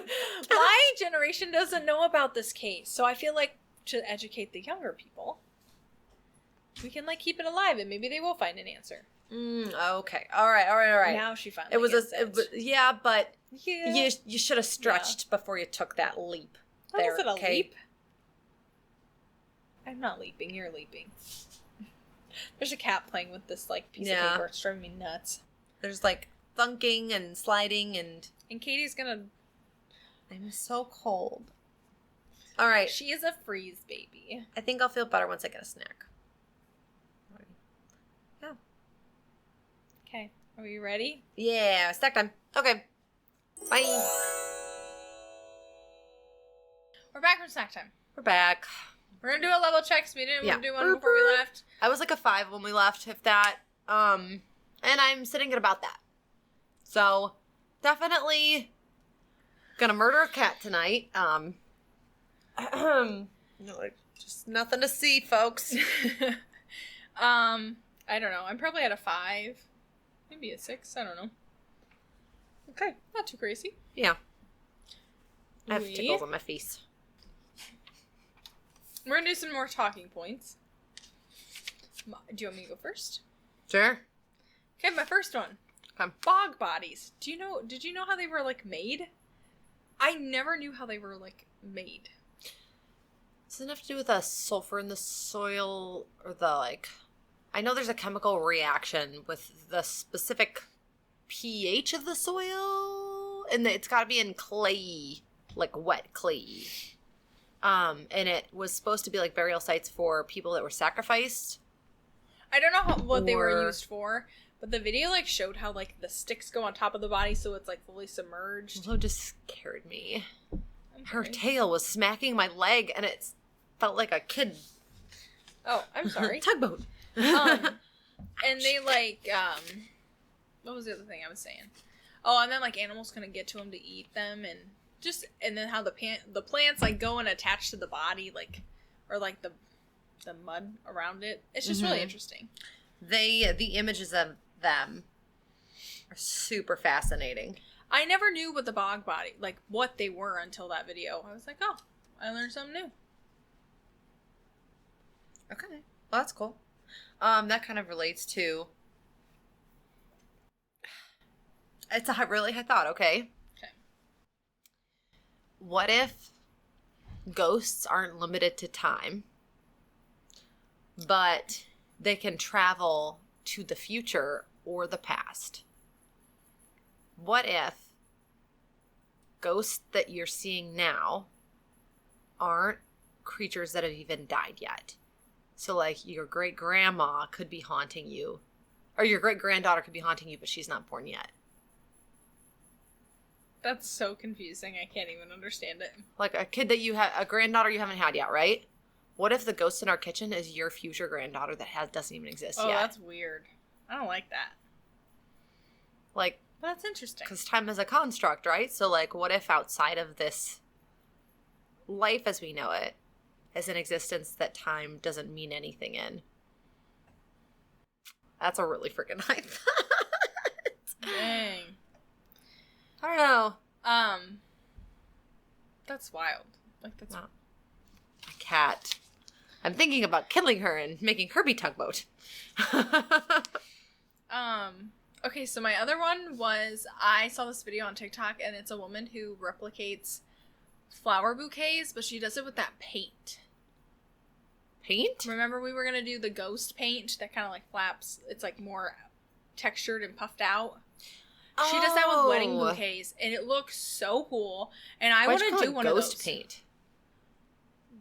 My generation doesn't know about this case. So I feel like to educate the younger people, we can, like, keep it alive and maybe they will find an answer. Okay. All right. Now she finally It was gets it. yeah, but Yeah. you should have stretched before you took that leap. How is it a leap? I'm not leaping. You're leaping. There's a cat playing with this, like, piece of paper. It's driving me nuts. There's, like, thunking and sliding and... And Katie's gonna... I'm so cold. All right. She is a freeze baby. I think I'll feel better once I get a snack. Yeah. Okay. Are we ready? Yeah. Snack time. Okay. Bye. We're back from snack time. We're back. We're gonna do a level check. So we didn't do one before we left. I was like a 5 when we left, if that. And I'm sitting at about that. So, definitely gonna murder a cat tonight. Just nothing to see, folks. I don't know. I'm probably at a 5. Maybe a 6. I don't know. Okay. Not too crazy. Yeah. I have tickles on my face. We're gonna do some more talking points. Do you want me to go first? Sure. Okay, my first one. Okay. Bog bodies. Did you know how they were, like, made? I never knew how they were, like, made. Does it have to do with the sulfur in the soil or the, like... I know there's a chemical reaction with the specific pH of the soil, and it's got to be in clay, like wet clay. And it was supposed to be like burial sites for people that were sacrificed. I don't know what they were used for, but the video like showed how like the sticks go on top of the body, so it's like fully submerged. It just scared me. Her tail was smacking my leg, and it felt like a kid. Oh, I'm sorry. Tugboat. And they like what was the other thing I was saying? Oh, and then like animals couldn't get to them to eat them, and then how the plants like go and attach to the body, like, or like the mud around it. It's just really interesting. The images of them are super fascinating. I never knew what the bog body, like what they were until that video. I was like, oh, I learned something new. Okay, well that's cool. That kind of relates to. It's a really high thought. Okay. What if ghosts aren't limited to time, but they can travel to the future or the past? What if ghosts that you're seeing now aren't creatures that have even died yet? So, like, your great-grandma could be haunting you, or your great-granddaughter could be haunting you, but she's not born yet. That's so confusing. I can't even understand it. Like a kid that you have, a granddaughter you haven't had yet, right? What if the ghost in our kitchen is your future granddaughter that doesn't even exist yet? Oh, that's weird. I don't like that. Like, but that's interesting. Because time is a construct, right? So, like, what if outside of this life as we know it is an existence that time doesn't mean anything in? That's a really freaking high thought. Dang. I don't know. That's wild. Like, that's... Wow. A cat. I'm thinking about killing her and making her be tugboat. Okay, so my other one was, I saw this video on TikTok, and it's a woman who replicates flower bouquets, but she does it with that paint. Paint? Remember we were going to do the ghost paint that kind of like flaps? It's like more textured and puffed out. She does that with wedding bouquets, and it looks so cool. And I want to do one of those. Ghost paint.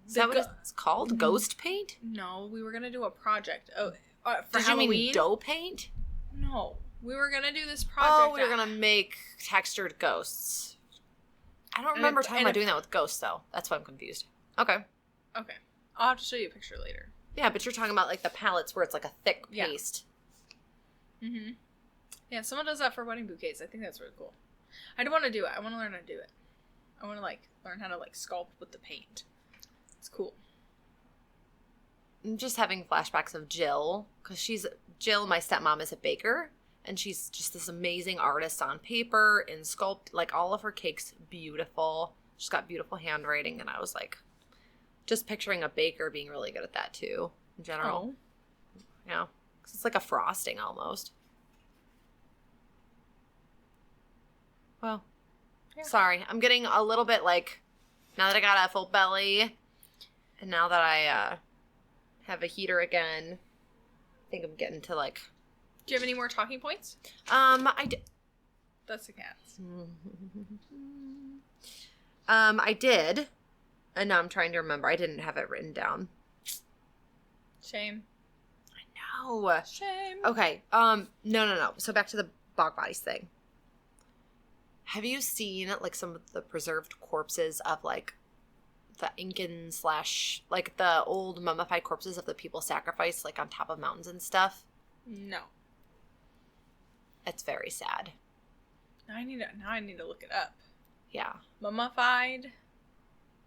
Is that what it's called? Ghost paint? No, we were gonna do a project. Oh, for Did Halloween. You mean dough paint? No, we were gonna do this project. Oh, we were gonna make textured ghosts. I don't remember talking about doing that with ghosts, though. That's why I'm confused. Okay. Okay, I'll have to show you a picture later. Yeah, but you're talking about like the palettes where it's like a thick paste. Yeah. Mm-hmm. Yeah, someone does that for wedding bouquets. I think that's really cool. I don't want to do it. I want to learn how to do it. I want to like learn how to like sculpt with the paint. It's cool. I'm just having flashbacks of Jill, because Jill, my stepmom, is a baker, and she's just this amazing artist on paper and sculpt, like all of her cakes beautiful. She's got beautiful handwriting, and I was like, just picturing a baker being really good at that too, in general. Oh. Yeah, because it's like a frosting almost. Well, yeah. Sorry. I'm getting a little bit like, now that I got a full belly, and now that I have a heater again, think I'm getting to like... Do you have any more talking points? I did. That's the cats. I did. And now I'm trying to remember. I didn't have it written down. Shame. I know. Shame. Okay. No. So back to the bog bodies thing. Have you seen like some of the preserved corpses of like the Incan / like the old mummified corpses of the people sacrificed like on top of mountains and stuff? No. It's very sad. Now I need to look it up. Yeah. Mummified.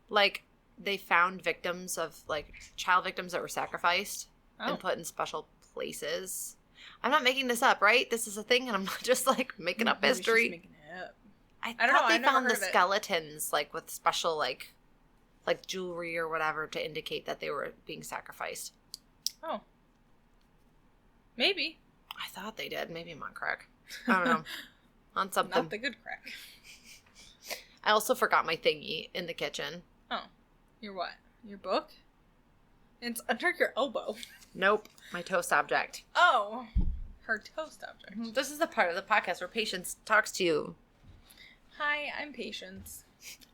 Like they found victims of like child victims that were sacrificed and put in special places. I'm not making this up, right? This is a thing, and I'm not just like making up history. Making it up. I don't know. thought they I've never found the heard of it. skeletons like with special like jewelry or whatever to indicate that they were being sacrificed. Oh. Maybe. I thought they did. Maybe I'm on crack. I don't know. On something. Not the good crack. I also forgot my thingy in the kitchen. Oh. Your what? Your book? It's under your elbow. Nope. My toast object. Oh. Her toast object. This is the part of the podcast where Patience talks to you. Hi, I'm Patience.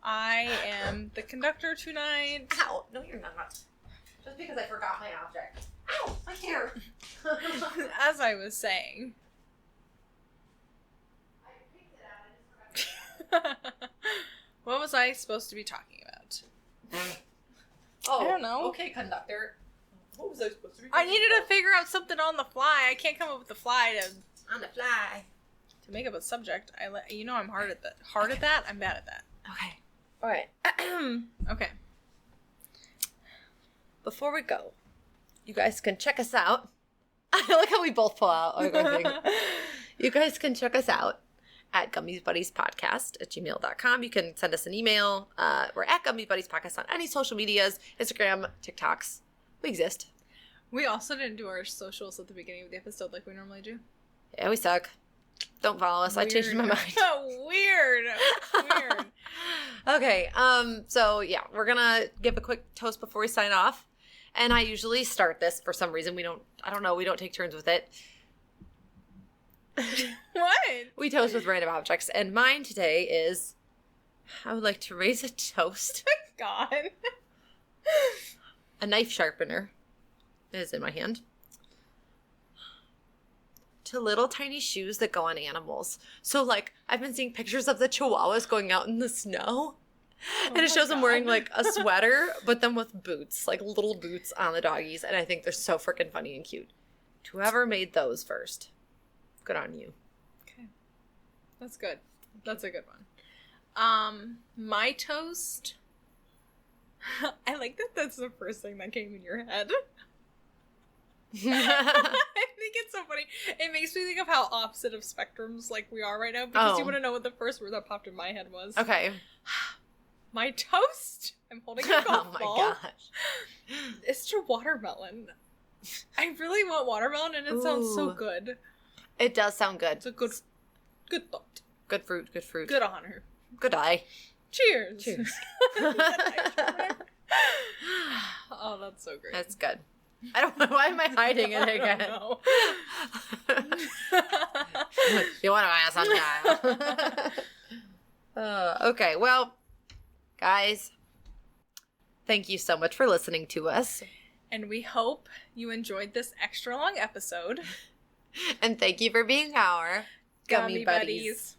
I am the conductor tonight. Ow. No, you're not. Just because I forgot my object. Ow, my hair. As I was saying. I picked it out. I just forgot. What was I supposed to be talking about? Oh, I don't know. Okay, conductor. What was I supposed to be I needed to figure out something on the fly. I can't come up with the fly on the fly. to make up a subject. You know I'm hard at that. Hard at that? I'm bad at that. Okay. All right. Okay. Before we go, you guys can check us out. I like how we both pull out our thing. You guys can check us out at gummybuddies.podcast@gmail.com. You can send us an email. We're at Gummy Buddies Podcast on any social medias, Instagram, TikToks. We exist. We also didn't do our socials at the beginning of the episode like we normally do. Yeah, we suck. Don't follow us. Weird. I changed my mind. Weird. Okay. So yeah, we're gonna give a quick toast before we sign off. And I usually start this for some reason. We don't take turns with it. What? We toast with random objects. And mine today is, I would like to raise a toast. God. A knife sharpener is in my hand. To little tiny shoes that go on animals. So like, I've been seeing pictures of the chihuahuas going out in the snow. And it shows them wearing like a sweater, but then with boots, like little boots on the doggies. And I think they're so freaking funny and cute. Whoever made those first, good on you. Okay. That's good. That's a good one. My toast. I like that that's the first thing that came in your head. I think it's so funny. It makes me think of how opposite of spectrums like we are right now, because you want to know what the first word that popped in my head was. Okay. My toast. I'm holding a golf ball. Oh my gosh. It's to watermelon. I really want watermelon, and it sounds so good. It does sound good. It's a good thought. Good fruit. Good fruit. Good honor. Good eye. Cheers. Cheers. Oh, that's so great. That's good. I don't know. Why am I hiding it again? I don't know. You want to buy a sundial? Okay, well, guys, thank you so much for listening to us. And we hope you enjoyed this extra long episode. And thank you for being our Gummy Buddies.